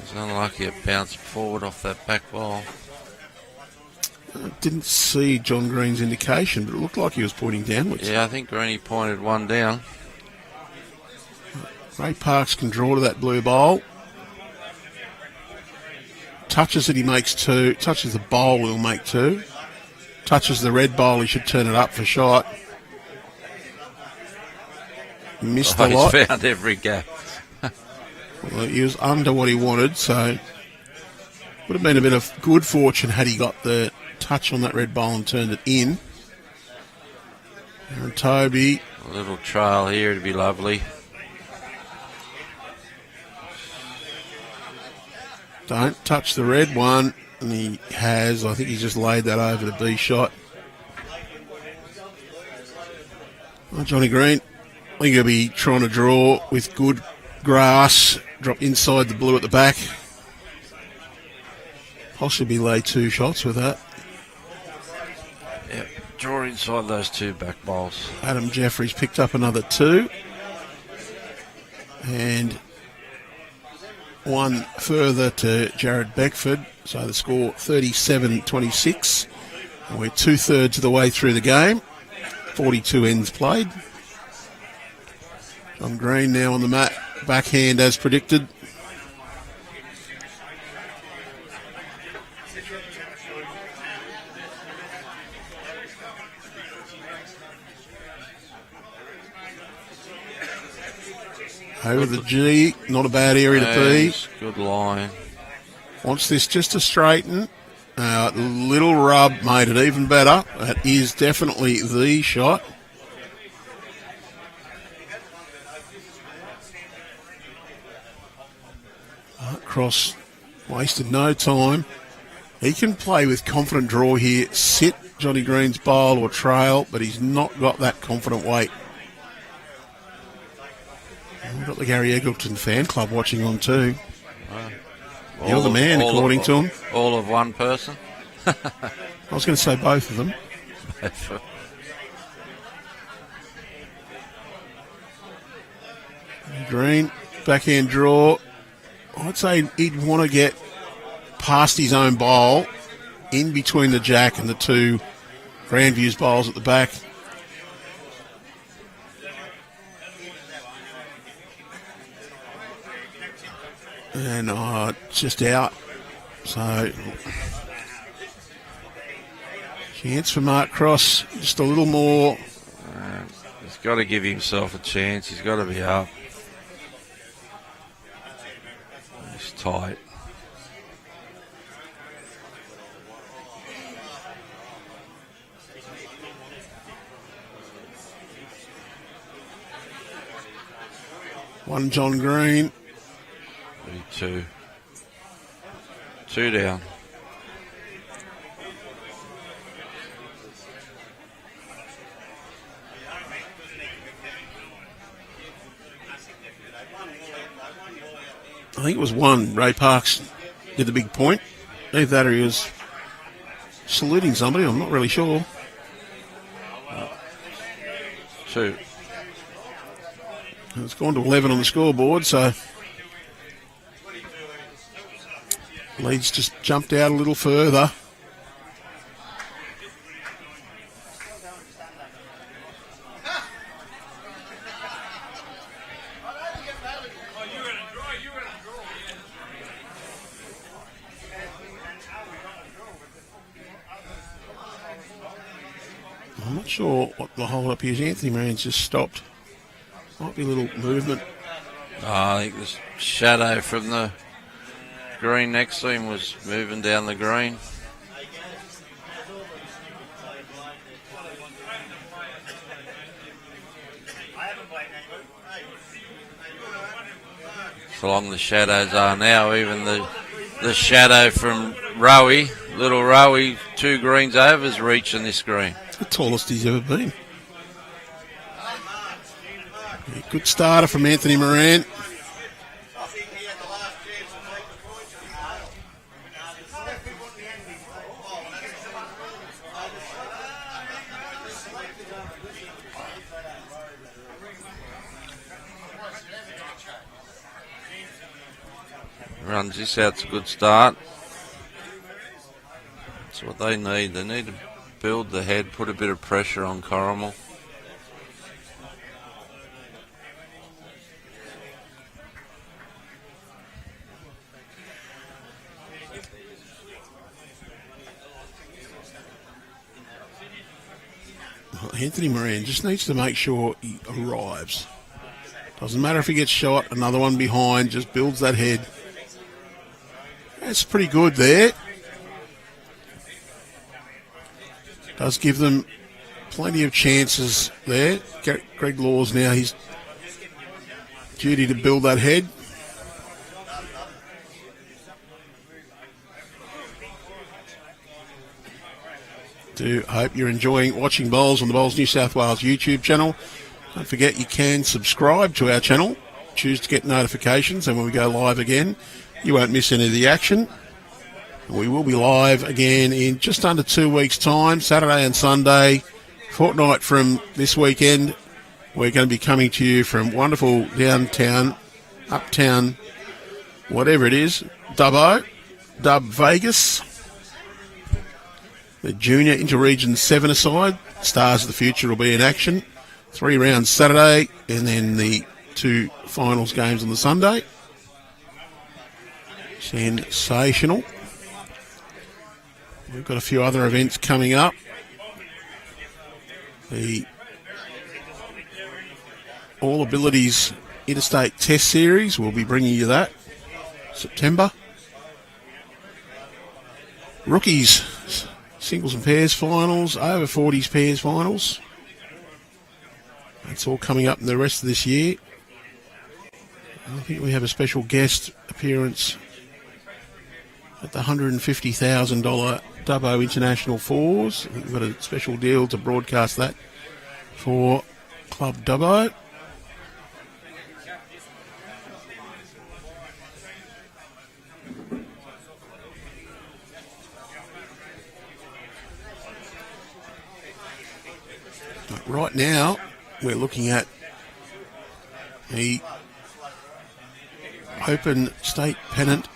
He's unlucky it bounced forward off that back ball. I didn't see John Green's indication, but it looked like he was pointing downwards. Yeah, I think Greenie pointed one down. Ray Parks can draw to that blue bowl. Touches it, he makes two. Touches the bowl, he'll make two. Touches the red bowl, he should turn it up for shot. Missed a lot. He's found every gap. Well, he was under what he wanted, so would have been a bit of good fortune had he got the touch on that red bowl and turned it in. And Tobey. A little trail here to be lovely. Don't touch the red one, and he has. I think he's just laid that over the B shot. Oh, Johnny Green, I think he'll be trying to draw with good grass, drop inside the blue at the back. Possibly lay two shots with that. Yep, draw inside those two back bowls. Adam Jeffries picked up another two. And one further to Jared Beckford. So the score 37-26. And we're 2/3 of the way through the game. 42 ends played. John Green now on the mat. Backhand as predicted. Over the G, not a bad area to be. Good line. Wants this just to straighten. Little rub made it even better. That is definitely the shot. Cross wasted no time. He can play with confident draw here. Sit Johnny Green's bowl or trail, but he's not got that confident weight. We've got the Gary Eggleton fan club watching on too. You're the man, according to him. All of one person. I was going to say both of them. Green, backhand draw. I'd say he'd want to get past his own bowl, in between the jack and the two Grandviews bowls at the back. And just out. So, chance for Mark Cross. Just a little more. He's got to give himself a chance. He's got to be up. He's tight. One John Green. 32. Two down. I think it was one. Ray Parks did the big point. Either that or he was saluting somebody. I'm not really sure. Two. It's gone to 11 on the scoreboard, so Leeds just jumped out a little further. I'm not sure what the hold up is. Anthony Moran's just stopped. Might be a little movement. I think the shadow from the green next to him was moving down the green. So long the shadows are now, even the shadow from Rowie, little Rowie, 2 greens over, is reaching this green. The tallest he's ever been. Yeah, good starter from Anthony Moran. Runs this out's a good start. That's what they need. They need to build the head, put a bit of pressure on Corrimal. Anthony Moran just needs to make sure he arrives. Doesn't matter if he gets shot, another one behind, just builds that head. That's pretty good there. Does give them plenty of chances there. Greg Laws now, his duty to build that head. Do hope you're enjoying watching bowls on the Bowls New South Wales YouTube channel. Don't forget you can subscribe to our channel. Choose to get notifications, and when we go live again, you won't miss any of the action. We will be live again in just under 2 weeks' time, Saturday and Sunday, fortnight from this weekend. We're going to be coming to you from wonderful downtown, uptown, whatever it is, Dub Vegas. The Junior Interregion 7-a-side, Stars of the Future will be in action. 3 rounds Saturday, and then the 2 finals games on the Sunday. Sensational. We've got a few other events coming up. The All Abilities Interstate Test Series, we'll be bringing you that. September. Rookies, singles and pairs finals, over 40s pairs finals. That's all coming up in the rest of this year. I think we have a special guest appearance at the $150,000 Dubbo International Fours. I think we've got a special deal to broadcast that for Club Dubbo. But right now, we're looking at the Open State Pennant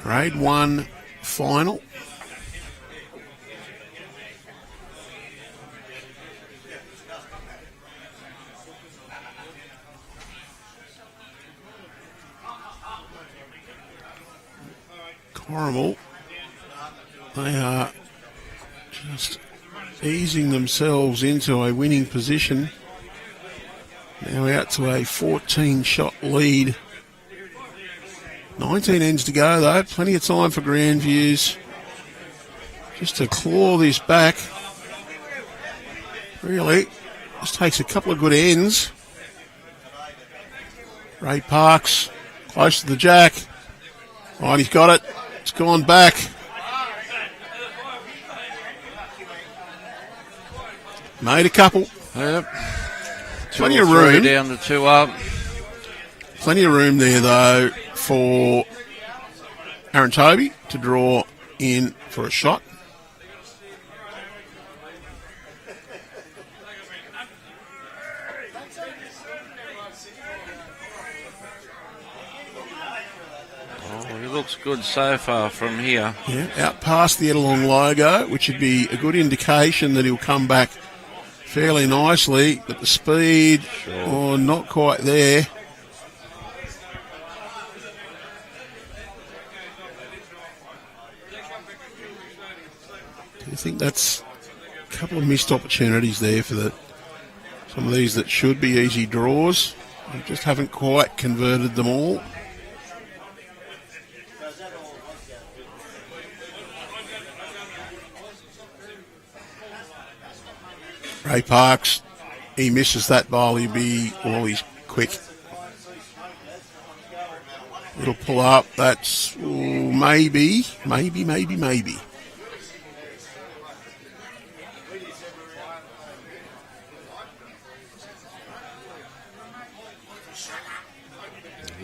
Grade 1 final. Corrimal, they are just easing themselves into a winning position. Now out to a 14-shot lead. 19 ends to go, though. Plenty of time for Grandviews just to claw this back. Really, just takes a couple of good ends. Ray Parks, close to the jack. Right, he's got it. It's gone back. Made a couple. Yep. Plenty of room. Down to 2 up. Plenty of room there, though, for Aaron Tobey to draw in for a shot. Oh, he looks good so far from here. Yeah, out past the Edelong logo, which would be a good indication that he'll come back fairly nicely, but the speed, not quite there. I think that's a couple of missed opportunities there for some of these that should be easy draws. We just haven't quite converted them all. Ray Parks, he misses that bowl. He's quick. It'll pull up. That's maybe.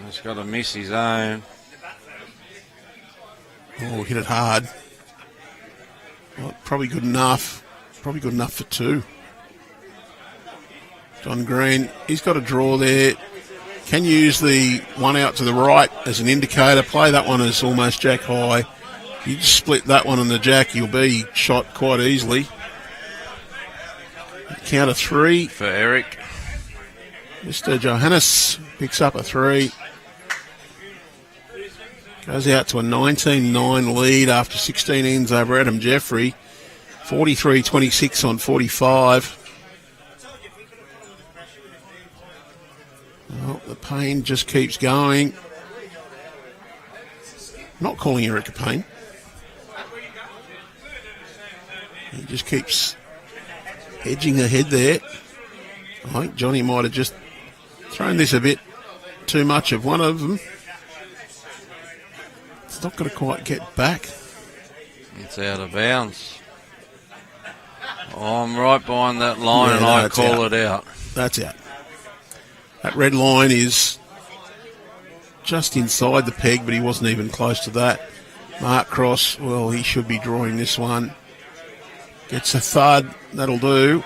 He's got to miss his own. Oh, hit it hard. Well, probably good enough. Probably good enough for two. John Green, he's got a draw there. Can use the one out to the right as an indicator. Play that one as almost jack high. You just split that one on the jack, you'll be shot quite easily. Count of three. For Eric. Mr. Johannes picks up a three. Goes out to a 19-9 lead after 16 ends over Adam Jeffrey. 43-26 on 45. Well, the pain just keeps going. Not calling Eric a pain. He just keeps edging ahead there. I think Johnny might have just thrown this a bit too much of one of them. It's not going to quite get back. It's out of bounds. I'm right behind that line and I call it out. That's out. That red line is just inside the peg, but he wasn't even close to that. Mark Cross, well, he should be drawing this one. Gets a thud. That'll do.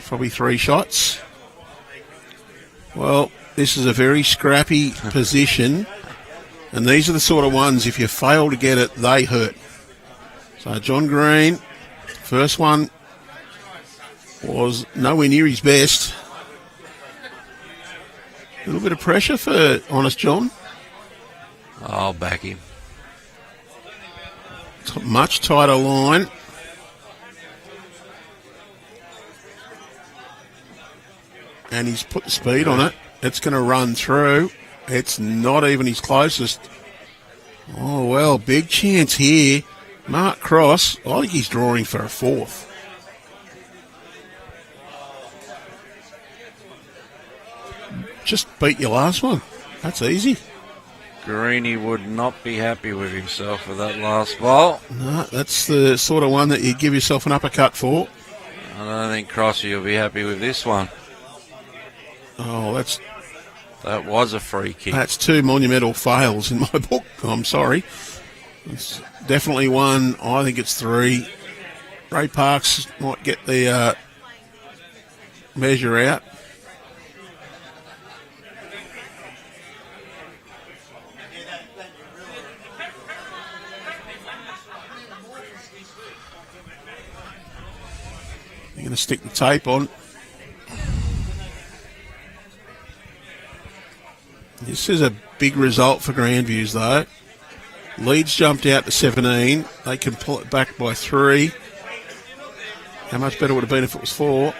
Probably three shots. Well, this is a very scrappy position. And these are the sort of ones, if you fail to get it, they hurt. So John Green, first one was nowhere near his best. A little bit of pressure for Honest John. I'll back him. It's a much tighter line. And he's put the speed on it. It's going to run through. It's not even his closest. Oh, well, big chance here. Mark Cross, I think he's drawing for a fourth. Just beat your last one. That's easy. Greeny would not be happy with himself for that last ball. No, that's the sort of one that you give yourself an uppercut for. I don't think Crossy will be happy with this one. Oh, that was a free kick. That's two monumental fails in my book. I'm sorry. It's definitely one. I think it's three. Ray Parks might get the measure out. You're going to stick the tape on. This is a big result for Grandviews, though. Leeds jumped out to 17. They can pull it back by 3. How much better would it have been if it was 4?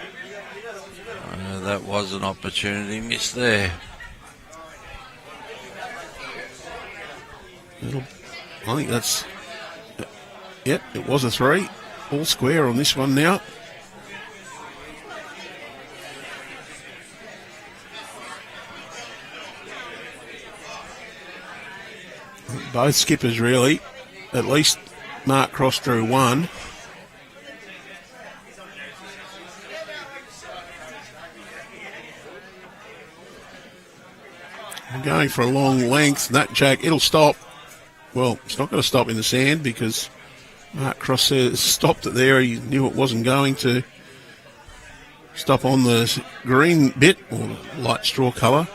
That was an opportunity missed there. I think that's... Yep, it was a 3. All square on this one now. Both skippers, really. At least Mark Cross drew one. I'm going for a long length. That jack, it'll stop. Well, it's not going to stop in the sand because Mark Cross stopped it there. He knew it wasn't going to stop on the green bit, or light straw colour.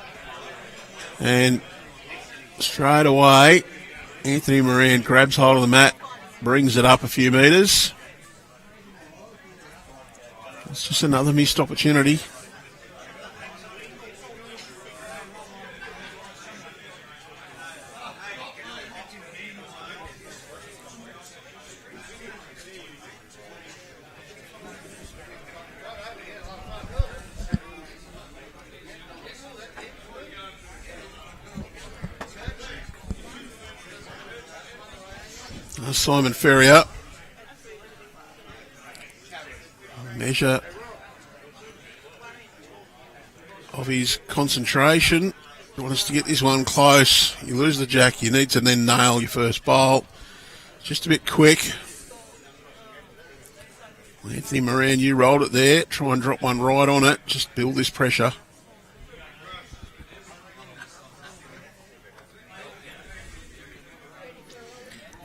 And straight away, Anthony Moran grabs hold of the mat, brings it up a few metres. It's just another missed opportunity. Simon Ferrier. Measure of his concentration. wants to get this one close. You lose the jack. You need to then nail your first bowl. Just a bit quick. Anthony Moran, you rolled it there. Try and drop one right on it. Just build this pressure.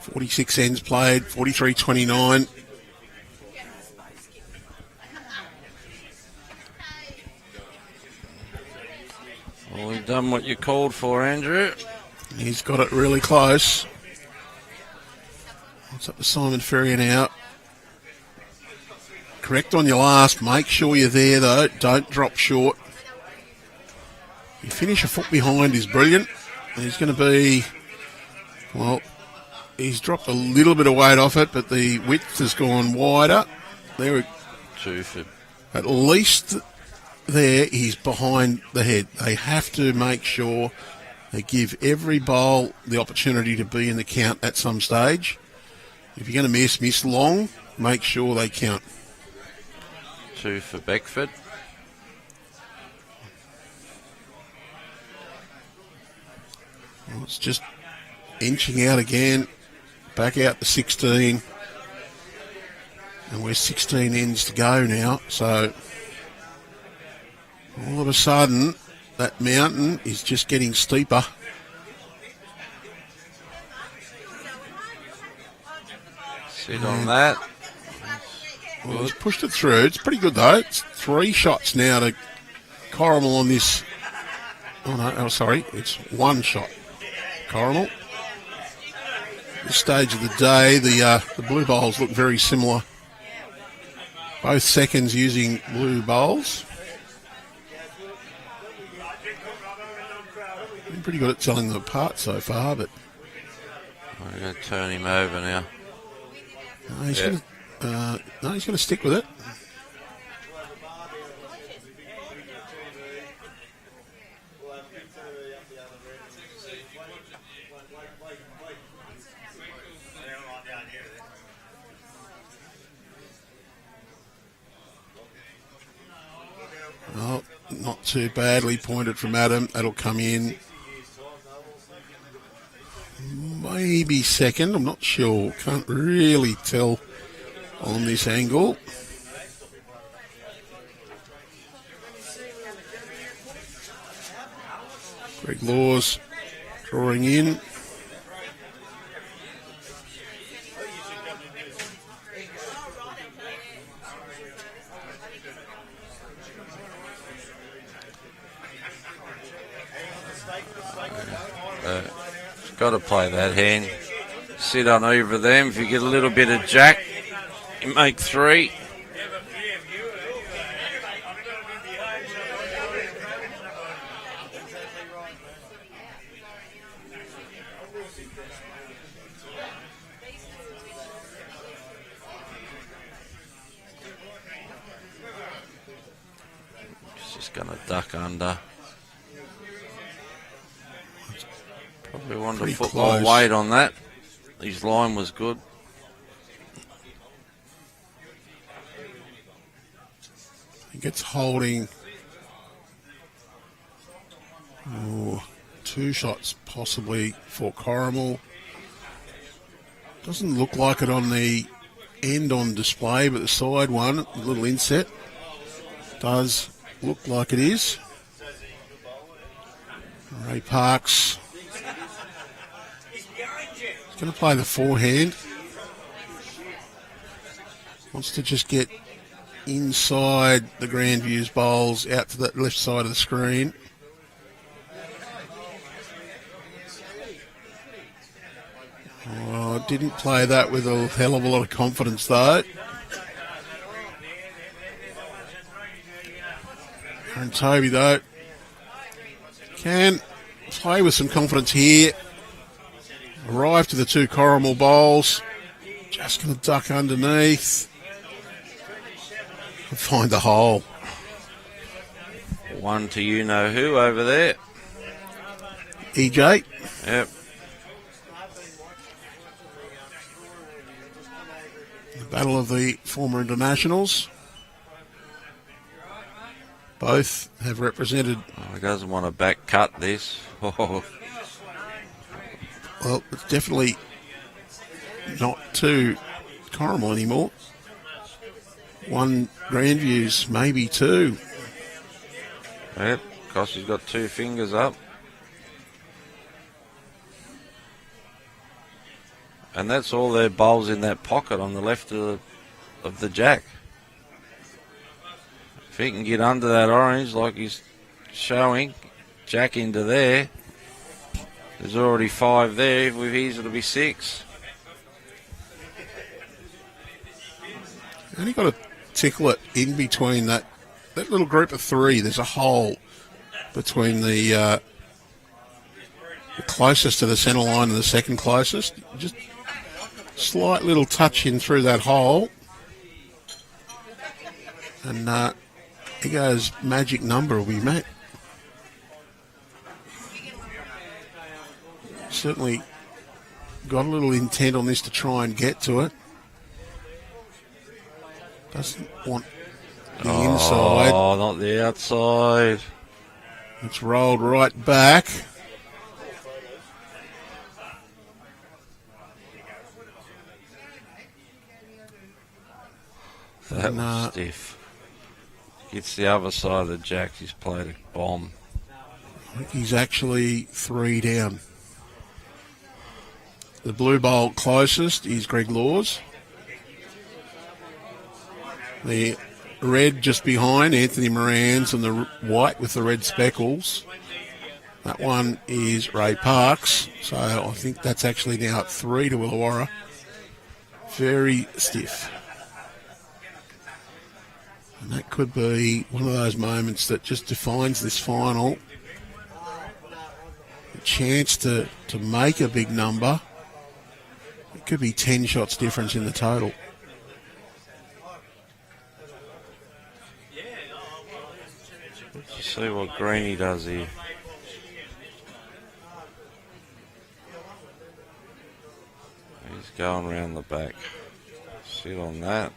.46 ends played. 43.29. Well, we've done what you called for, Andrew. He's got it really close. What's up to Simon Ferrier now? Correct on your last. Make sure you're there, though. Don't drop short. You finish a foot behind is brilliant. He's going to be, well, he's dropped a little bit of weight off it, but the width has gone wider. There we 2 for. At least there he's behind the head. They have to make sure they give every bowl the opportunity to be in the count at some stage. If you're going to miss long, make sure they count. 2 for Beckford. Well, it's just inching out again. Back out to 16. And we're 16 ends to go now. So all of a sudden, that mountain is just getting steeper. Sit on that. Well, he's pushed it through. It's pretty good, though. It's 3 shots now to Corrimal on this. Oh, no. Oh, sorry. It's 1 shot. Corrimal. This stage of the day, the blue bowls look very similar. Both seconds using blue bowls. Been pretty good at telling them apart so far, but I'm going to turn him over now. no, he's going to stick with it. Oh, not too badly pointed from Adam. That'll come in. Maybe second. I'm not sure. Can't really tell on this angle. Greg Laws drawing in. Got to play that hand. Sit on over them. If you get a little bit of jack, you make 3. Just going to duck under. Probably wanted to put more weight on that. His line was good. He gets holding 2 shots possibly for Corrimal. Doesn't look like it on the end on display, but the side one, a little inset, does look like it is. Ray Parks going to play the forehand. Wants to just get inside the Grandviews bowls out to the left side of the screen. Oh, didn't play that with a hell of a lot of confidence though. And Tobey though can play with some confidence here. Arrive to the 2 Corrimal bowls. Just going to duck underneath. And find the hole. 1 to you-know-who over there. EJ. Yep. The battle of the former internationals. Both have represented. Oh, he doesn't want to back cut this. Oh, Well, it's definitely not two Corrimal anymore. One Grandviews, maybe two. yep, because he's got 2 fingers up. And that's all their bowls in that pocket on the left of the jack. If he can get under that orange like he's showing, jack into there, there's already 5 there. With his, it'll be 6. Only got to tickle it in between that little group of 3. There's a hole between the closest to the centre line and the second closest. Just slight little touch in through that hole. And he goes, magic number will be met. Certainly got a little intent on this to try and get to it. Doesn't want the inside. Oh, not the outside. It's rolled right back. That was stiff. Gets the other side of the jack. He's played a bomb. I think he's actually 3 down. The blue bowl closest is Greg Laws. The red just behind, Anthony Moran's, and the white with the red speckles. That one is Ray Parks. So I think that's actually now at 3 to Illawarra. Very stiff. And that could be one of those moments that just defines this final. A chance to make a big number. It could be 10 shots difference in the total. Let's see what Greeny does here. He's going around the back. Sit on that.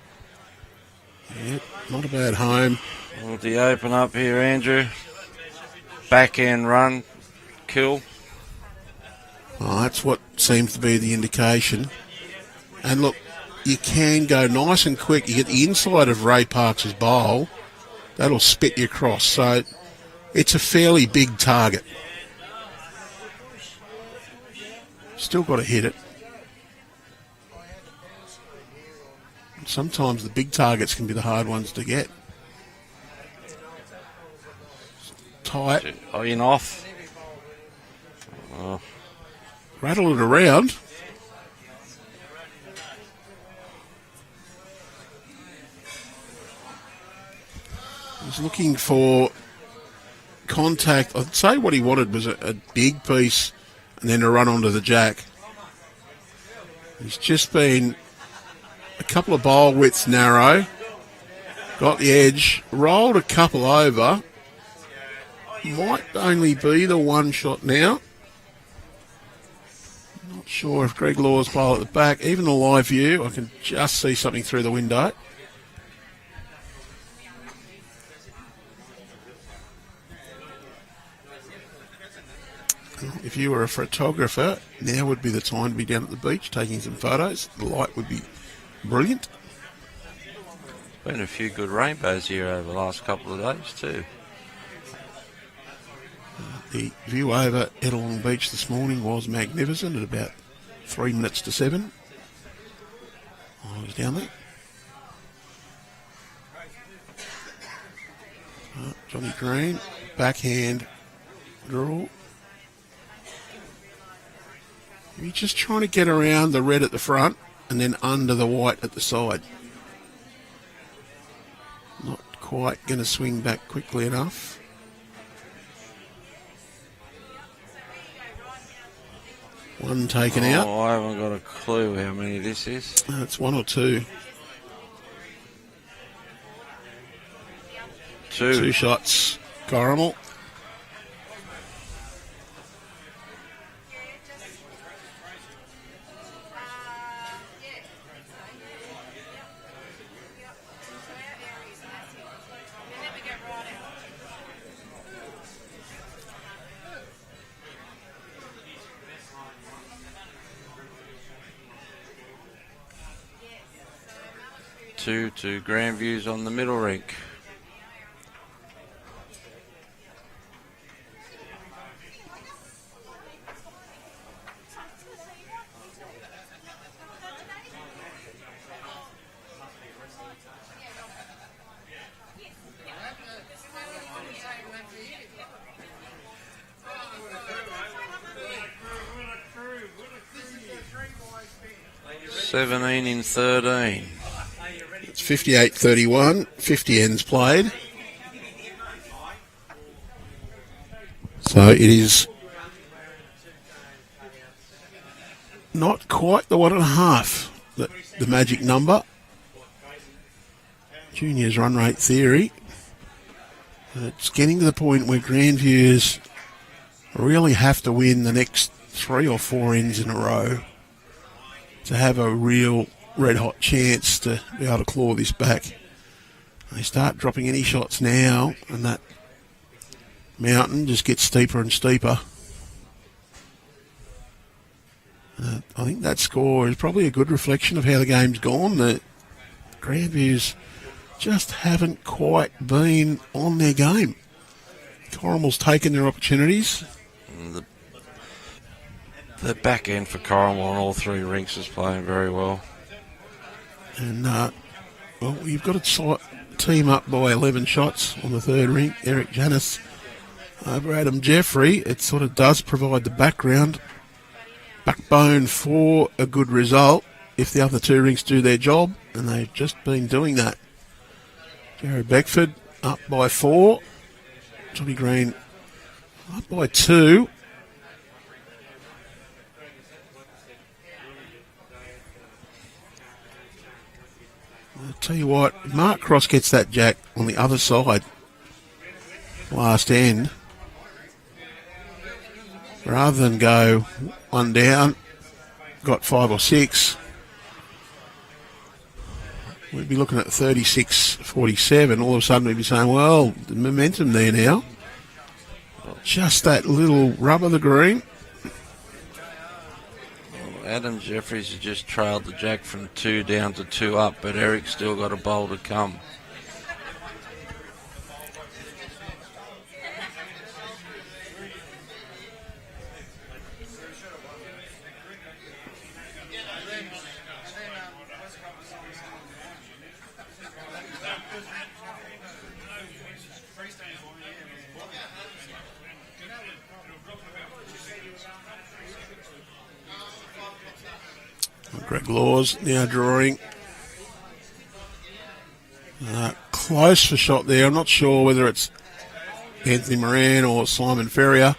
Yep, not a bad home. Will he open up here, Andrew? Backhand run, kill. Oh, that's what seems to be the indication. And look, you can go nice and quick. You get the inside of Ray Parks' bowl. That'll spit you across. So it's a fairly big target. Still got to hit it. Sometimes the big targets can be the hard ones to get. Tight. Oh, in off. Oh. Rattle it around. He's looking for contact. I'd say what he wanted was a big piece and then a run onto the jack. He's just been a couple of bowl widths narrow. Got the edge. Rolled a couple over. Might only be the one shot now. Not sure if Greg Law's bowl at the back. Even the live view, I can just see something through the window. If you were a photographer, now would be the time to be down at the beach taking some photos. The light would be brilliant. Been a few good rainbows here over the last couple of days too. The view over Ettalong Beach this morning was magnificent at about 3 minutes to 7. I was down there. Johnny Green, backhand draw. You're just trying to get around the red at the front and then under the white at the side. Not quite going to swing back quickly enough. One taken out. I haven't got a clue how many this is. It's 1 or 2. 2. 2 shots. Corrimal. 2 to Grandviews on the middle rink. In 13. It's 58-31, 50 ends played. So it is not quite the 1.5, the magic number. Juniors run rate theory. It's getting to the point where Grandviews really have to win the next 3 or 4 ends in a row to have a real red-hot chance to be able to claw this back. They start dropping any shots now, and that mountain just gets steeper and steeper. I think that score is probably a good reflection of how the game's gone. The Grandviews just haven't quite been on their game. Corrimal's taken their opportunities. The back end for Corrimal on all 3 rinks is playing very well. And, well, you've got to team up by 11 shots on the 3rd rink. Eric Janis over Adam Jeffrey. It sort of does provide the backbone for a good result if the other 2 rinks do their job, and they've just been doing that. Jared Beckford up by 4. Johnny Green up by 2. I'll tell you what, Mark Cross gets that jack on the other side, last end, rather than go 1 down, got 5 or 6, we'd be looking at 36-47. All of a sudden we'd be saying, well, the momentum there now. Just that little rub of the green. Adam Jeffries has just trailed the jack from 2 down to 2 up, but Eric's still got a bowl to come. Greg Laws now drawing. Close for shot there. I'm not sure whether it's Anthony Moran or Simon Ferrier.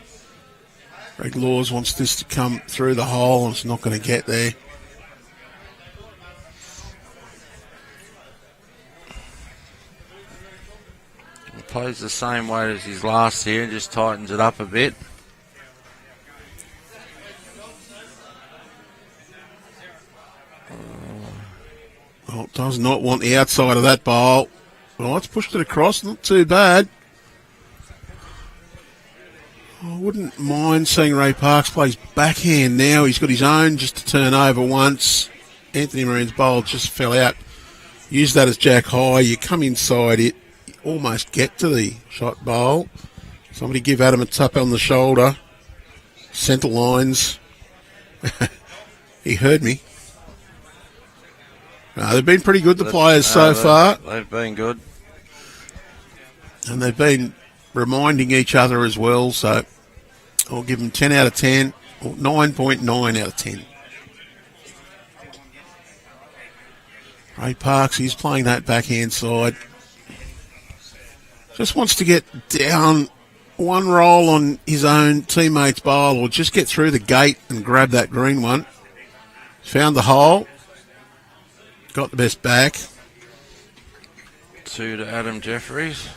Greg Laws wants this to come through the hole and it's not going to get there. He plays the same way as his last here, just tightens it up a bit. Well, does not want the outside of that bowl. Well, it's pushed it across, not too bad. I wouldn't mind seeing Ray Parks play his backhand now. He's got his own just to turn over once. Anthony Moran's bowl just fell out. Use that as jack high. You come inside it, you almost get to the shot bowl. Somebody give Adam a tap on the shoulder. Centre lines. He heard me. They've been pretty good, the players, so far. They've been good. And they've been reminding each other as well, so I'll give them 10 out of 10, or 9.9 out of 10. Ray Parks, he's playing that backhand side. Just wants to get down one roll on his own teammate's bowl, or just get through the gate and grab that green one. Found the hole. Got the best back. 2 to Adam Jeffries.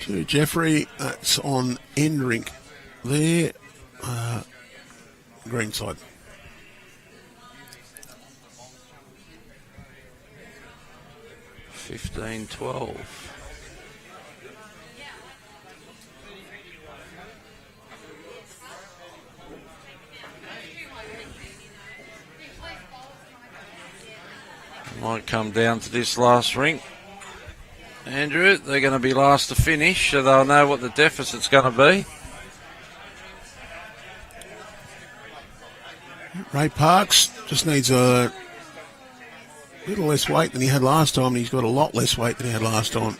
To Jeffrey, that's on end rink there. Green side. $15-12. Might come down to this last ring. Andrew, they're going to be last to finish, so they'll know what the deficit's going to be. Ray Parks just needs a little less weight than he had last time, and he's got a lot less weight than he had last time.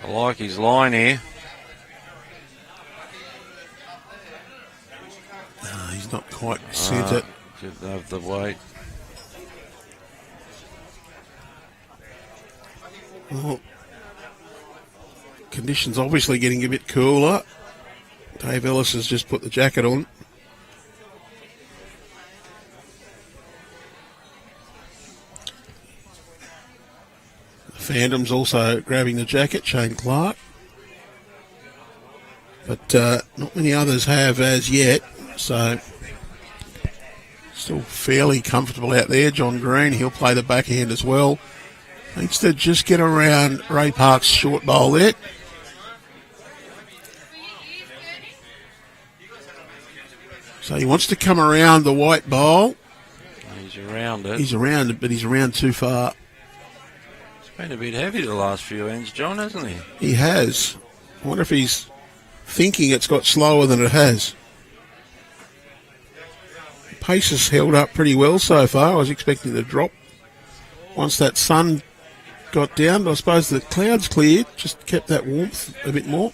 I like his line here. No, he's not quite sent it. Didn't have the weight. Well, conditions obviously getting a bit cooler. Dave Ellis has just put the jacket on. The Phantom's also grabbing the jacket, Shane Clark. But not many others have as yet, so still fairly comfortable out there. John Green, he'll play the backhand as well. Needs to just get around Ray Park's short bowl there. So he wants to come around the white bowl. He's around it. He's around it, but he's around too far. He's been a bit heavy the last few ends, John, hasn't he? He has. I wonder if he's thinking it's got slower than it has. The pace has held up pretty well so far. I was expecting it to drop once that sun got down, but I suppose the clouds cleared, just kept that warmth a bit more.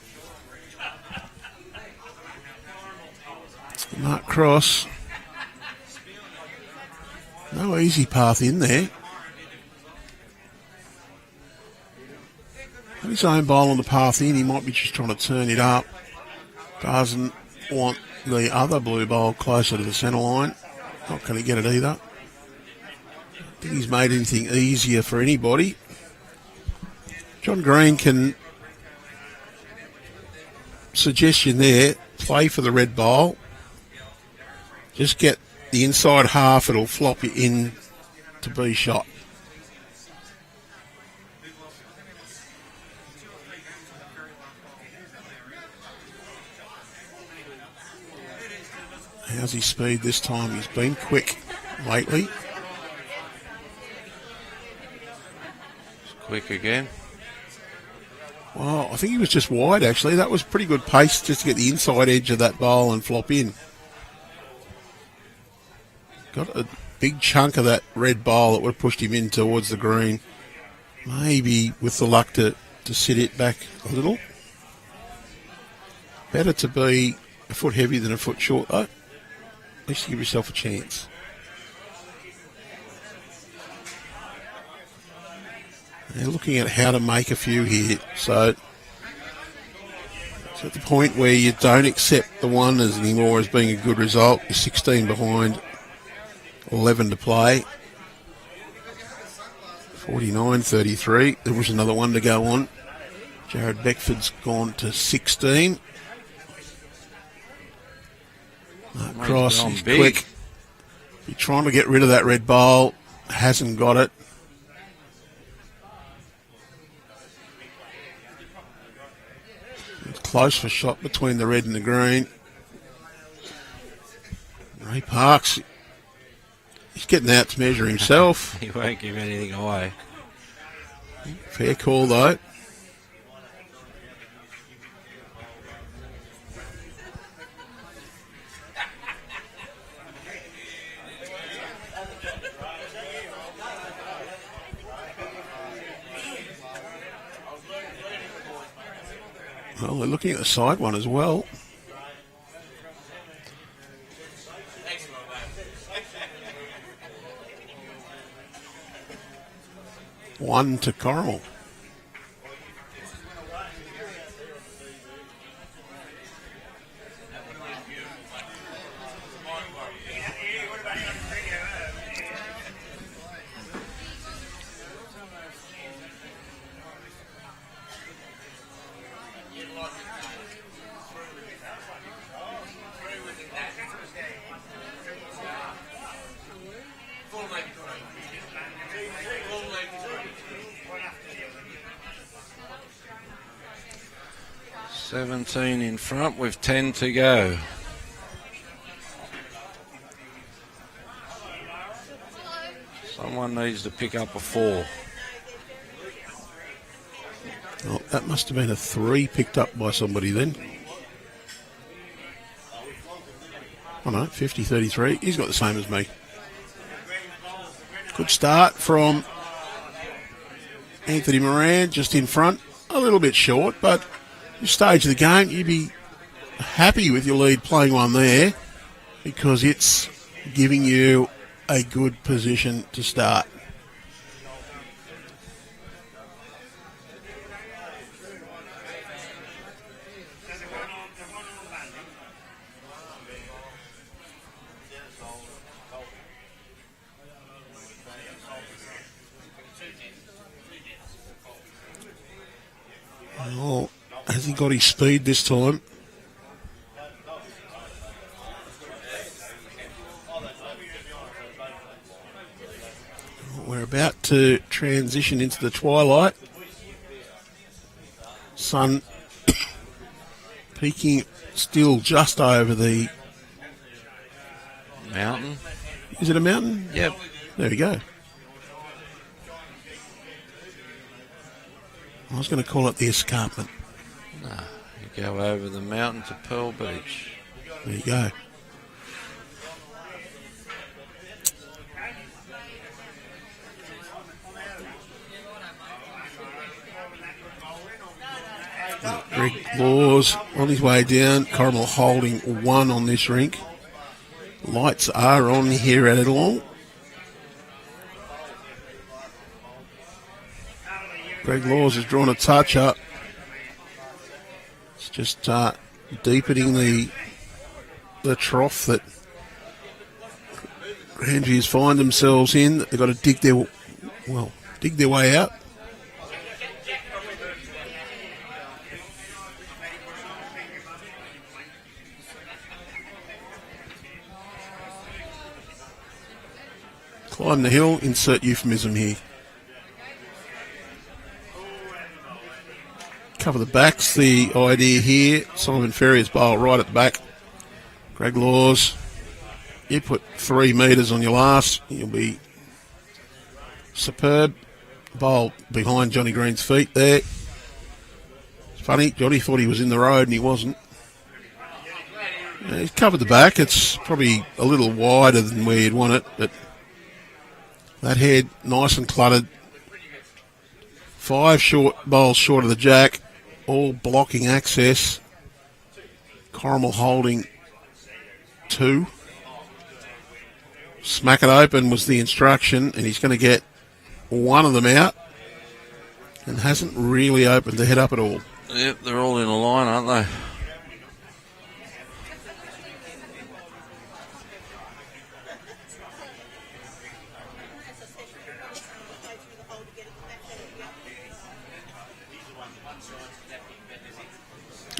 Mark Cross. No easy path in there. His own bowl on the path in, he might be just trying to turn it up. Doesn't want the other blue bowl closer to the centre line. Not going to get it either. I think he's made anything easier for anybody. John Green can, suggestion there, play for the red bowl. Just get the inside half, it'll flop you in to be shot. How's his speed this time? He's been quick lately. Quick again. Well, I think he was just wide, actually. That was pretty good pace just to get the inside edge of that bowl and flop in. Got a big chunk of that red bowl that would have pushed him in towards the green. Maybe with the luck to sit it back a little. Better to be a foot heavy than a foot short, though. At least give yourself a chance. They're looking at how to make a few here. So it's at the point where you don't accept the one anymore as being a good result. You're 16 behind, 11 to play. 49-33. There was another one to go on. Jared Beckford's gone to 16. Mark Cross, he's quick. He's trying to get rid of that red bowl. Hasn't got it. It's close for shot between the red and the green. Ray Parks, he's getting out to measure himself. He won't give anything away. Fair call, though. Well, they're looking at the side one as well. One to Corrimal. 17 in front with 10 to go. Someone needs to pick up a 4. Oh, that must have been a 3 picked up by somebody then. Oh no, 50-33. He's got the same as me. Good start from Anthony Moran, just in front. A little bit short, but this stage of the game, you'd be happy with your lead playing one there because it's giving you a good position to start. Oh, has he got his speed this time? We're about to transition into the twilight. Sun peaking still just over the mountain. Is it a mountain? Yep. There we go. I was going to call it the escarpment. No, you go over the mountain to Pearl Beach. There you go. Greg Laws on his way down. Corrimal holding 1 on this rink. Lights are on here at it all. Greg Laws has drawn a touch up. It's just deepening the trough that Grandviews find themselves in. They've got to dig their way out. Climb the hill, insert euphemism here. Cover the backs, the idea here. Simon Ferrier's bowl right at the back. Greg Laws, you put 3 metres on your last, you'll be superb. Bowl behind Johnny Green's feet there. It's funny, Johnny thought he was in the road and he wasn't. He's covered the back. It's probably a little wider than where you'd want it, but that head nice and cluttered. 5 short bowls short of the jack, all blocking access. Corrimal holding 2. Smack it open was the instruction, and he's going to get 1 of them out and hasn't really opened the head up at all. Yep, they're all in a line, aren't they?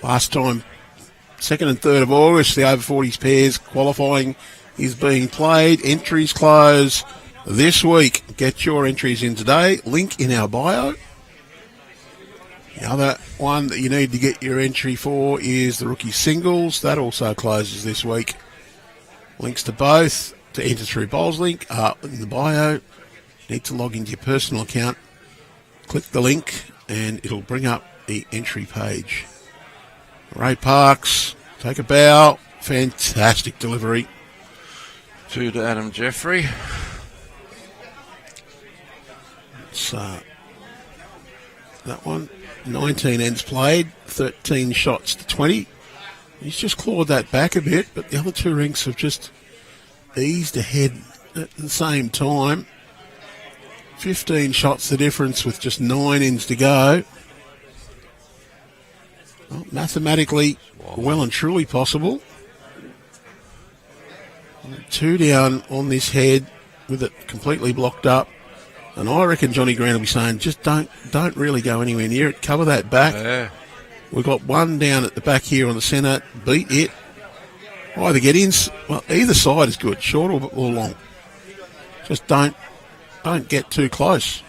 Last time, 2nd and 3rd of August, the over 40s pairs qualifying is being played. Entries close this week. Get your entries in today. Link in our bio. The other one that you need to get your entry for is the rookie singles. That also closes this week. Links to both to enter through Bowls Link are in the bio. You need to log into your personal account. Click the link and it'll bring up the entry page. Ray Parks, take a bow. Fantastic delivery. 2 to Adam Jeffrey. It's that one. 19 ends played, 13 shots to 20. He's just clawed that back a bit, but the other 2 rinks have just eased ahead at the same time. 15 shots the difference with just 9 ends to go. Well, mathematically, well and truly possible. 2 down on this head with it completely blocked up. And I reckon Johnny Green will be saying, just don't really go anywhere near it. Cover that back. Yeah. We've got 1 down at the back here on the centre. Beat it. Either get in. Well, either side is good, short or long. Just don't get too close.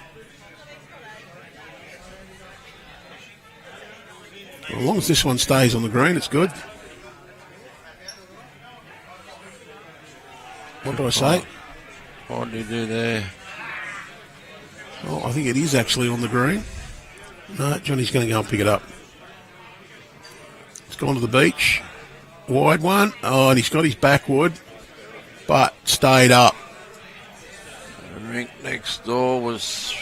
As long as this one stays on the green, it's good. What do I say? What do you do there? Oh, I think it is actually on the green. No, Johnny's going to go and pick it up. It's gone to the beach. Wide one. Oh, and he's got his backwood, but stayed up. The rink next door was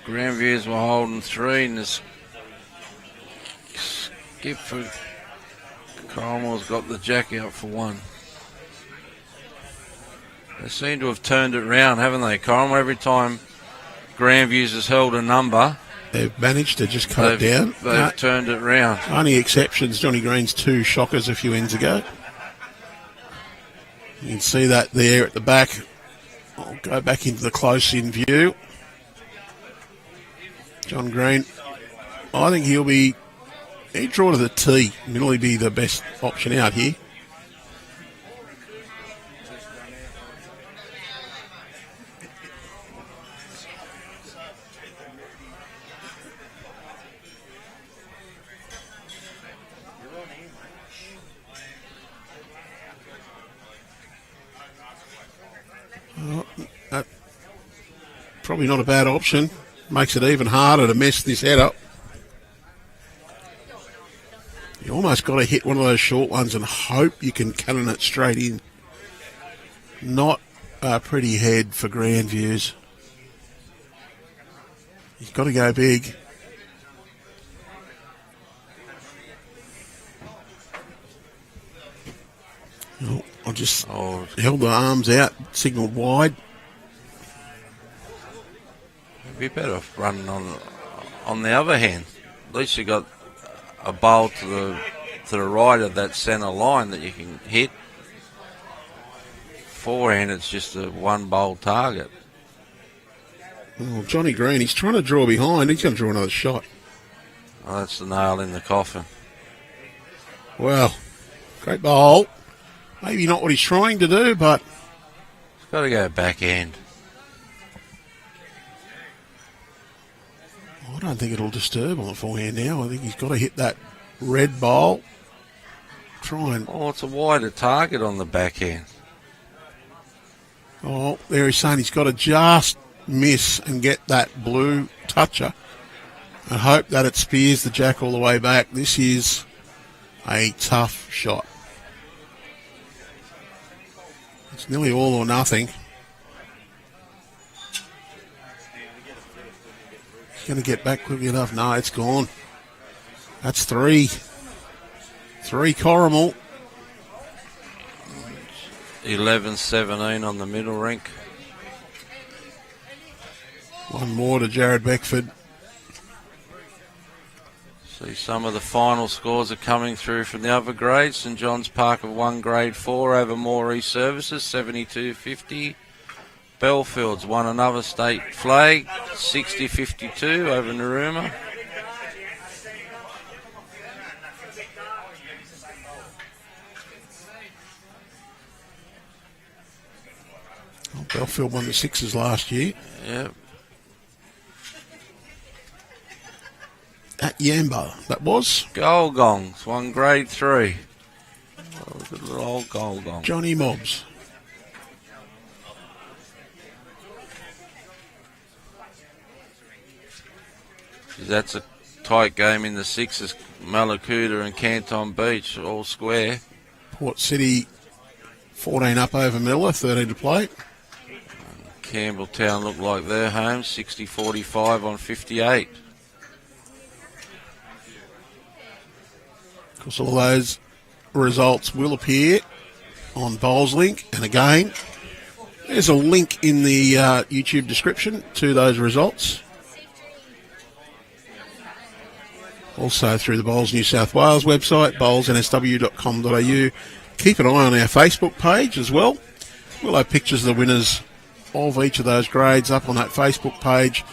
Grandviews were holding 3, and this skip for Corrimal's got the jack out for 1. They seem to have turned it round, haven't they, Corrimal? Every time Grandviews has held a number, they've managed to just cut it down. They've turned it round. Only exceptions, Johnny Green's 2 shockers a few ends ago. You can see that there at the back. I'll go back into the close-in view. John Green, I think he'd draw to the tee. He'll be the best option out here. Probably not a bad option. Makes it even harder to mess this head up. You almost got to hit one of those short ones and hope you can cannon it straight in. Not a pretty head for Grandviews. He's got to go big. Oh, I just held the arms out, signalled wide. Be better running on the other hand. At least you got a bowl to the right of that centre line that you can hit. Forehand, it's just a 1 bowl target. Oh, Johnny Green, he's trying to draw behind. He's going to draw another shot. Oh, that's the nail in the coffin. Well, great bowl. Maybe not what he's trying to do, but He's got to go backhand. I don't think it'll disturb on the forehand now. I think he's got to hit that red bowl. Try and... Oh, it's a wider target on the backhand. Oh, there he's saying he's got to just miss and get that blue toucher and hope that it spears the jack all the way back. This is a tough shot. It's nearly all or nothing. Going to get back quickly enough. No, it's gone. That's 3. 3 Corrimal. 11-17 on the middle rink. 1 more to Jared Beckford. See, some of the final scores are coming through from the other grades. St John's Park have won grade 4 over Moree Services, 72-50. Belfield's won another state flag, 60-52 over Narooma. Oh, Belfield won the 6s last year. Yep. At Yamba, that was. Golgongs won grade 3. Oh, good little old Golgong. Johnny Mobbs. That's a tight game in the 6s. Malakuta and Canton Beach, all square. Port City 14 up over Miller, 13 to play. Campbelltown look like they're home, 60-45 on 58. Of course, all those results will appear on Bowls Link. And again, there's a link in the YouTube description to those results. Also through the Bowls New South Wales website, bowlsnsw.com.au. Keep an eye on our Facebook page as well. We'll have pictures of the winners of each of those grades up on that Facebook page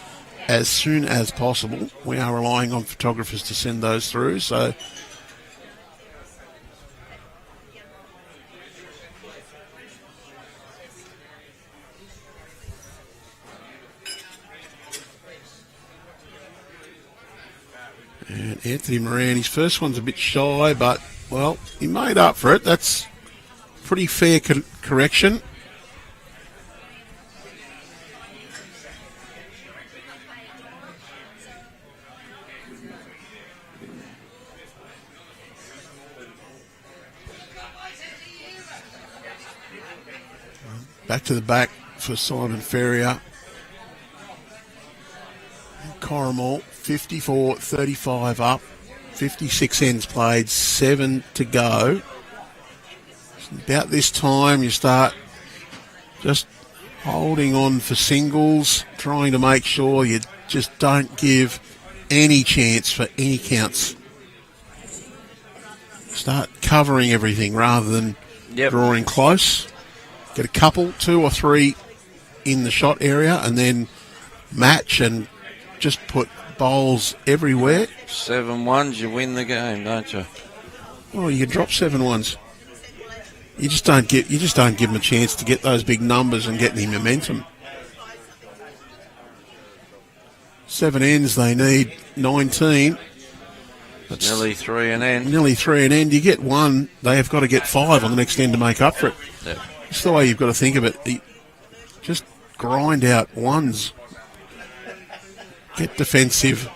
as soon as possible. We are relying on photographers to send those through, so And Anthony Moran, his first one's a bit shy, but, well, he made up for it. That's pretty fair correction. Back to the back for Simon Ferrier. Corrimal, 54-35 up. 56 ends played, 7 to go. About this time you start just holding on for singles, trying to make sure you just don't give any chance for any counts. Start covering everything rather than drawing close. Get a couple, 2 or 3 in the shot area and then match and just put bowls everywhere. 7-1s, you win the game, don't you? Oh, you can drop 7-1s. You just don't give them a chance to get those big numbers and get any momentum. 7 ends, they need 19. That's nearly 3 an end. Nearly 3 an end. You get 1, they have got to get 5 on the next end to make up for it. Yep. That's the way you've got to think of it. Just grind out 1s. Get defensive.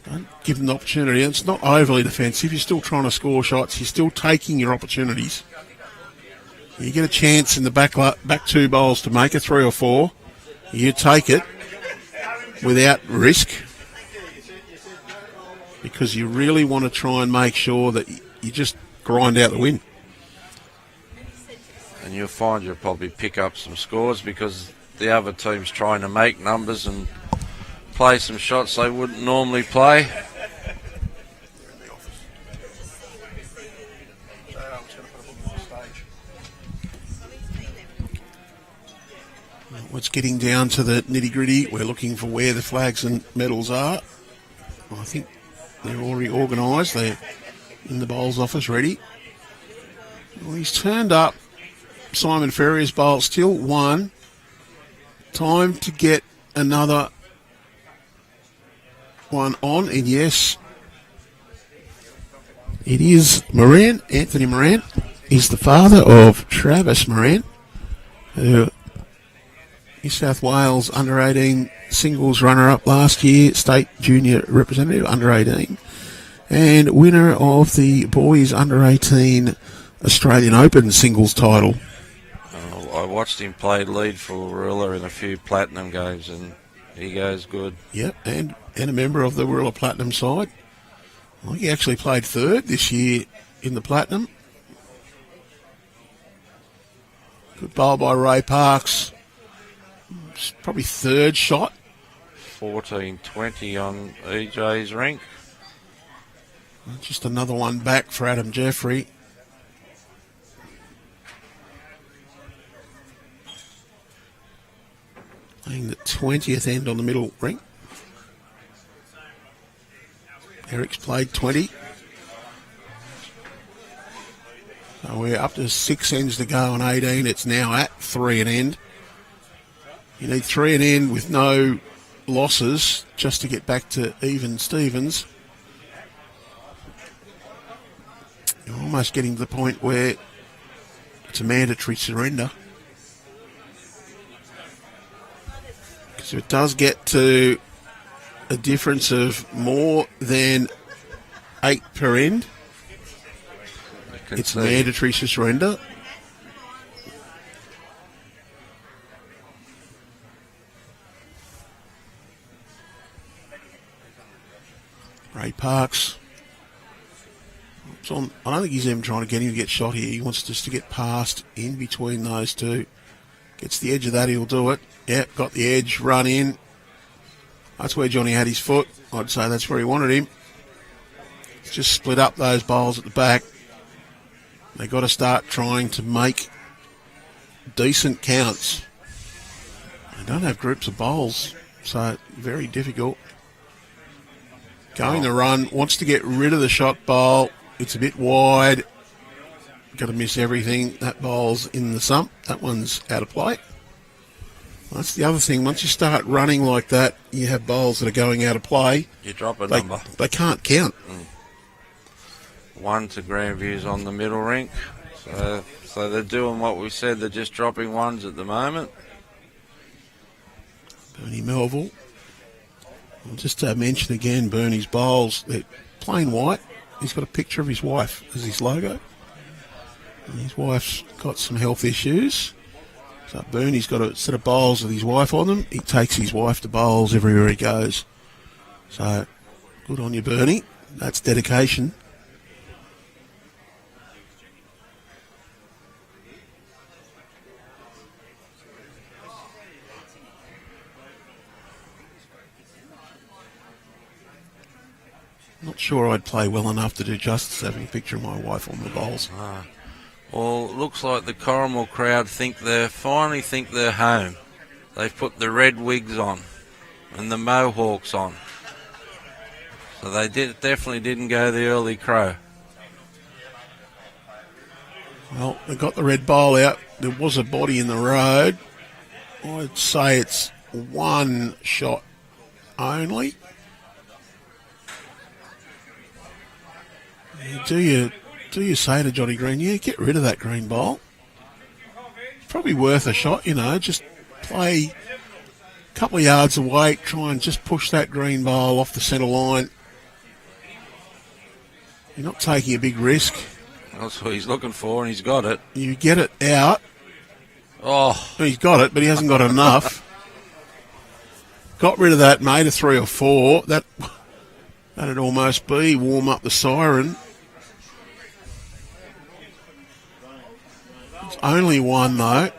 Don't give them the opportunity. It's not overly defensive. You're still trying to score shots. You're still taking your opportunities. You get a chance in the back 2 bowls to make a 3 or 4. You take it without risk because you really want to try and make sure that you just grind out the win. And you'll find you'll probably pick up some scores because the other team's trying to make numbers and play some shots they wouldn't normally play. It's getting down to the nitty-gritty. We're looking for where the flags and medals are. I think they're already organised. They're in the bowls office ready. Well, he's turned up. Simon Ferrier's bowl still 1. Time to get another one on, and yes, it is Moran. Anthony Moran is the father of Travis Moran, who New South Wales under-18 singles runner-up last year, state junior representative under-18, and winner of the boys under-18 Australian Open singles title. I watched him play lead for Warilla in a few platinum games, and he goes good. Yep, and a member of the Warilla Platinum side. Well, he actually played 3rd this year in the Platinum. Good bowl by Ray Parks. It's probably 3rd shot. 14-20 on EJ's rank. Just another one back for Adam Jeffrey. Playing the 20th end on the middle ring. Eric's played 20. So we're up to 6 ends to go on 18. It's now at 3 an end. You need 3 an end with no losses just to get back to even Stevens. You're almost getting to the point where it's a mandatory surrender. Because if it does get to a difference of more than 8 per end, it's mandatory to surrender. Ray Parks. I don't think he's even trying to get him to get shot here. He wants just to get past in between those two. Gets the edge of that, he'll do it. Yep, got the edge, run in. That's where Johnny had his foot. I'd say that's where he wanted him. Just split up those bowls at the back. They've got to start trying to make decent counts. They don't have groups of bowls, so very difficult. Going the run, wants to get rid of the shot bowl. It's a bit wide. Got to miss everything. That bowl's in the sump. That one's out of play. That's the other thing. Once you start running like that, you have bowls that are going out of play. You drop a number. They can't count. 1 to Grandviews on the middle rink. So they're doing what we said. They're just dropping ones at the moment. Bernie Melville. I'll just mention again, Bernie's bowls. They're plain white. He's got a picture of his wife as his logo. And his wife's got some health issues. So Bernie's got a set of bowls with his wife on them. He takes his wife to bowls everywhere he goes. So good on you, Bernie. That's dedication. Not sure I'd play well enough to do justice having a picture of my wife on the bowls. Well, it looks like the Corrimal crowd finally think they're home. They've put the red wigs on and the mohawks on. So they definitely didn't go the early crow. Well, they got the red bowl out. There was a body in the road. I'd say it's one shot only. Do you say to Johnny Green, yeah, get rid of that green bowl? It's probably worth a shot, just play a couple of yards away, try and just push that green bowl off the centre line. You're not taking a big risk. That's what he's looking for, and he's got it. You get it out. Oh. He's got it, but he hasn't got enough. Got rid of that, made a 3 or 4. That'd almost be warm up the siren. It's only one, though.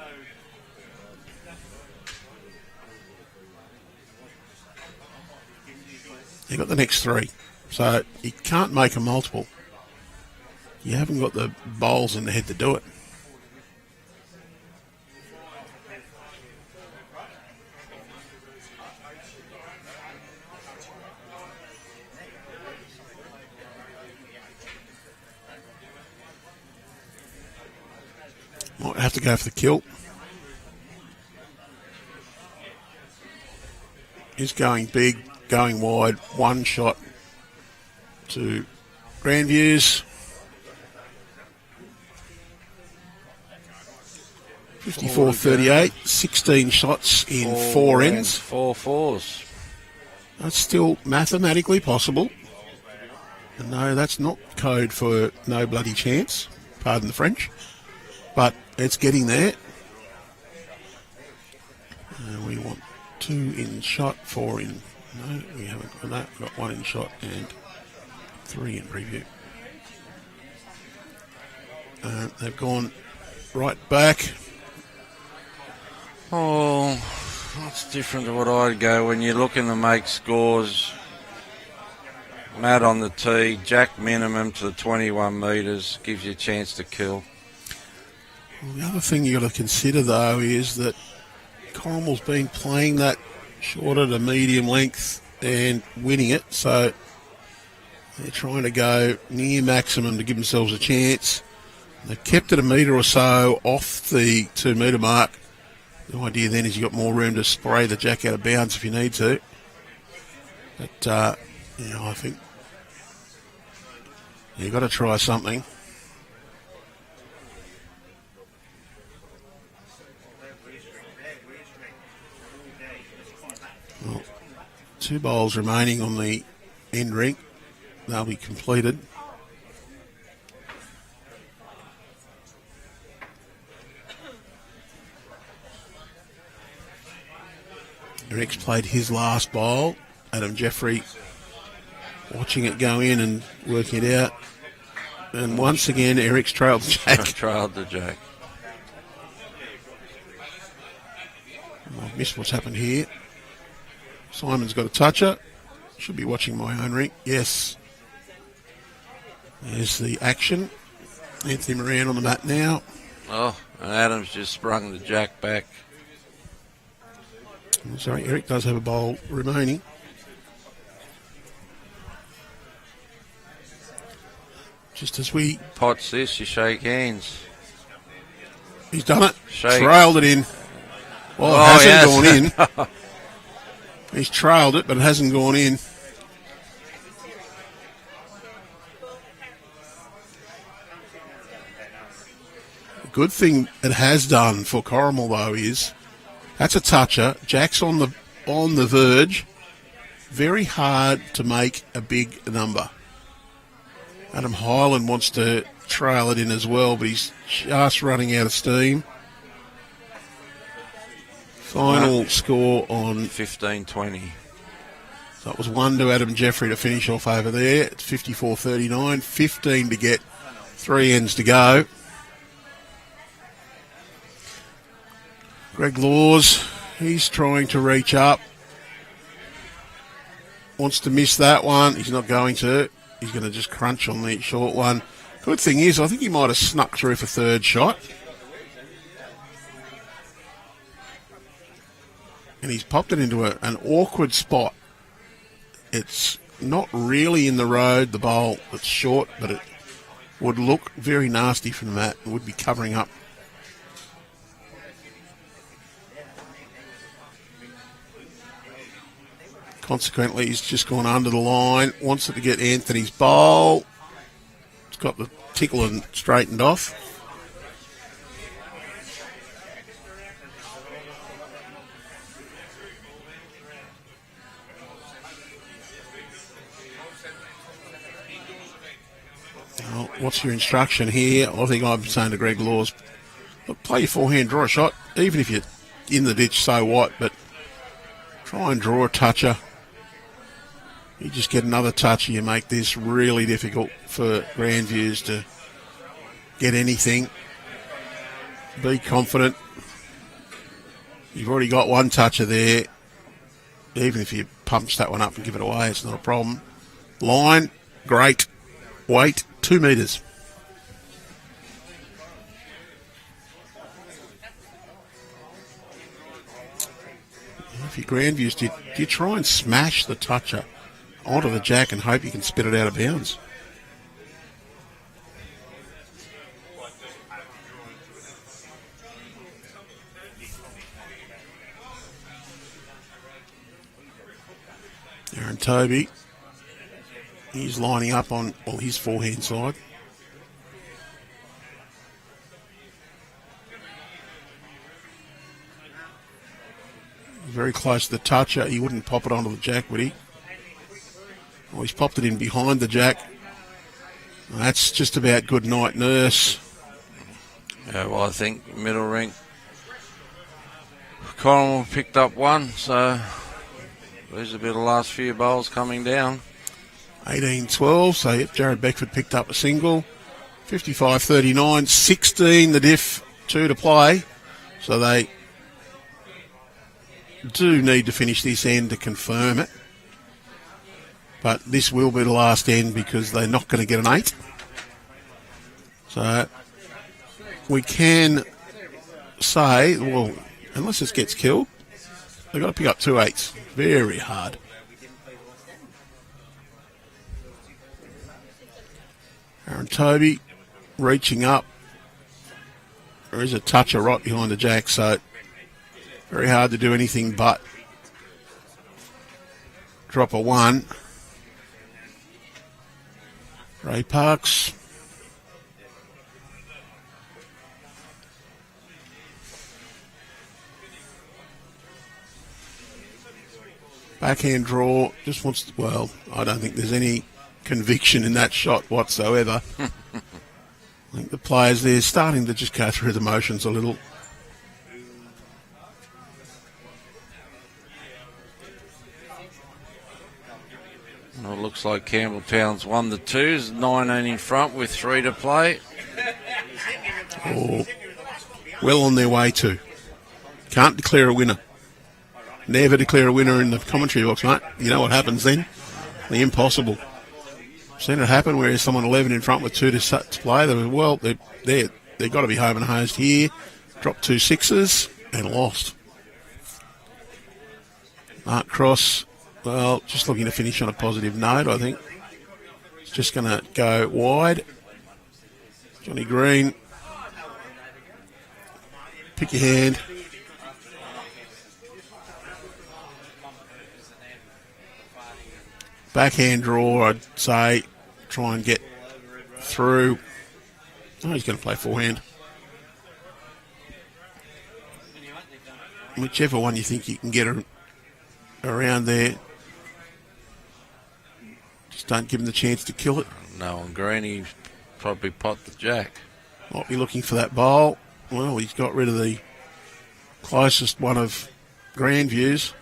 You got the next 3. So you can't make a multiple. You haven't got the bowls in the head to do it. Might have to go for the kill. He's going big, going wide. One shot to Grandviews. 54-38. 16 shots in 4 ends. 4 fours. That's still mathematically possible. And no, that's not code for no bloody chance. Pardon the French. But it's getting there. We want 2 in shot, 4 in... No, we haven't got that. We've got 1 in shot and 3 in preview. They've gone right back. Oh, that's different to what I'd go when you're looking to make scores. Matt on the tee, jack minimum to the 21 metres, gives you a chance to kill. Well, the other thing you've got to consider, though, is that Corrimal's been playing that shorter to medium length and winning it, so they're trying to go near maximum to give themselves a chance. They've kept it a metre or so off the 2 metre mark. The idea then is you've got more room to spray the jack out of bounds if you need to. But, I think you've got to try something. Well, 2 bowls remaining on the end rink. They'll be completed. Eric's played his last bowl. Adam Jeffrey watching it go in and working it out. And once again, Eric's trailed the jack. Trailed the jack. I've missed what's happened here. Simon's got a toucher. Should be watching my own rink. Yes. There's the action. Anthony Moran on the mat now. Oh, and Adam's just sprung the jack back. Sorry, Eric does have a bowl remaining. Just as we... Pots this, you shake hands. He's done it. Shake. Trailed it in. Well, it hasn't gone in. He's trailed it, but it hasn't gone in. The good thing it has done for Corrimal, though, is that's a toucher. Jack's on the verge. Very hard to make a big number. Adam Hyland wants to trail it in as well, but he's just running out of steam. Final score on 15-20. So it was 1 to Adam Jeffrey to finish off over there. It's 54-39, 15 to get, 3 ends to go. Greg Laws, he's trying to reach up. Wants to miss that one. He's not going to. He's going to just crunch on the short one. Good thing is, I think he might have snuck through for third shot. And he's popped it into an awkward spot. It's not really in the road, the bowl. It's short, but it would look very nasty from that. It would be covering up. Consequently, he's just gone under the line. Wants it to get Anthony's bowl. It's got the tickle and straightened off. Well, what's your instruction here? I think I'm saying to Greg Laws, look, play your forehand, draw a shot. Even if you're in the ditch, so what? But try and draw a toucher. You just get another toucher, you make this really difficult for Grandviews to get anything. Be confident. You've already got one toucher there. Even if you punch that one up and give it away, it's not a problem. Line, great. Weight, 2 metres. If you're Grandviews, do you try and smash the toucher onto the jack and hope you can spit it out of bounds? Aaron Tobey, he's lining up on his forehand side. Very close to the toucher. He wouldn't pop it onto the jack, would he? Oh, he's popped it in behind the jack. That's just about good night, Nurse. Yeah, well, I think middle ring. Corrimal picked up one, so there's a bit of the last few bowls coming down. 18-12, so yep, Jared Beckford picked up a single. 55-39, 16 the diff, 2 to play. So they do need to finish this end to confirm it. But this will be the last end because they're not going to get an 8. So we can say, well, unless this gets killed, they've got to pick up 2 8s. Very hard. Aaron Tobey reaching up. There is a toucher right behind the jack, so very hard to do anything but drop a 1. Ray Parks. Backhand draw, just wants to, well, I don't think there's any conviction in that shot whatsoever. I think the players there starting to just go through the motions a little. Well, it looks like Campbelltown's won the 2s, 19 in front with 3 to play. Oh, well on their way to. Can't declare a winner. Never declare a winner in the commentary box, mate. You know what happens then? The impossible. Seen it happen where someone 11 in front with 2 to play. They've got to be home and hosed here. Dropped 2 6s and lost. Mark Cross, well, just looking to finish on a positive note, I think. It's just going to go wide. Johnny Green, pick your hand. backhand draw, I'd say. Try and get through. Oh, he's going to play forehand. Whichever one you think you can get around there. Just don't give him the chance to kill it. No, and Greeny probably pot the jack. Might be looking for that bowl. Well, he's got rid of the closest one of Grandviews.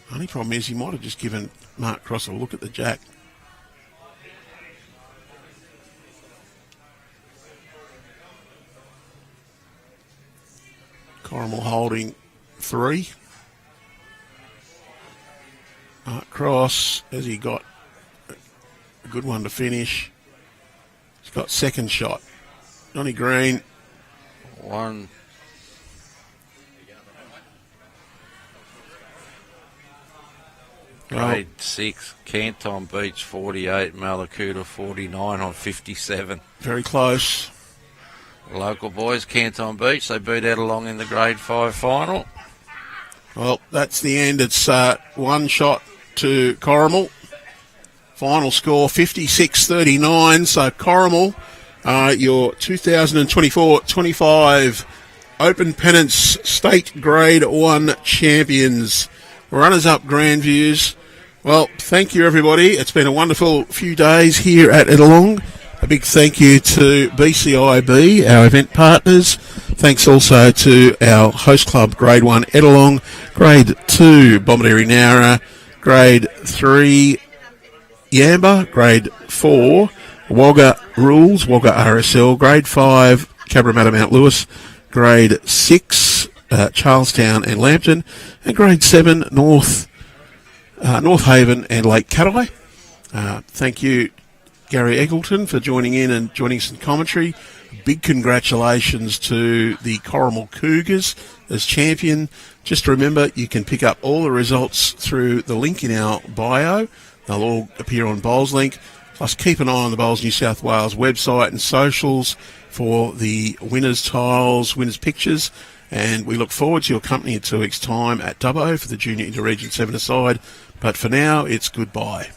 Only problem is he might have just given Mark Cross a look at the jack. Corrimal holding 3. Mark Cross, has he got a good one to finish? He's got second shot. Johnny Green. 1. Grade 6, Canton Beach 48, Malakuta 49 on 57. Very close. Local boys, Canton Beach, they beat Edelong in the Grade 5 final. Well, that's the end. It's one shot to Corrimal. Final score 56-39. So Corrimal, your 2024-25 Open Pennants State Grade 1 champions. Runners-up Grandviews. Well, thank you, everybody. It's been a wonderful few days here at Edelong. A big thank you to BCIB, our event partners. Thanks also to our host club, Grade 1 Edelong, Grade 2 Bomaderry Nowra, Grade 3 Yamba, Grade 4 Wagga Rules, Wagga RSL, Grade 5 Cabramatta Mount Lewis, Grade 6 Charlestown and Lambton, and Grade 7 North Haven and Lake Catai. Thank you, Gary Eggleton, for joining in and joining some commentary. Big congratulations to the Corrimal Cougars as champion. Just remember, you can pick up all the results through the link in our bio. They'll all appear on Bowls Link. Plus, keep an eye on the Bowls New South Wales website and socials for the winners' tiles, winners' pictures. And we look forward to your company in 2 weeks' time at Dubbo for the Junior Interregion 7-a-side. But for now, it's goodbye.